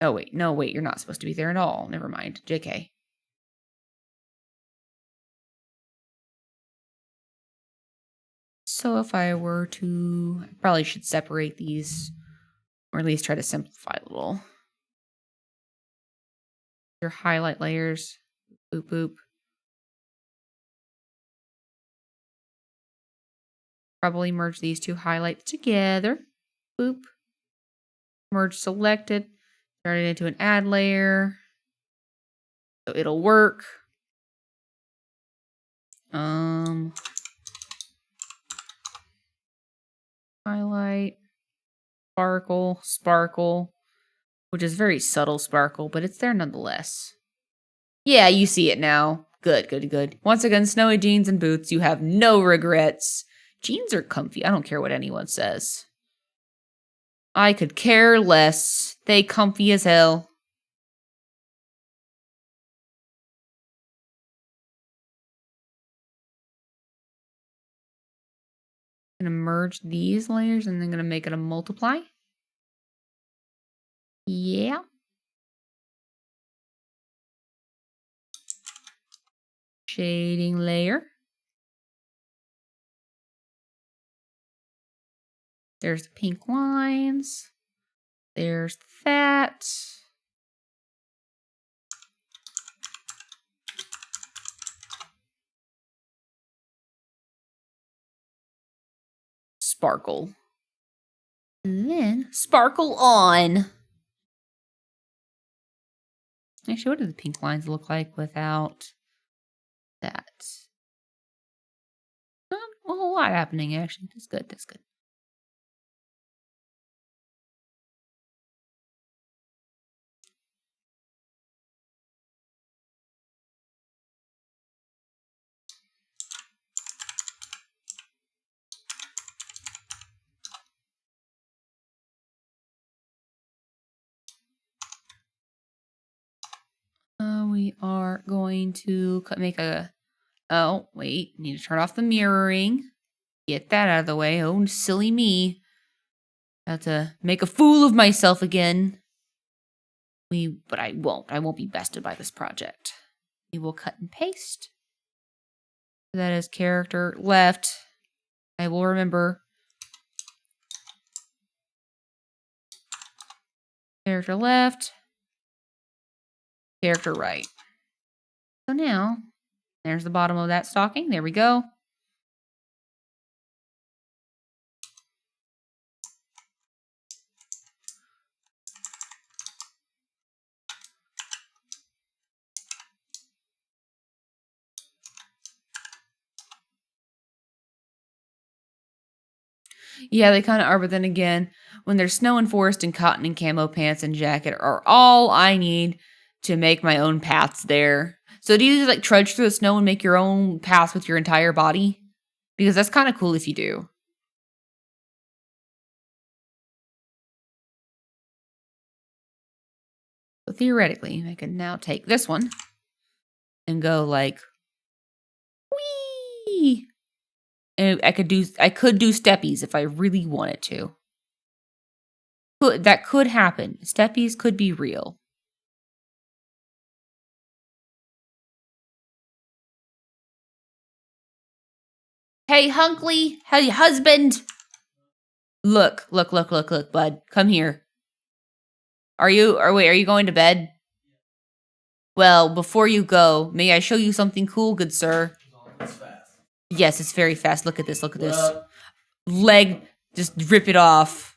Oh, wait. No, wait. You're not supposed to be there at all. Never mind. JK. So if I were to... I probably should separate these. Or at least try to simplify a little. Your highlight layers. Boop, boop. Probably merge these two highlights together. Boop. Merge selected. Turn it into an add layer. So it'll work. Highlight. Sparkle. Sparkle. Which is very subtle sparkle, but it's there nonetheless. Yeah, you see it now. Good, good, good. Once again, snowy jeans and boots. You have no regrets. Jeans are comfy. I don't care what anyone says. I could care less. They comfy as hell. I'm gonna merge these layers and then gonna make it a multiply. Yeah. Shading layer. There's the pink lines. There's that. Sparkle. And then sparkle on. Actually, what do the pink lines look like without that? Not a whole lot happening, actually. That's good. That's good. We are going to make a... Oh, wait. Need to turn off the mirroring. Get that out of the way. Oh, silly me. About to make a fool of myself again. But I won't. I won't be bested by this project. We will cut and paste. That is character left. I will remember. Character left. Character right. So now, there's the bottom of that stocking. There we go. Yeah, they kind of are, but then again, when there's snow and forest and cotton and camo pants and jacket are all I need to make my own paths there. So do you just like trudge through the snow and make your own paths with your entire body? Because that's kind of cool if you do. So theoretically, I could now take this one and go like, whee! And I could do steppies if I really wanted to. That could happen. Steppies could be real. Hey, Hunkley, hey, husband. Look, bud. Come here. Are you going to bed? Well, before you go, may I show you something cool, good sir? It's fast. Yes, it's very fast. Look at this. Look at this. Leg, just rip it off.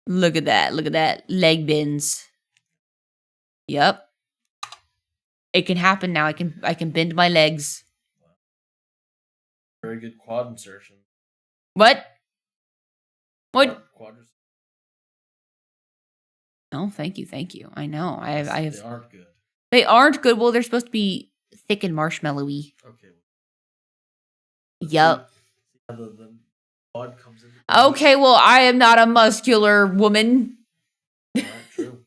Look at that. Look at that. Leg bends. Yep. It can happen now. I can bend my legs. Very good quad insertion. What? What? Quad. Oh, thank you. I know. I have. They aren't good. They aren't good. Well, they're supposed to be thick and marshmallowy. Okay. Yup. The quad comes in. Okay, well, I am not a muscular woman. Not true.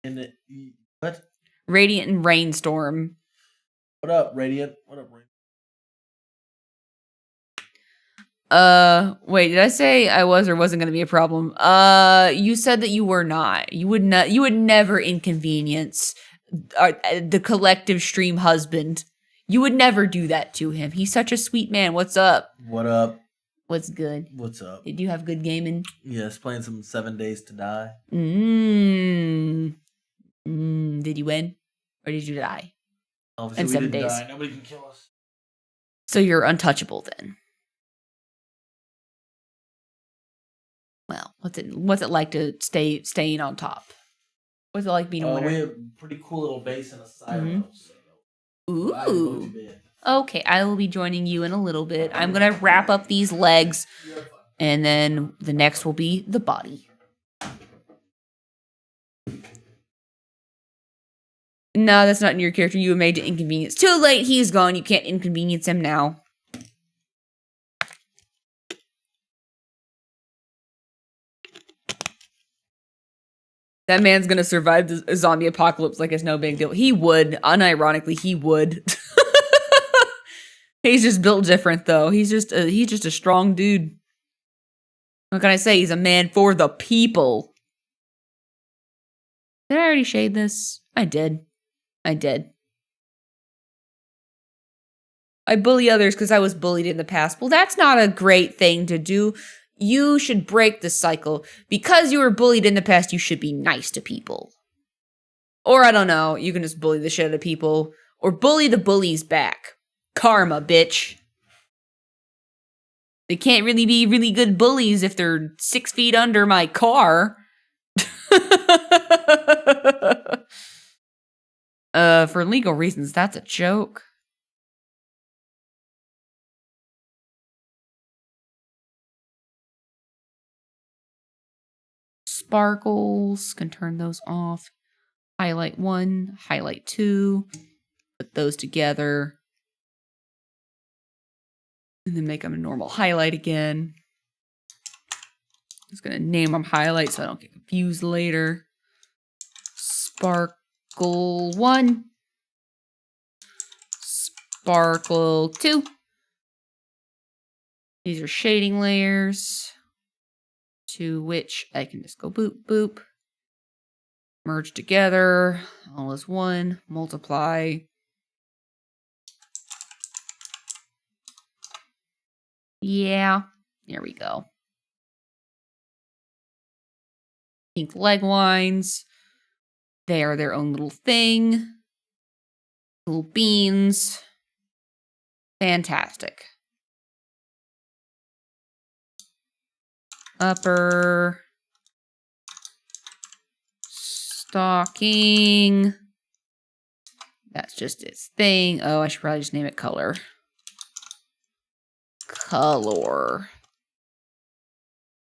And what? Radiant and Rainstorm. What up, Radiant? What up, Radiant? Wait, did I say I was or wasn't going to be a problem? You said that you were not. You would never inconvenience the collective stream husband. You would never do that to him. He's such a sweet man. What's up? What up? What's good? What's up? Did you have good gaming? Yes, playing some 7 Days to Die. Did you win? Or did you die? Obviously, in we 7 didn't days. die. Nobody can kill us. So you're untouchable then. Well, what's it like to staying on top? What's it like being a winner? We have a pretty cool little base and a silo. So Ooh. Okay, I will be joining you in a little bit. I'm gonna wrap up these legs, and then the next will be the body. No, that's not in your character. You were made to inconvenience. Too late. He's gone. You can't inconvenience him now. That man's gonna survive the zombie apocalypse like it's no big deal. He would. Unironically, he would. He's just built different, though. He's just a strong dude. What can I say? He's a man for the people. Did I already shade this? I did. I bully others because I was bullied in the past. Well, that's not a great thing to do. You should break the cycle. Because you were bullied in the past, you should be nice to people. Or, I don't know, you can just bully the shit out of people. Or bully the bullies back. Karma, bitch. They can't really be really good bullies if they're 6 feet under my car. For legal reasons, that's a joke. Sparkles, can turn those off. Highlight 1, highlight 2. Put those together. And then make them a normal highlight again. I'm just going to name them highlight so I don't get confused later. Sparkle 1. sparkle 2. These are shading layers, to which I can just go boop, boop. Merge together, all as one, multiply. Yeah, there we go. Pink leg lines. They are their own little thing. Little beans. Fantastic. Upper. Stocking. That's just its thing. Oh, I should probably just name it color. Color.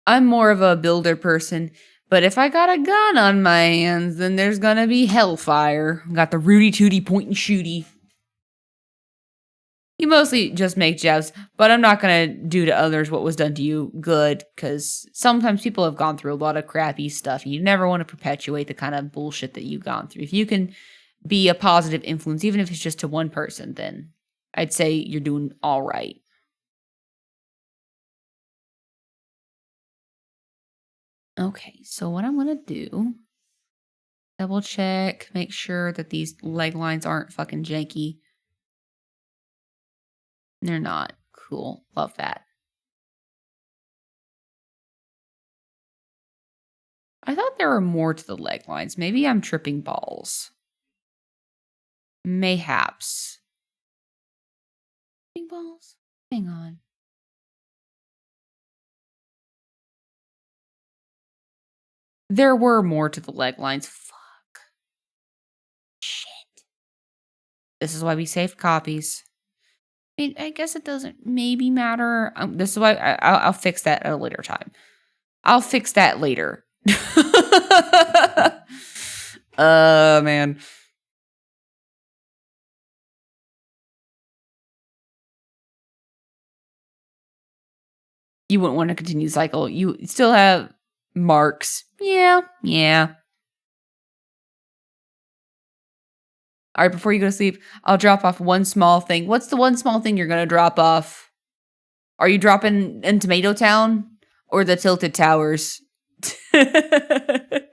I'm more of a builder person, but if I got a gun on my hands, then there's gonna be hellfire. Got the Rudy Tooty point and shooty. You mostly just make jabs, but I'm not gonna do to others what was done to you good, because sometimes people have gone through a lot of crappy stuff, and you never want to perpetuate the kind of bullshit that you've gone through. If you can be a positive influence, even if it's just to one person, then I'd say you're doing all right. Okay, so what I'm gonna do, double check, make sure that these leg lines aren't fucking janky. They're not. Cool. Love that. I thought there were more to the leg lines. Maybe I'm tripping balls. Mayhaps. Tripping balls? Hang on. There were more to the leg lines. Fuck. Shit. This is why we saved copies. I guess it doesn't maybe matter. This is why I'll fix that at a later time. I'll fix that later. Man. You wouldn't want to continue the cycle. You still have marks. Yeah. All right, before you go to sleep, I'll drop off one small thing. What's the one small thing you're going to drop off? Are you dropping in Tomato Town or the Tilted Towers? But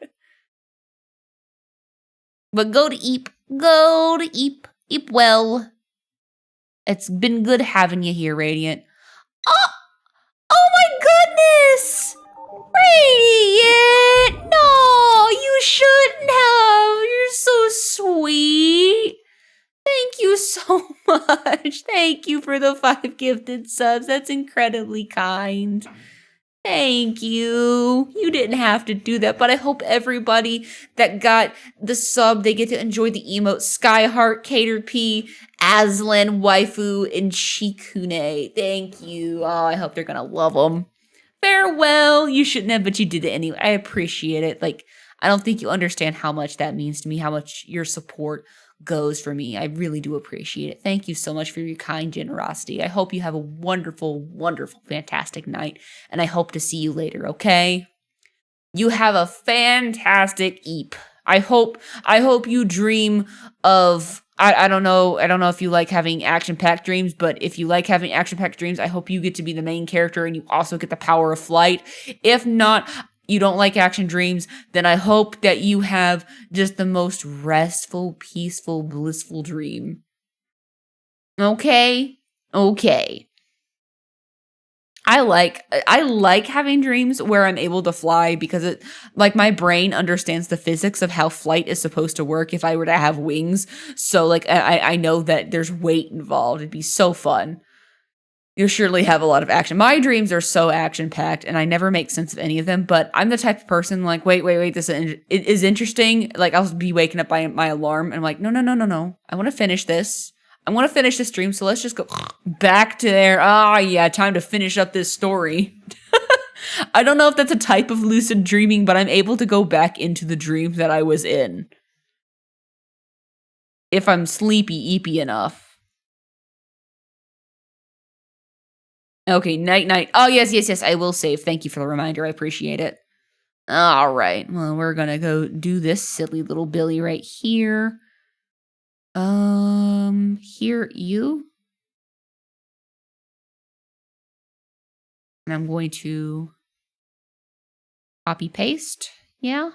go to Eep. Go to Eep. Eep well. It's been good having you here, Radiant. Oh my goodness! Radiant! No, you shouldn't have. You're so sweet. Thank you so much. Thank you for the 5 gifted subs. That's incredibly kind. Thank you. You didn't have to do that, but I hope everybody that got the sub, they get to enjoy the emotes. Skyheart, Cater P, Aslan, Waifu, and Shikune. Thank you. Oh, I hope they're gonna love them. Farewell. You shouldn't have, but you did it anyway. I appreciate it. Like, I don't think you understand how much that means to me, how much your support goes for me. I really do appreciate it. Thank you so much for your kind generosity. I hope you have a wonderful, wonderful, fantastic night, and I hope to see you later, okay? You have a fantastic Eep. I hope you dream of I don't know if you like having action-packed dreams, but if you like having action-packed dreams, I hope you get to be the main character and you also get the power of flight. If not, you don't like action dreams, then I hope that you have just the most restful, peaceful, blissful dream. Okay? Okay. I like having dreams where I'm able to fly because it, like, my brain understands the physics of how flight is supposed to work if I were to have wings. So, like, I know that there's weight involved. It'd be so fun. You'll surely have a lot of action. My dreams are so action-packed, and I never make sense of any of them, but I'm the type of person, like, wait, this is interesting. Like, I'll be waking up by my alarm, and I'm like, no. I want to finish this. I want to finish this dream, so let's just go back to there. Ah, yeah, time to finish up this story. I don't know if that's a type of lucid dreaming, but I'm able to go back into the dream that I was in. If I'm sleepy enough. Okay, night. Oh, yes, I will save. Thank you for the reminder. I appreciate it. All right, well, we're gonna go do this silly little Billy right here. Here, you. And I'm going to copy paste. Yeah.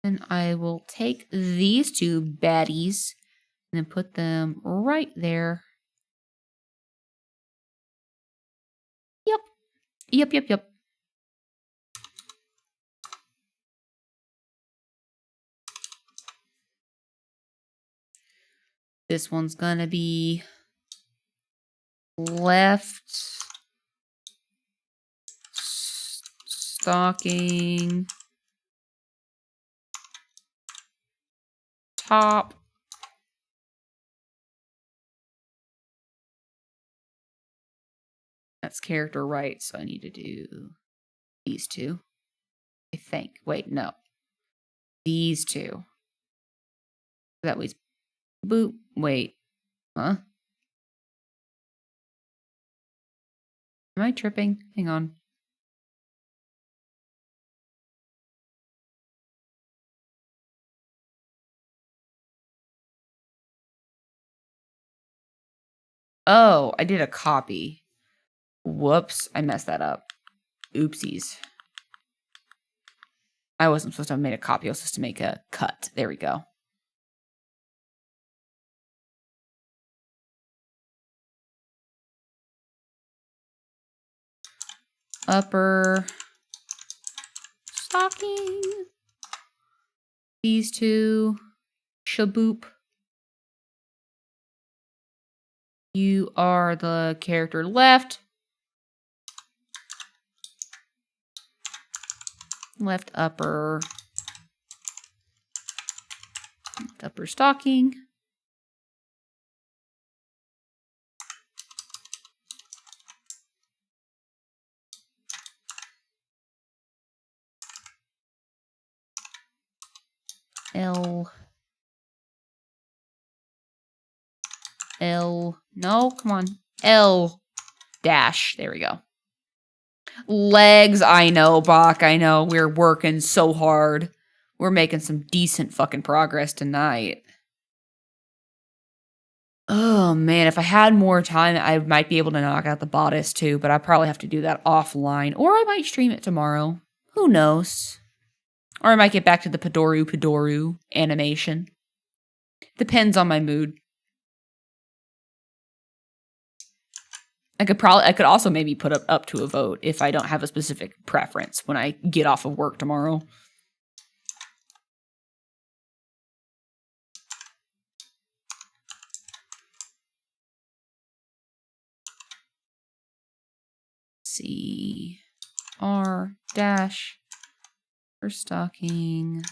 And I will take these two baddies and then put them right there. Yep. Yep, yep, yep. This one's gonna be left stocking top. That's character right, so I need to do these two. I think. Wait, no. These two. That was boop. Wait. Huh? Am I tripping? Hang on. Oh, I did a copy. Whoops. I messed that up. Oopsies. I wasn't supposed to have made a copy. I was supposed to make a cut. There we go. Upper stocking. These two. Shaboop. You are the character left. Left upper. Left upper stocking. L. No, come on. L dash. There we go. Legs. I know, Bach. I know. We're working so hard. We're making some decent fucking progress tonight. Oh, man. If I had more time, I might be able to knock out the bodice too, but I probably have to do that offline. Or I might stream it tomorrow. Who knows? Or I might get back to the Padoru animation. Depends on my mood. I could also maybe put up to a vote if I don't have a specific preference when I get off of work tomorrow. C R dash for stocking.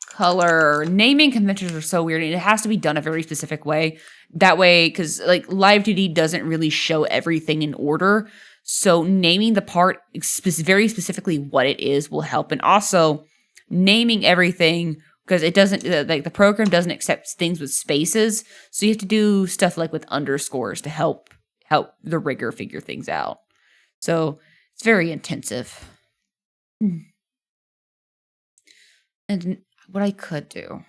Color. Naming conventions are so weird, and it has to be done a very specific way. That way, because like Live 2D doesn't really show everything in order. So naming the part very specifically what it is will help. And also naming everything, because it doesn't, like the program doesn't accept things with spaces. So you have to do stuff like with underscores to help the rigger figure things out. So it's very intensive. And what I could do.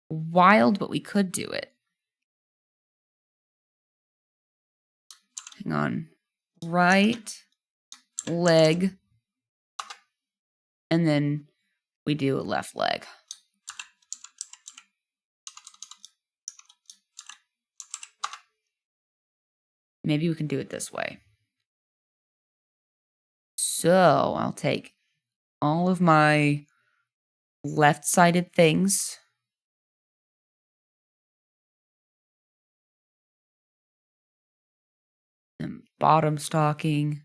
Wild, but we could do it. Hang on. Right leg. And then we do a left leg. Maybe we can do it this way. So I'll take all of my left-sided things. And bottom stocking.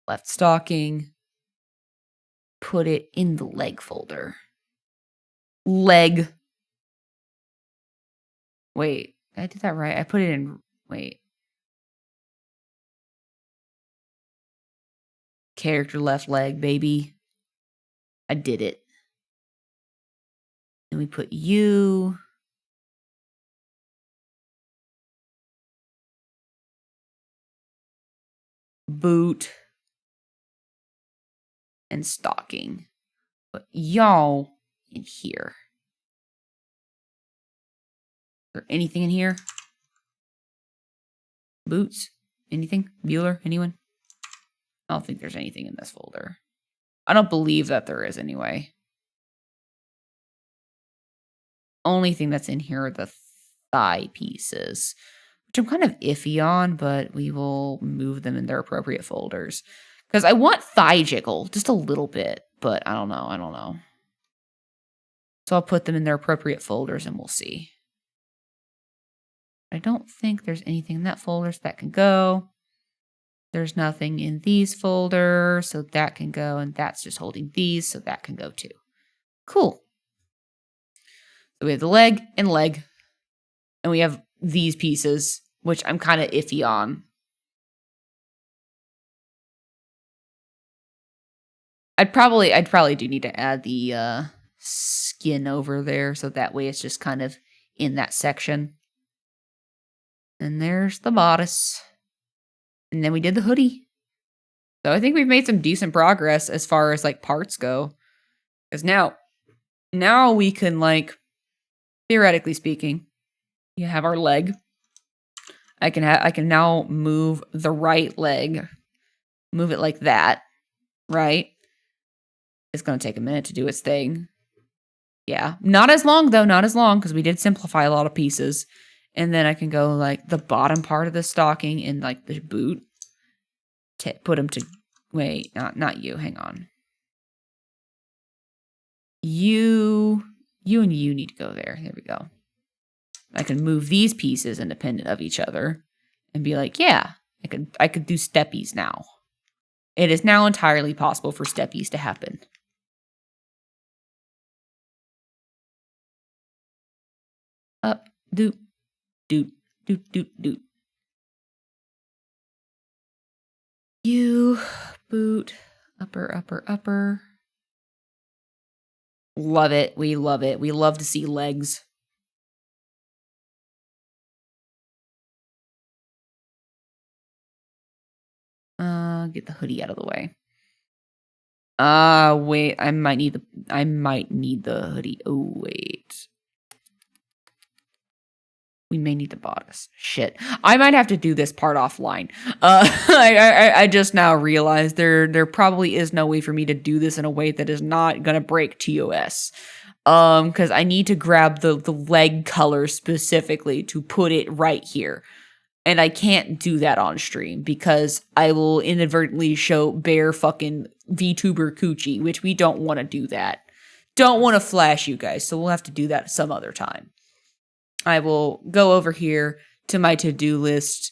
Left stocking. Put it in the leg folder. Leg. Wait, I did that right. I put it in, wait. Character left leg, baby. I did it. And we put you. Boot. and stocking. But y'all in here. Is there anything in here? Boots? Anything? Bueller? Anyone? I don't think there's anything in this folder. I don't believe that there is anyway. Only thing that's in here are the thigh pieces, which I'm kind of iffy on, but we will move them in their appropriate folders. Because I want thigh jiggle, just a little bit, but I don't know. So I'll put them in their appropriate folders and we'll see. I don't think there's anything in that folder, so that can go. There's nothing in these folders, so that can go, and that's just holding these, so that can go too. Cool. So we have the leg, and we have these pieces, which I'm kind of iffy on. I'd probably do need to add the skin over there, so that way it's just kind of in that section. And there's the bodice. And then we did the hoodie. So I think we've made some decent progress as far as like parts go. Because now we can, like, theoretically speaking, you have our leg. I can now move the right leg. Move it like that. Right? It's going to take a minute to do its thing. Yeah. Not as long, though. Not as long, because we did simplify a lot of pieces. And then I can go, like, the bottom part of the stocking and, like, the boot. Put them to... Wait, not you. Hang on. You and you need to go there. There we go. I can move these pieces independent of each other and be like, yeah, I could do steppies now. It is now entirely possible for steppies to happen. Up, doot, doot, doot, doot, doot. You, boot, upper. Love it. We love it. We love to see legs. Get the hoodie out of the way. Wait, I might need the hoodie. Oh, wait. We may need the bodice. Shit. I might have to do this part offline. I just now realized there probably is no way for me to do this in a way that is not gonna break TOS. Because I need to grab the leg color specifically to put it right here. And I can't do that on stream because I will inadvertently show bare fucking VTuber coochie, which we don't want to do that. Don't want to flash you guys, so we'll have to do that some other time. I will go over here to my to-do list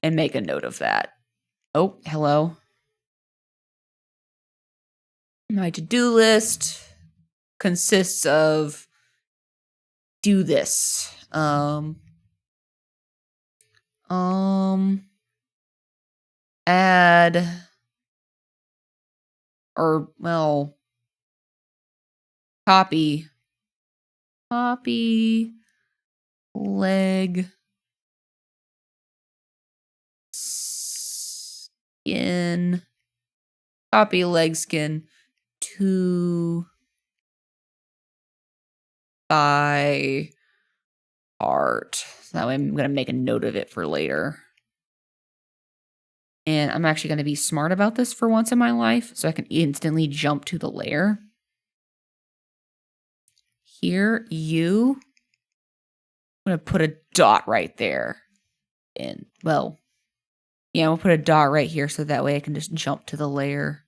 and make a note of that. Oh, hello. My to-do list consists of do this. Add, or, well, copy, leg, skin, copy leg skin to thigh part. So that way I'm going to make a note of it for later. And I'm actually going to be smart about this for once in my life, so I can instantly jump to the layer. Here, I'm going to put a dot right there. And, well, yeah, we'll put a dot right here so that way I can just jump to the layer.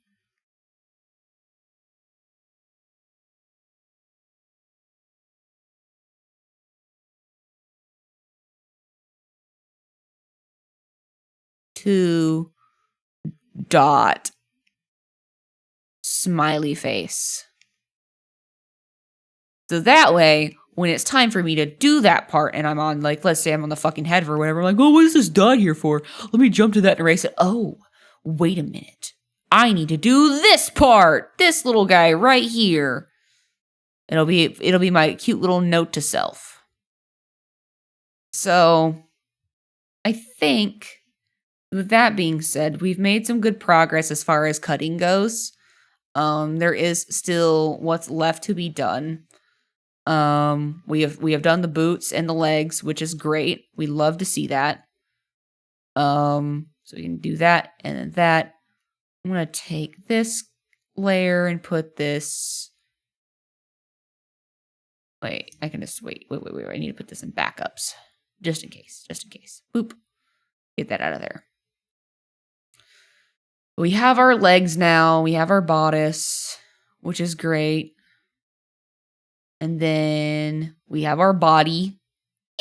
To dot smiley face. So that way, when it's time for me to do that part and I'm on, like, let's say I'm on the fucking head or whatever, I'm like, oh, what is this dot here for? Let me jump to that and erase it. Oh, wait a minute. I need to do this part. This little guy right here. It'll be my cute little note to self. So, I think, with that being said, we've made some good progress as far as cutting goes. There is still what's left to be done. We have done the boots and the legs, which is great. We love to see that. So we can do that and then that. I'm gonna take this layer and put this. Wait, I can just wait. I need to put this in backups. Just in case. Boop. Get that out of there. We have our legs now. We have our bodice, which is great. And then we have our body.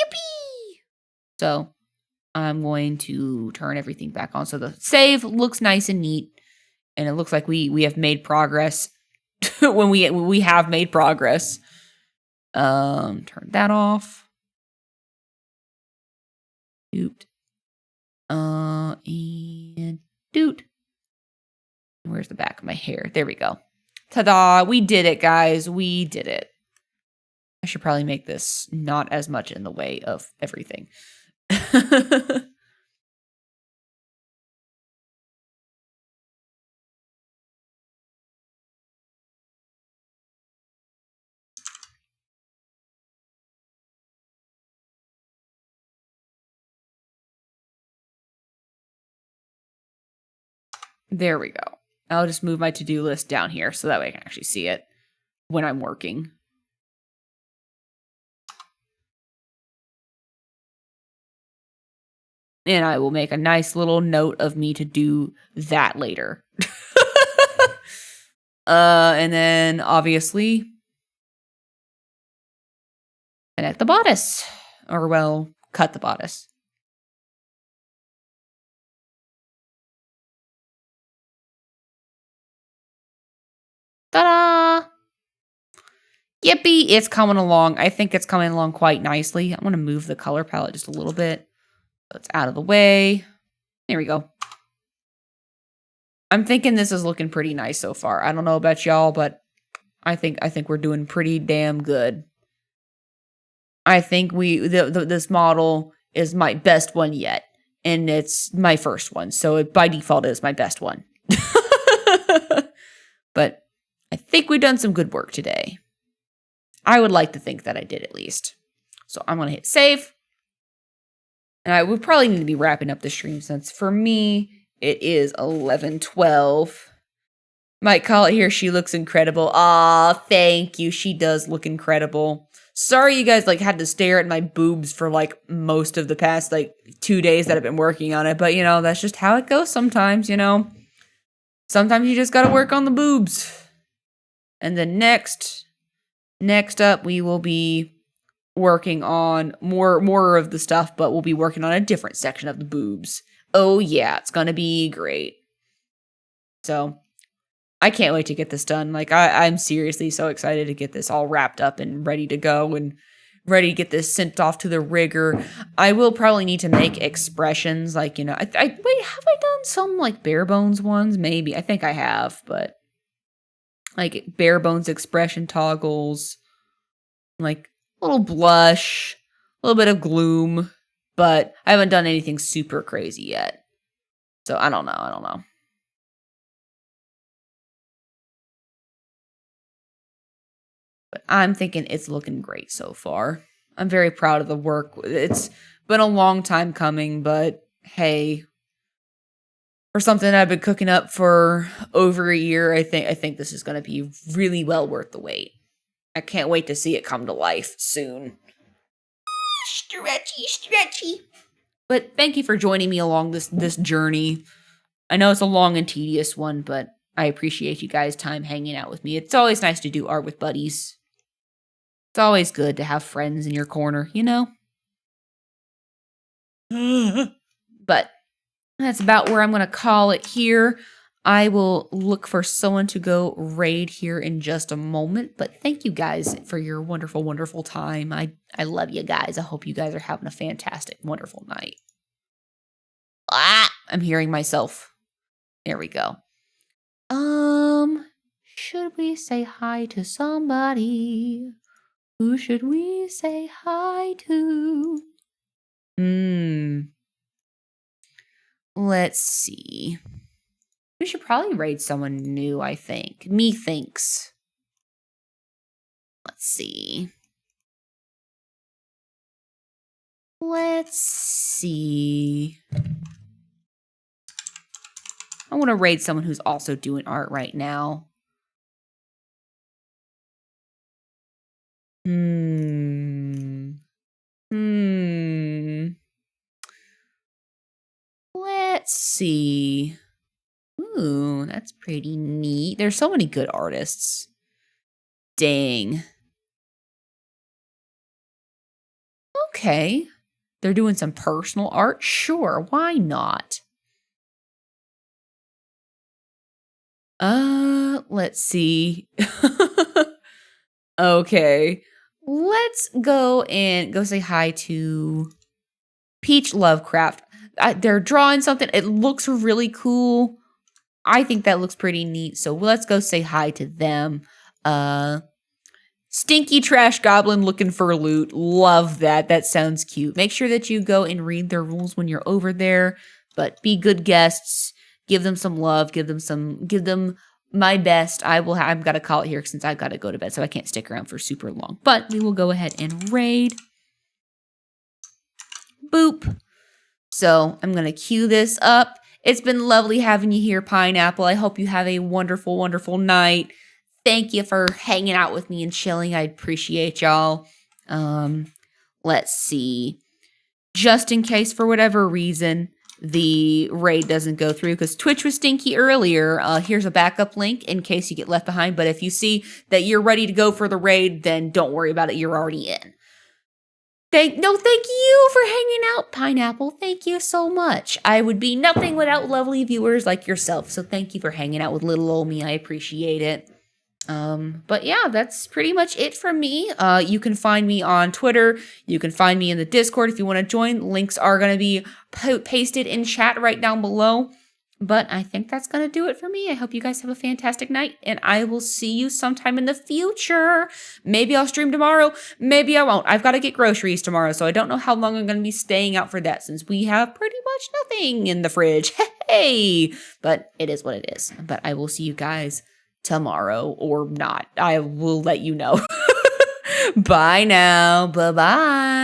Yippee! So I'm going to turn everything back on. So the save looks nice and neat. And it looks like we have made progress when we have made progress. Turn that off. Doot. And doot. Where's the back of my hair? There we go. Ta-da! We did it, guys. We did it. I should probably make this not as much in the way of everything. There we go. I'll just move my to-do list down here so that way I can actually see it when I'm working. And I will make a nice little note of me to do that later. And then obviously connect the bodice. Or well, cut the bodice. Ta-da! Yippee! It's coming along. I think it's coming along quite nicely. I'm going to move the color palette just a little bit. So it's out of the way. There we go. I'm thinking this is looking pretty nice so far. I don't know about y'all, but I think we're doing pretty damn good. I think this model is my best one yet. And it's my first one. So it, by default, is my best one. But I think we've done some good work today. I would like to think that I did at least. So I'm going to hit save. And I would probably need to be wrapping up the stream since for me, it is 11:12. Might call it here. She looks incredible. Aw, thank you. She does look incredible. Sorry you guys had to stare at my boobs for most of the past 2 days that I've been working on it. But that's just how it goes sometimes, Sometimes you just gotta work on the boobs. And then next up, we will be working on more of the stuff, but we'll be working on a different section of the boobs. Oh yeah, it's gonna be great. So I can't wait to get this done. I'm seriously so excited to get this all wrapped up and ready to go and ready to get this sent off to the rigger. I will probably need to make expressions wait, have I done some bare bones ones? Maybe. I think I have, but bare bones expression toggles, a little blush, a little bit of gloom, but I haven't done anything super crazy yet. So I don't know. But I'm thinking it's looking great so far. I'm very proud of the work. It's been a long time coming, but hey, for something I've been cooking up for over a year, I think this is going to be really well worth the wait. I can't wait to see it come to life soon. Stretchy. But thank you for joining me along this journey. I know it's a long and tedious one, but I appreciate you guys' time hanging out with me. It's always nice to do art with buddies. It's always good to have friends in your corner, But that's about where I'm going to call it here. I will look for someone to go raid here in just a moment. But thank you guys for your wonderful, wonderful time. I love you guys. I hope you guys are having a fantastic, wonderful night. I'm hearing myself. There we go. Should we say hi to somebody? Who should we say hi to? Let's see. We should probably raid someone new, I think. Methinks. Let's see. Let's see. I want to raid someone who's also doing art right now. Let's see. Ooh, that's pretty neat. There's so many good artists. Dang. Okay. They're doing some personal art? Sure, why not? Let's see. Okay. Let's go say hi to Peach Lovecraft. They're drawing something. It looks really cool. I think that looks pretty neat. So let's go say hi to them. Stinky Trash Goblin looking for loot. Love that. That sounds cute. Make sure that you go and read their rules when you're over there. But be good guests. Give them some love. Give them my best. I've got to call it here since I've got to go to bed, so I can't stick around for super long. But we will go ahead and raid. Boop. So I'm going to cue this up. It's been lovely having you here, Pineapple. I hope you have a wonderful, wonderful night. Thank you for hanging out with me and chilling. I appreciate y'all. Let's see. Just in case, for whatever reason, the raid doesn't go through because Twitch was stinky earlier. Here's a backup link in case you get left behind. But if you see that you're ready to go for the raid, then don't worry about it. You're already in. Thank you for hanging out, Pineapple. Thank you so much. I would be nothing without lovely viewers like yourself. So thank you for hanging out with little old me. I appreciate it. But yeah, that's pretty much it from me. You can find me on Twitter. You can find me in the Discord if you want to join. Links are going to be pasted in chat right down below. But I think that's going to do it for me. I hope you guys have a fantastic night, and I will see you sometime in the future. Maybe I'll stream tomorrow. Maybe I won't. I've got to get groceries tomorrow, so I don't know how long I'm going to be staying out for that since we have pretty much nothing in the fridge. Hey! But it is what it is. But I will see you guys tomorrow or not. I will let you know. Bye now. Bye-bye.